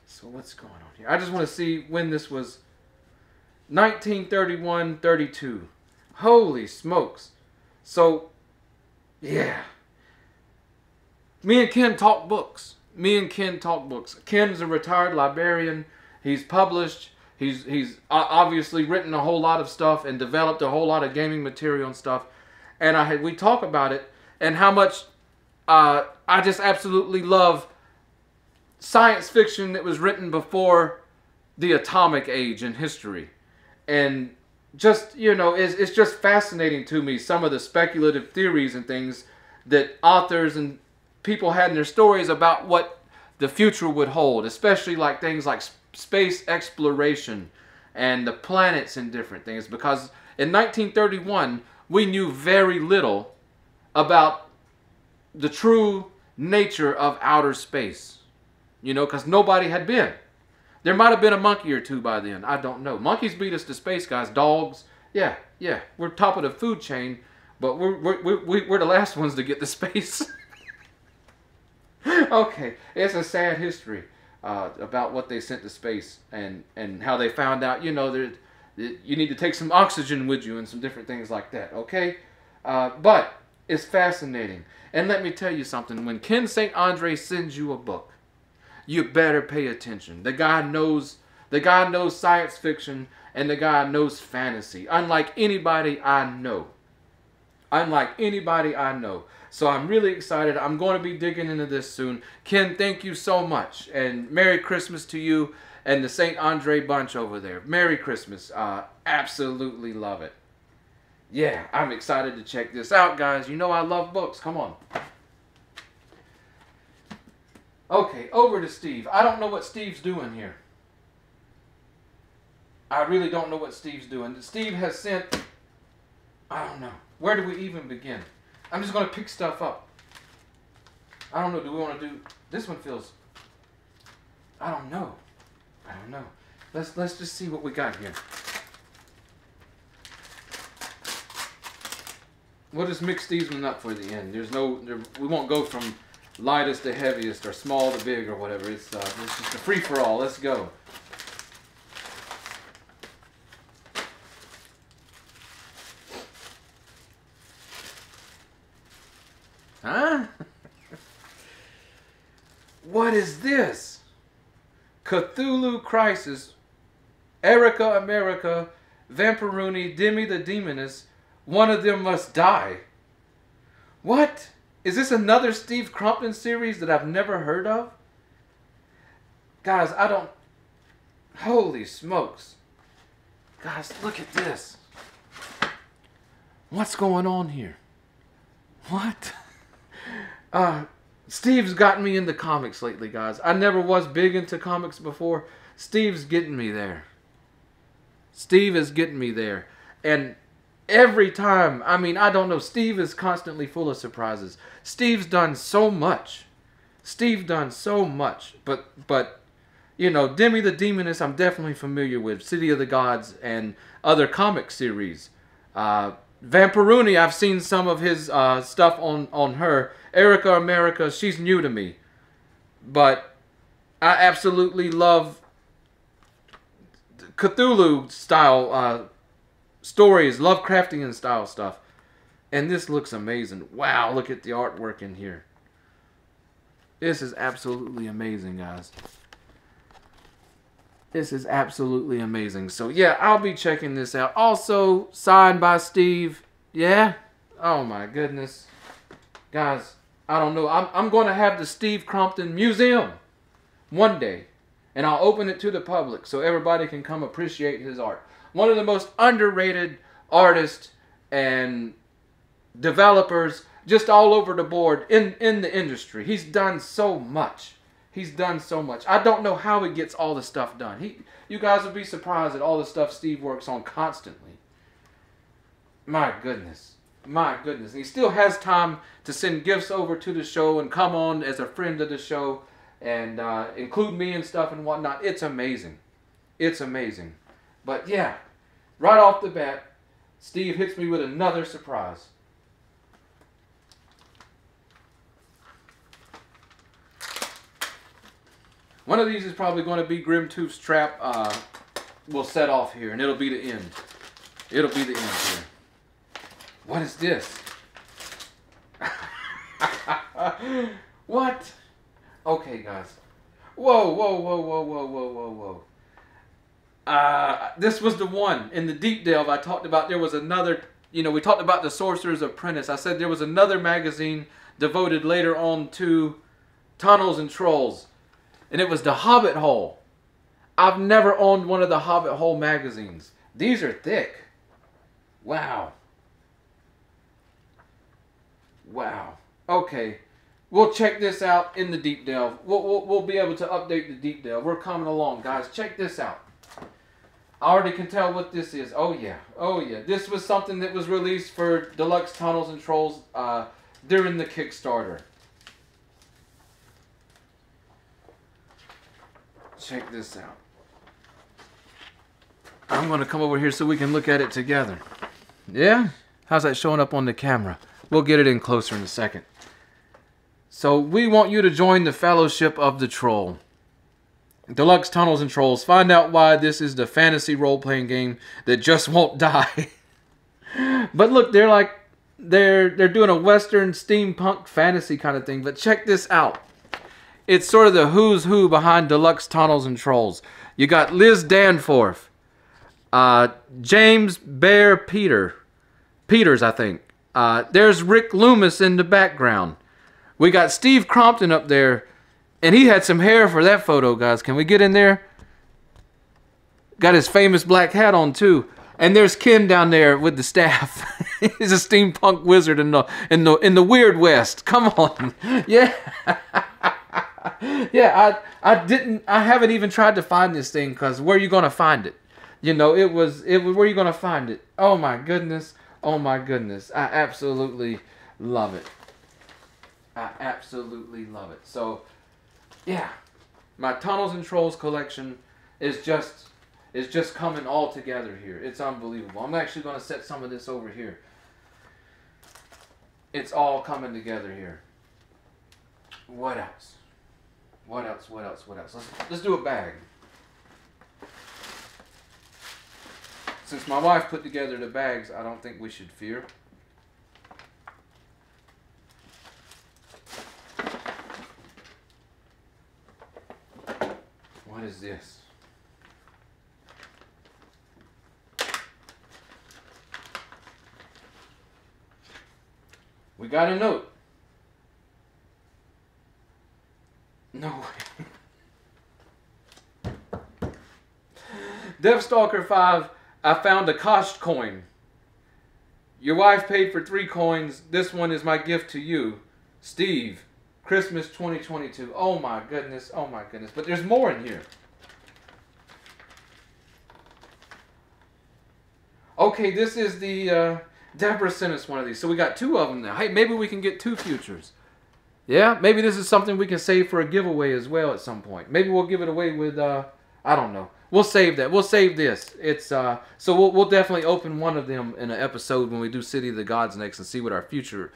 So what's going on here? I just want to see when this was. 1931-32. Holy smokes. So, yeah. Me and Ken talk books. Ken's a retired librarian. He's published. He's obviously written a whole lot of stuff and developed a whole lot of gaming material and stuff. And we talk about it and how much I just absolutely love science fiction that was written before the atomic age in history. And just, you know, it's just fascinating to me, some of the speculative theories and things that authors and people had in their stories about what the future would hold, especially like things like space exploration and the planets and different things. Because in 1931, we knew very little about the true nature of outer space. You know, because nobody had been. There might have been a monkey or two by then. I don't know. Monkeys beat us to space, guys. Dogs, yeah. We're top of the food chain, but we're the last ones to get to space. Okay, it's a sad history about what they sent to space and how they found out, you know, that you need to take some oxygen with you and some different things like that, okay? But it's fascinating. And let me tell you something. When Ken St. Andre sends you a book, you better pay attention. The guy knows science fiction and the guy knows fantasy. Unlike anybody I know. So I'm really excited. I'm going to be digging into this soon. Ken, thank you so much. And Merry Christmas to you and the St. Andre bunch over there. Merry Christmas. Absolutely love it. Yeah, I'm excited to check this out, guys. You know I love books. Come on. Okay, over to Steve. I don't know what Steve's doing here. I really don't know what Steve's doing. Steve has sent... I don't know. Where do we even begin? I'm just going to pick stuff up. I don't know. Do we want to do... This one feels... I don't know. Let's just see what we got here. We'll just mix these one up for the end. We won't go from lightest to heaviest or small to big or whatever. It's just a free-for-all. Let's go. Huh? What is this? Cthulhu Crisis, Erica America, Vampiruni, Demi the Demoness, One of Them Must Die. What? Is this another Steve Crompton series that I've never heard of? Guys, I don't... Holy smokes. Guys, look at this. What's going on here? What? Steve's gotten me into comics lately, guys. I never was big into comics before. Steve's getting me there. Steve is getting me there. And every time, I mean, I don't know. Steve is constantly full of surprises. Steve's done so much. But you know, Demi the Demoness, I'm definitely familiar with. City of the Gods and other comic series. Vampiruni, I've seen some of his stuff on her. Erica America, she's new to me. But I absolutely love Cthulhu style stories, Lovecraftian style stuff. And this looks amazing. Wow, look at the artwork in here. This is absolutely amazing, guys. This is absolutely amazing. So, yeah, I'll be checking this out. Also, signed by Steve. Yeah? Oh, my goodness. Guys, I don't know. I'm going to have the Steve Crompton Museum one day. And I'll open it to the public so everybody can come appreciate his art. One of the most underrated artists and developers just all over the board in the industry. He's done so much. He's done so much. I don't know how he gets all the stuff done. You guys would be surprised at all the stuff Steve works on constantly. My goodness. My goodness. He still has time to send gifts over to the show and come on as a friend of the show and include me and stuff and whatnot. It's amazing. It's amazing. But yeah, right off the bat, Steve hits me with another surprise. One of these is probably going to be Grimtooth's trap. We'll set off here, and it'll be the end. It'll be the end here. What is this? What? Okay, guys. Whoa, whoa, whoa, whoa, whoa, whoa, whoa, whoa. This was the one. In the Deep Delve, I talked about there was another, we talked about the Sorcerer's Apprentice. I said there was another magazine devoted later on to tunnels and trolls. And it was the Hobbit Hole. I've never owned one of the Hobbit Hole magazines. These are thick. Wow. Wow. Okay. We'll check this out in the Deep Delve. We'll be able to update the Deep Delve. We're coming along, guys. Check this out. I already can tell what this is. Oh, yeah. Oh, yeah. This was something that was released for Deluxe Tunnels and Trolls during the Kickstarter. Check this out. I'm going to come over here so we can look at it together. Yeah? How's that showing up on the camera? We'll get it in closer in a second. So we want you to join the Fellowship of the Troll. Deluxe Tunnels and Trolls. Find out why this is the fantasy role-playing game that just won't die. But look, they're doing a Western steampunk fantasy kind of thing. But check this out. It's sort of the who's who behind Deluxe Tunnels and Trolls. You got Liz Danforth, James Bear Peters, I think. There's Rick Loomis in the background. We got Steve Crompton up there, and he had some hair for that photo, guys. Can we get in there? Got his famous black hat on too. And there's Ken down there with the staff. He's a steampunk wizard in the Weird West. Come on, yeah. Yeah, I haven't even tried to find this thing because where are you gonna find it? It was where are you gonna find it? Oh my goodness, oh my goodness. I absolutely love it. I absolutely love it. So, yeah, my Tunnels and Trolls collection is just coming all together here. It's unbelievable. I'm actually gonna set some of this over here. It's all coming together here. What else? What else? What else? What else? Let's do a bag. Since my wife put together the bags, I don't think we should fear. What is this? We got a note. No way. DeathStalker 5, I found a Kosh coin. Your wife paid for 3 coins. This one is my gift to you. Steve, Christmas 2022. Oh my goodness. Oh my goodness. But there's more in here. Okay, this is the... Deborah sent us one of these. So we got 2 of them now. Hey, maybe we can get 2 futures. Yeah, maybe this is something we can save for a giveaway as well at some point. Maybe we'll give it away with, I don't know. We'll save that. We'll save this. It's so we'll definitely open one of them in an episode when we do City of the Gods next and see what our future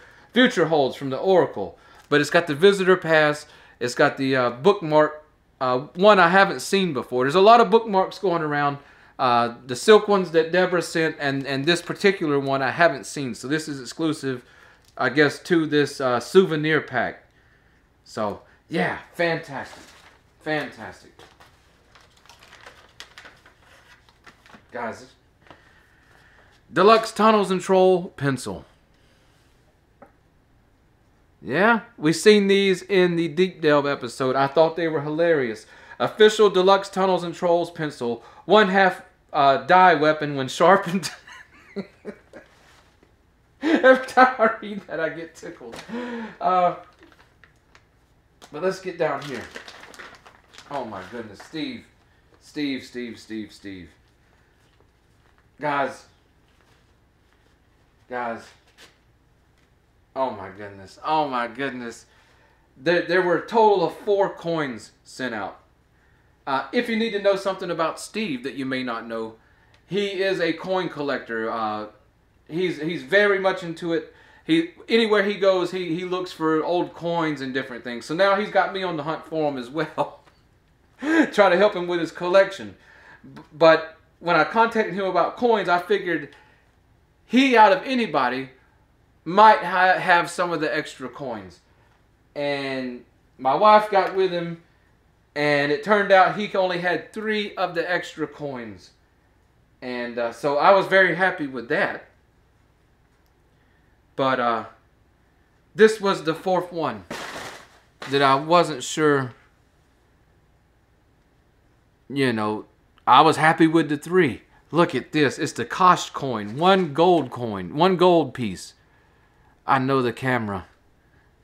holds from the Oracle. But it's got the Visitor Pass. It's got the bookmark, one I haven't seen before. There's a lot of bookmarks going around, The silk ones that Deborah sent, and this particular one I haven't seen. So this is exclusive, I guess, to this souvenir pack. So, yeah, fantastic. Fantastic. Guys, Deluxe Tunnels and Troll pencil. Yeah, we've seen these in the Deep Delve episode. I thought they were hilarious. Official Deluxe Tunnels and Trolls pencil. 1/2 die weapon when sharpened. Every time I read that, I get tickled. But let's get down here. Oh my goodness, Steve. Steve. Guys. Oh my goodness. There were a total of 4 coins sent out. If you need to know something about Steve that you may not know, he is a coin collector. He's very much into it. Anywhere he goes, he looks for old coins and different things. So now he's got me on the hunt for him as well. Try to help him with his collection. But when I contacted him about coins, I figured he, out of anybody, might have some of the extra coins. And my wife got with him, and it turned out he only had 3 of the extra coins. And so I was very happy with that. But this was the 4th one that I wasn't sure. You know, I was happy with the 3. Look at this. It's the Kosh coin. 1 gold coin. 1 gold piece. I know the camera.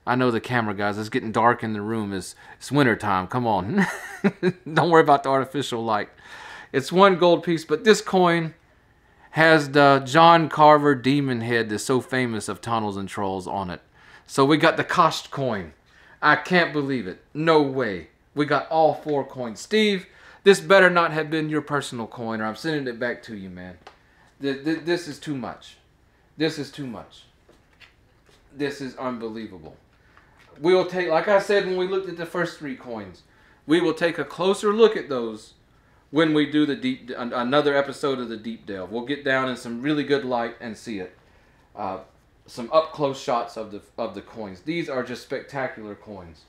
Guys. It's getting dark in the room. It's winter time. Come on. Don't worry about the artificial light. It's 1 gold piece, but this coin has the John Carver demon head that's so famous of Tunnels and Trolls on it. So we got the Kosh coin. I can't believe it. No way. We got all 4 coins. Steve, this better not have been your personal coin, or I'm sending it back to you, man. This is too much. This is too much. This is unbelievable. We'll take, like I said when we looked at the first 3 coins, we will take a closer look at those when we do the another episode of the Deep Delve. We'll get down in some really good light and see it. Some up close shots of the coins. These are just spectacular coins.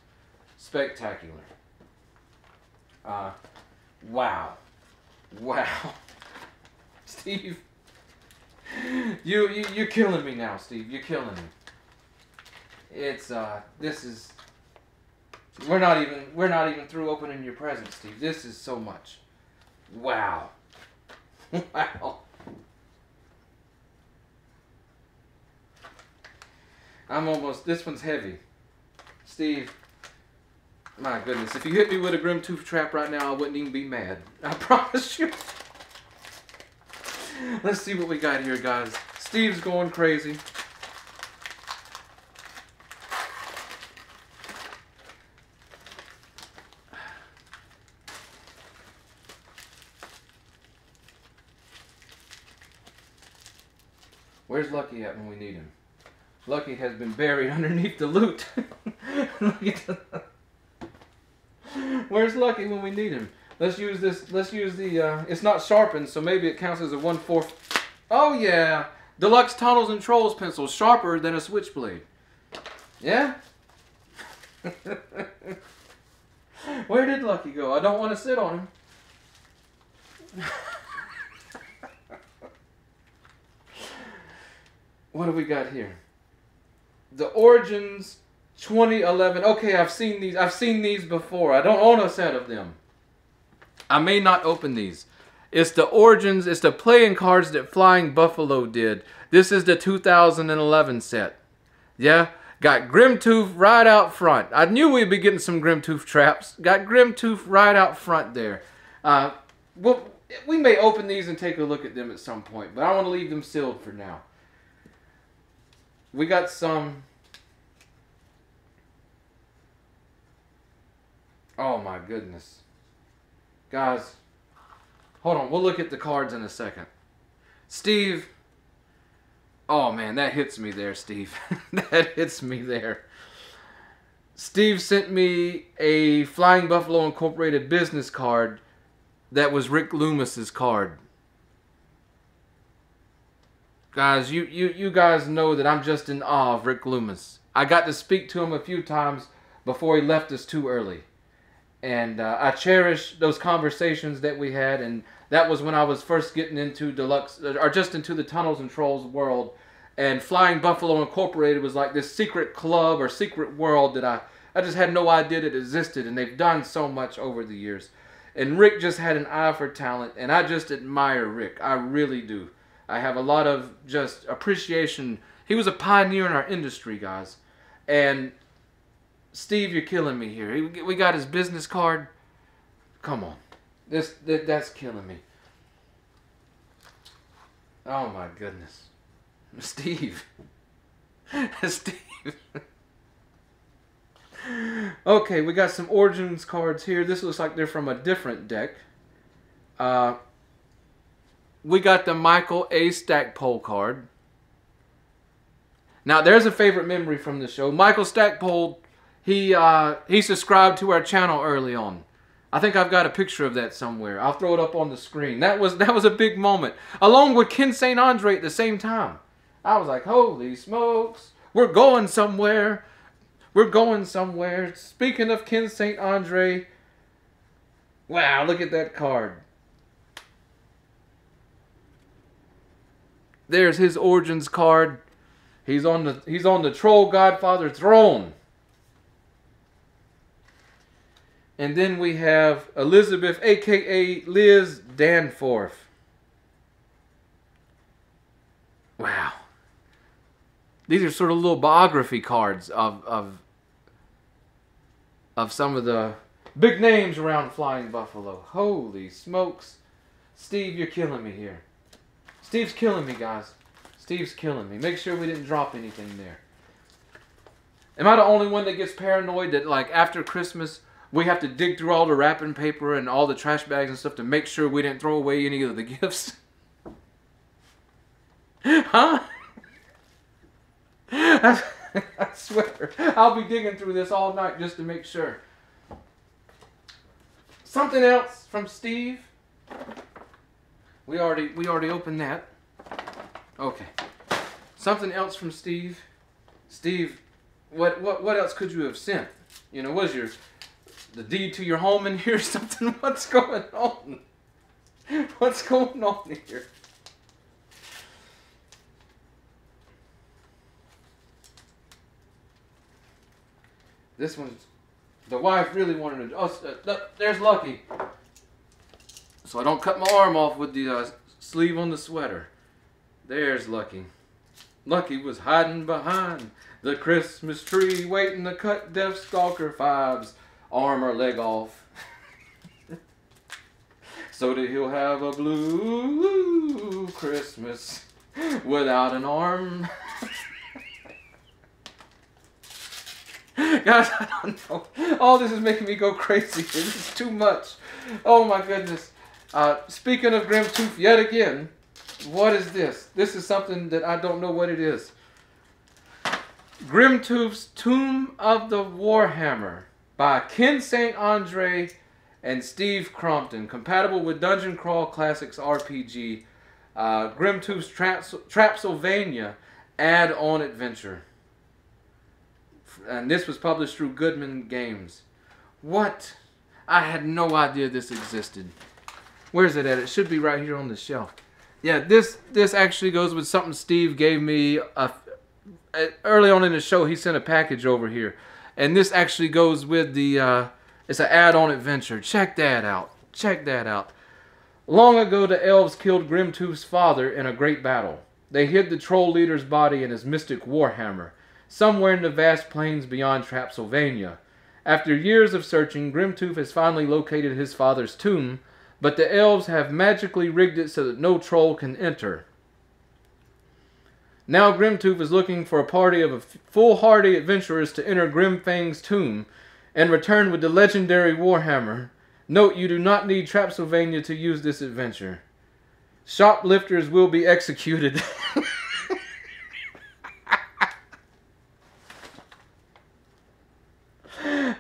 Spectacular. Wow. Steve, you're killing me now, Steve. You're killing me. It's we're not even through opening your present, Steve. This is so much. Wow. Wow. This one's heavy. Steve, my goodness. If you hit me with a Grim Tooth trap right now, I wouldn't even be mad. I promise you. Let's see what we got here, guys. Steve's going crazy. Where's Lucky at when we need him? Lucky has been buried underneath the loot. Where's Lucky when we need him? Let's use this. Let's use the. It's not sharpened, so maybe it counts as a 1/4. Oh yeah, Deluxe Tunnels and Trolls pencil, sharper than a switchblade. Yeah. Where did Lucky go? I don't want to sit on him. What do we got here? The Origins 2011. Okay, I've seen these. I've seen these before. I don't own a set of them. I may not open these. It's the Origins. It's the playing cards that Flying Buffalo did. This is the 2011 set. Yeah? Got Grimtooth right out front. I knew we'd be getting some Grimtooth traps. Got Grimtooth right out front there. Well, we may open these and take a look at them at some point, but I want to leave them sealed for now. We got some. Oh my goodness. Guys, hold on. We'll look at the cards in a second. Steve. Oh man, that hits me there, Steve. That hits me there. Steve sent me a Flying Buffalo Incorporated business card that was Rick Loomis's card. Guys, you guys know that I'm just in awe of Rick Loomis. I got to speak to him a few times before he left us too early. And I cherish those conversations that we had. And that was when I was first getting into deluxe, or just into the Tunnels and Trolls world. And Flying Buffalo Incorporated was like this secret club or secret world that I just had no idea that existed. And they've done so much over the years. And Rick just had an eye for talent. And I just admire Rick. I really do. I have a lot of just appreciation. He was a pioneer in our industry, guys. And Steve, you're killing me here. We got his business card. Come on. That's killing me. Oh my goodness. Steve. Steve. Okay, we got some Origins cards here. This looks like they're from a different deck. We got the Michael A. Stackpole card. Now, there's a favorite memory from the show. Michael Stackpole, he subscribed to our channel early on. I think I've got a picture of that somewhere. I'll throw it up on the screen. That was a big moment. Along with Ken St. Andre at the same time. I was like, holy smokes. We're going somewhere. We're going somewhere. Speaking of Ken St. Andre. Wow, look at that card. There's his Origins card. He's on the Troll Godfather throne. And then we have Elizabeth, aka Liz Danforth. Wow. These are sort of little biography cards of some of the big names around Flying Buffalo. Holy smokes. Steve, you're killing me here. Steve's killing me, guys. Steve's killing me. Make sure we didn't drop anything there. Am I the only one that gets paranoid that, like, after Christmas, we have to dig through all the wrapping paper and all the trash bags and stuff to make sure we didn't throw away any of the gifts? Huh? I swear, I'll be digging through this all night just to make sure. Something else from Steve. We already opened that. Okay. Something else from Steve. Steve, what else could you have sent? You know, was the deed to your home in here or something? What's going on? What's going on here? This one's, the wife really wanted to, there's Lucky. So I don't cut my arm off with the sleeve on the sweater. There's Lucky. Lucky was hiding behind the Christmas tree, waiting to cut DeathStalker V's arm or leg off. So that he'll have a blue Christmas without an arm. Guys, I don't know. All this is making me go crazy. This is too much. Oh my goodness. Speaking of Grimtooth yet again, what is this? This is something that I don't know what it is. Grimtooth's Tomb of the Warhammer by Ken St. Andre and Steve Crompton. Compatible with Dungeon Crawl Classics RPG. Grimtooth's Trapsylvania add-on adventure. And this was published through Goodman Games. What? I had no idea this existed. Where's it at? It should be right here on the shelf. Yeah, this actually goes with something Steve gave me early on in the show. He sent a package over here. And this actually goes with the, it's an add-on adventure. Check that out. Check that out. Long ago, the elves killed Grimtooth's father in a great battle. They hid the troll leader's body in his mystic warhammer, somewhere in the vast plains beyond Trapsylvania. After years of searching, Grimtooth has finally located his father's tomb, but the elves have magically rigged it so that no troll can enter. Now Grimtooth is looking for a party of foolhardy adventurers to enter Grimfang's tomb and return with the legendary warhammer. Note, you do not need Trapsylvania to use this adventure. Shoplifters will be executed.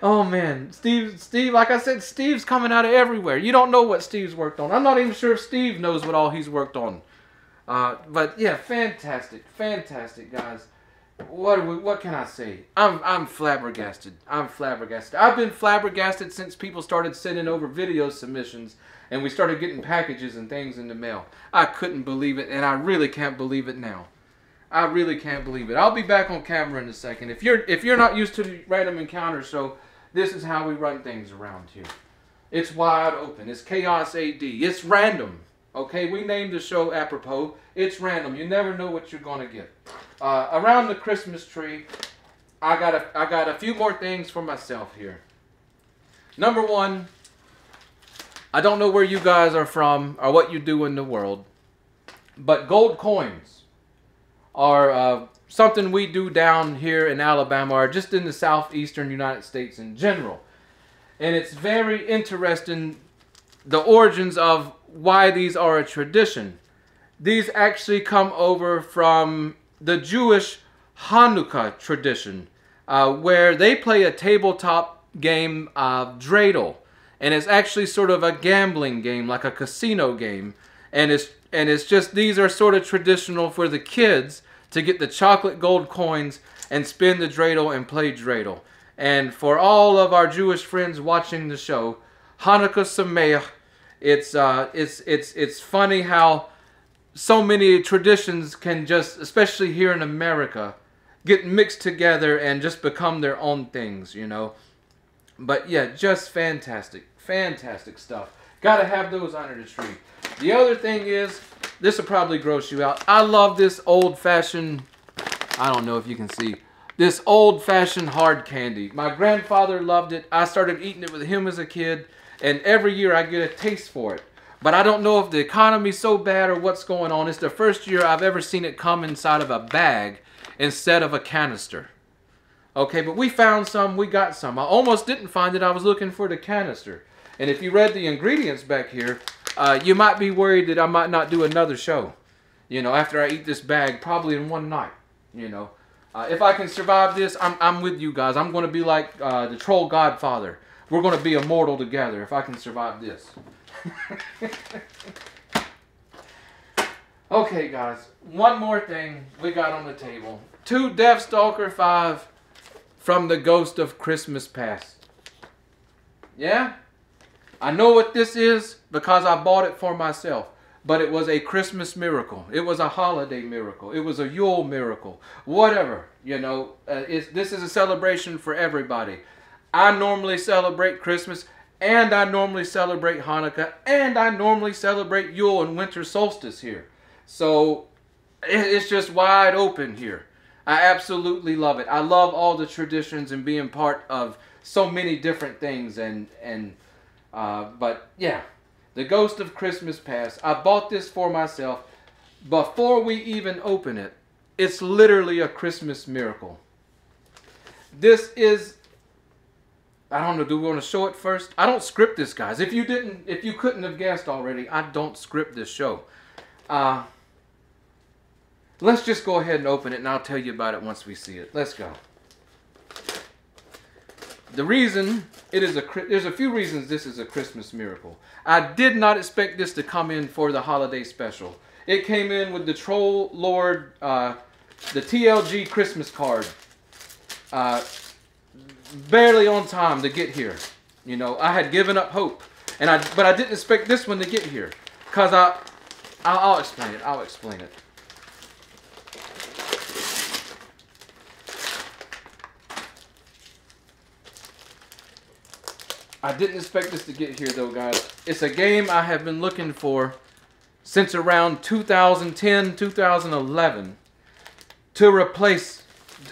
Oh man, Steve, like I said, Steve's coming out of everywhere. You don't know what Steve's worked on. I'm not even sure if Steve knows what all he's worked on. But yeah, fantastic, fantastic, guys. What can I say? I'm flabbergasted. I'm flabbergasted. I've been flabbergasted since people started sending over video submissions and we started getting packages and things in the mail. I couldn't believe it, and I really can't believe it now. I really can't believe it. I'll be back on camera in a second. If you're not used to the Random Encounter Show, this is how we run things around here. It's wide open. It's Chaos AD. It's random. Okay, we named the show apropos. It's random. You never know what you're gonna get. Around the Christmas tree, I got a few more things for myself here. Number one, I don't know where you guys are from or what you do in the world, but gold coins are something we do down here in Alabama or just in the southeastern United States in general. And it's very interesting, the origins of why these are a tradition. These actually come over from the Jewish Hanukkah tradition, where they play a tabletop game of dreidel. And it's actually sort of a gambling game, like a casino game. And it's just, these are sort of traditional for the kids to get the chocolate gold coins and spin the dreidel and play dreidel. And for all of our Jewish friends watching the show, Hanukkah Sameach. It's funny how so many traditions can just, especially here in America, get mixed together and just become their own things, you know. But yeah, just fantastic. Fantastic stuff. Gotta have those under the tree. The other thing is, this will probably gross you out. I love this old-fashioned, I don't know if you can see, this old-fashioned hard candy. My grandfather loved it. I started eating it with him as a kid, and every year I get a taste for it. But I don't know if the economy's so bad or what's going on. It's the first year I've ever seen it come inside of a bag instead of a canister. Okay, but we found some, we got some. I almost didn't find it. I was looking for the canister. And if you read the ingredients back here, you might be worried that I might not do another show, you know, after I eat this bag, probably in one night, you know. If I can survive this, I'm with you guys. I'm going to be like the troll godfather. We're going to be immortal together if I can survive this. Okay, guys. One more thing we got on the table. 2 DeathStalker 5 from the Ghost of Christmas Past. Yeah? I know what this is because I bought it for myself. But it was a Christmas miracle. It was a holiday miracle. It was a Yule miracle. Whatever, you know. This is a celebration for everybody. I normally celebrate Christmas, and I normally celebrate Hanukkah, and I normally celebrate Yule and winter solstice here. So it's just wide open here. I absolutely love it. I love all the traditions and being part of so many different things. But yeah, the Ghost of Christmas Past. I bought this for myself. Before we even open it, it's literally a Christmas miracle. This is, I don't know, do we want to show it first? I don't script this, guys. If you couldn't have guessed already, I don't script this show. Let's just go ahead and open it, and I'll tell you about it once we see it. Let's go. The reason it is there's a few reasons this is a Christmas miracle. I did not expect this to come in for the holiday special. It came in with the Troll Lord, the TLG Christmas card. Barely on time to get here. You know, I had given up hope, but I didn't expect this one to get here, because I'll explain it. I'll explain it. I didn't expect this to get here though, guys. It's a game I have been looking for since around 2010, 2011 to replace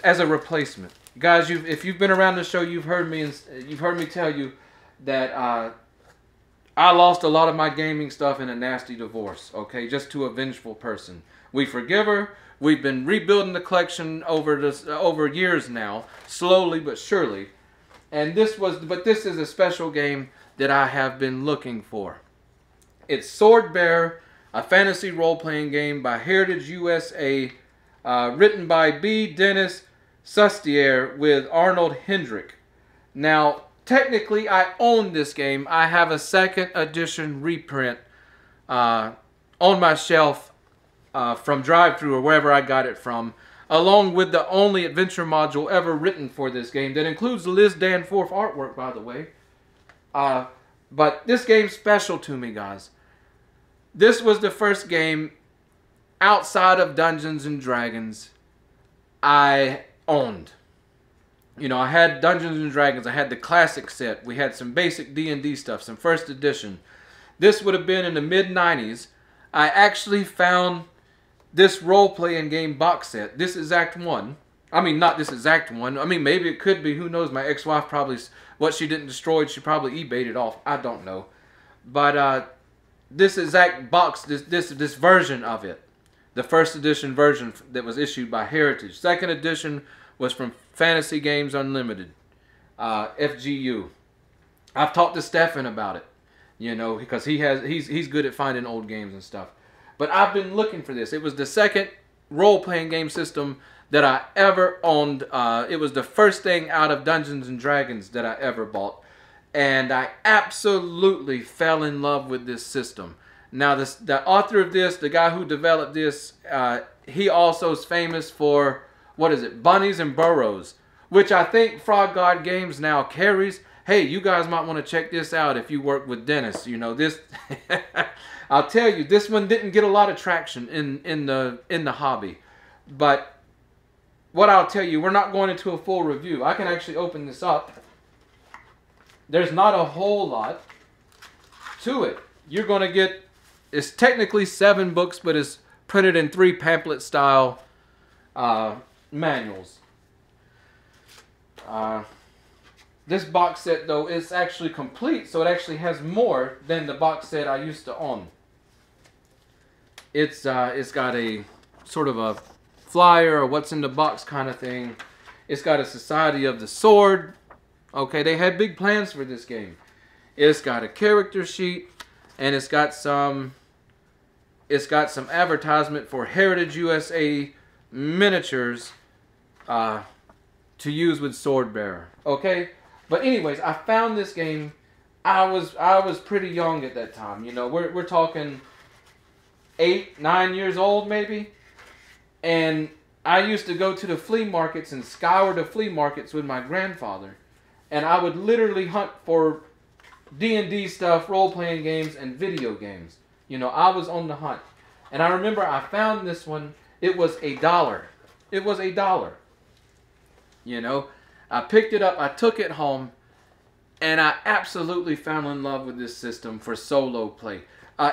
as a replacement. Guys, if you've been around the show, you've heard me tell you that I lost a lot of my gaming stuff in a nasty divorce, okay? Just to a vengeful person. We forgive her. We've been rebuilding the collection over years now, slowly but surely. And this is a special game that I have been looking for. It's Sword Bear, a fantasy role-playing game by Heritage USA, written by B. Dennis Sustier with Arnold Hendrick. Now, technically, I own this game. I have a second edition reprint on my shelf from Drive-Thru or wherever I got it from, along with the only adventure module ever written for this game that includes the Liz Danforth artwork, by the way. But this game's special to me, guys. This was the first game outside of Dungeons and Dragons I owned. You know, I had Dungeons and Dragons. I had the classic set. We had some basic D&D stuff, some first edition. This would have been in the mid-90s. I actually found this role-playing game box set, this exact one. I mean, not this exact one. I mean, maybe it could be. Who knows? My ex-wife probably, what she didn't destroy, she probably eBayed it off. I don't know. But this exact box, this version of it, the first edition version that was issued by Heritage. Second edition was from Fantasy Games Unlimited, FGU. I've talked to Stefan about it, you know, because he's good at finding old games and stuff. But I've been looking for this. It was the second role-playing game system that I ever owned. It was the first thing out of Dungeons and Dragons that I ever bought. And I absolutely fell in love with this system. Now, the author of this, the guy who developed this, he also is famous for, what is it, Bunnies and Burrows, which I think Frog God Games now carries. Hey, you guys might want to check this out if you work with Dennis. You know, this... I'll tell you, this one didn't get a lot of traction in the hobby. But what I'll tell you, we're not going into a full review. I can actually open this up. There's not a whole lot to it. You're going to get, it's technically 7 books, but it's printed in 3 pamphlet style manuals. This box set, though, is actually complete, so it actually has more than the box set I used to own. It's got a sort of a flyer or what's in the box kind of thing. It's got a Society of the Sword. Okay, they had big plans for this game. It's got a character sheet, and it's got some advertisement for Heritage USA miniatures to use with Swordbearer. Okay, but anyways, I found this game. I was pretty young at that time. You know, we're talking 8, 9 years old maybe, and I used to go to the flea markets and scour the flea markets with my grandfather, and I would literally hunt for D&D stuff, role-playing games, and video games. You know, I was on the hunt, and I remember I found this one. It was $1. It was $1. You know, I picked it up, I took it home, and I absolutely fell in love with this system for solo play.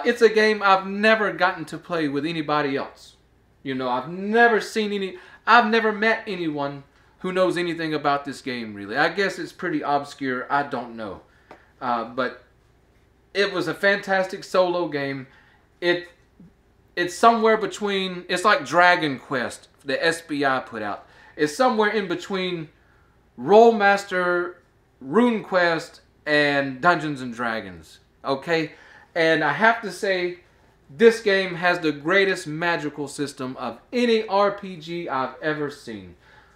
It's a game I've never gotten to play with anybody else. You know, I've never met anyone who knows anything about this game, really. I guess it's pretty obscure. I don't know. But it was a fantastic solo game. It's somewhere between, it's like Dragon Quest, the SBI put out. It's somewhere in between Rollmaster, RuneQuest, and Dungeons and Dragons. Okay? And I have to say, this game has the greatest magical system of any RPG I've ever seen.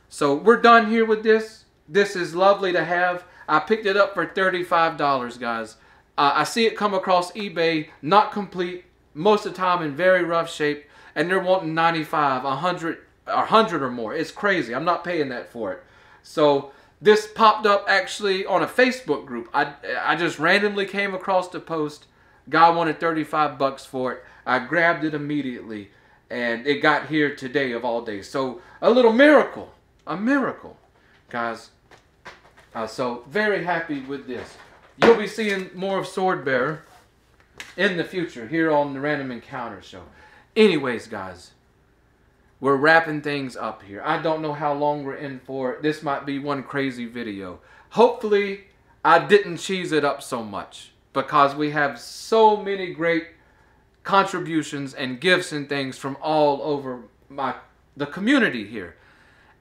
So we're done here with this. This is lovely to have. I picked it up for $35, guys. I see it come across eBay, not complete, most of the time in very rough shape, and they're wanting $95, $100 or more. It's crazy. I'm not paying that for it. So this popped up actually on a Facebook group. I just randomly came across the post. Guy wanted 35 bucks for it. I grabbed it immediately, and it got here today of all days. So a little miracle, a miracle, guys. So very happy with this. You'll be seeing more of Swordbearer in the future here on the Random Encounter Show. Anyways, guys, we're wrapping things up here. I don't know how long we're in for. This might be one crazy video. Hopefully, I didn't cheese it up so much, because we have so many great contributions and gifts and things from all over the community here.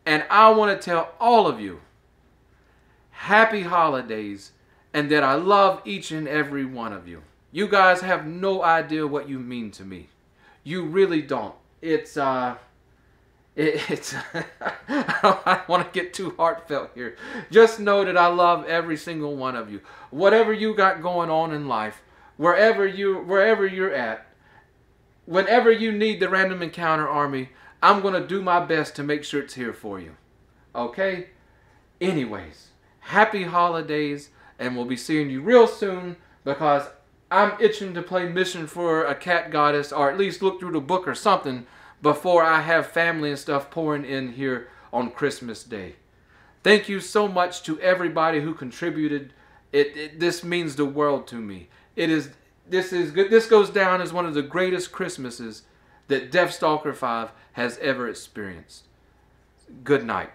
And I want to tell all of you, happy holidays, and that I love each and every one of you. You guys have no idea what you mean to me. You really don't. I don't want to get too heartfelt here. Just know that I love every single one of you. Whatever you got going on in life, wherever you're at, whenever you need the Random Encounter Army, I'm going to do my best to make sure it's here for you. Okay? Anyways, happy holidays, and we'll be seeing you real soon, because I'm itching to play Mission for a Cat Goddess, or at least look through the book or something, before I have family and stuff pouring in here on Christmas Day. Thank you so much to everybody who contributed. This means the world to me. This is good. This goes down as one of the greatest Christmases that DeathStalker V has ever experienced. Good night.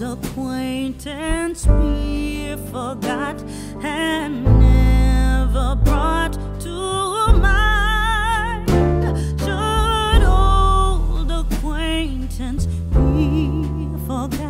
Acquaintance be forgot and never brought to mind. Should old acquaintance be forgot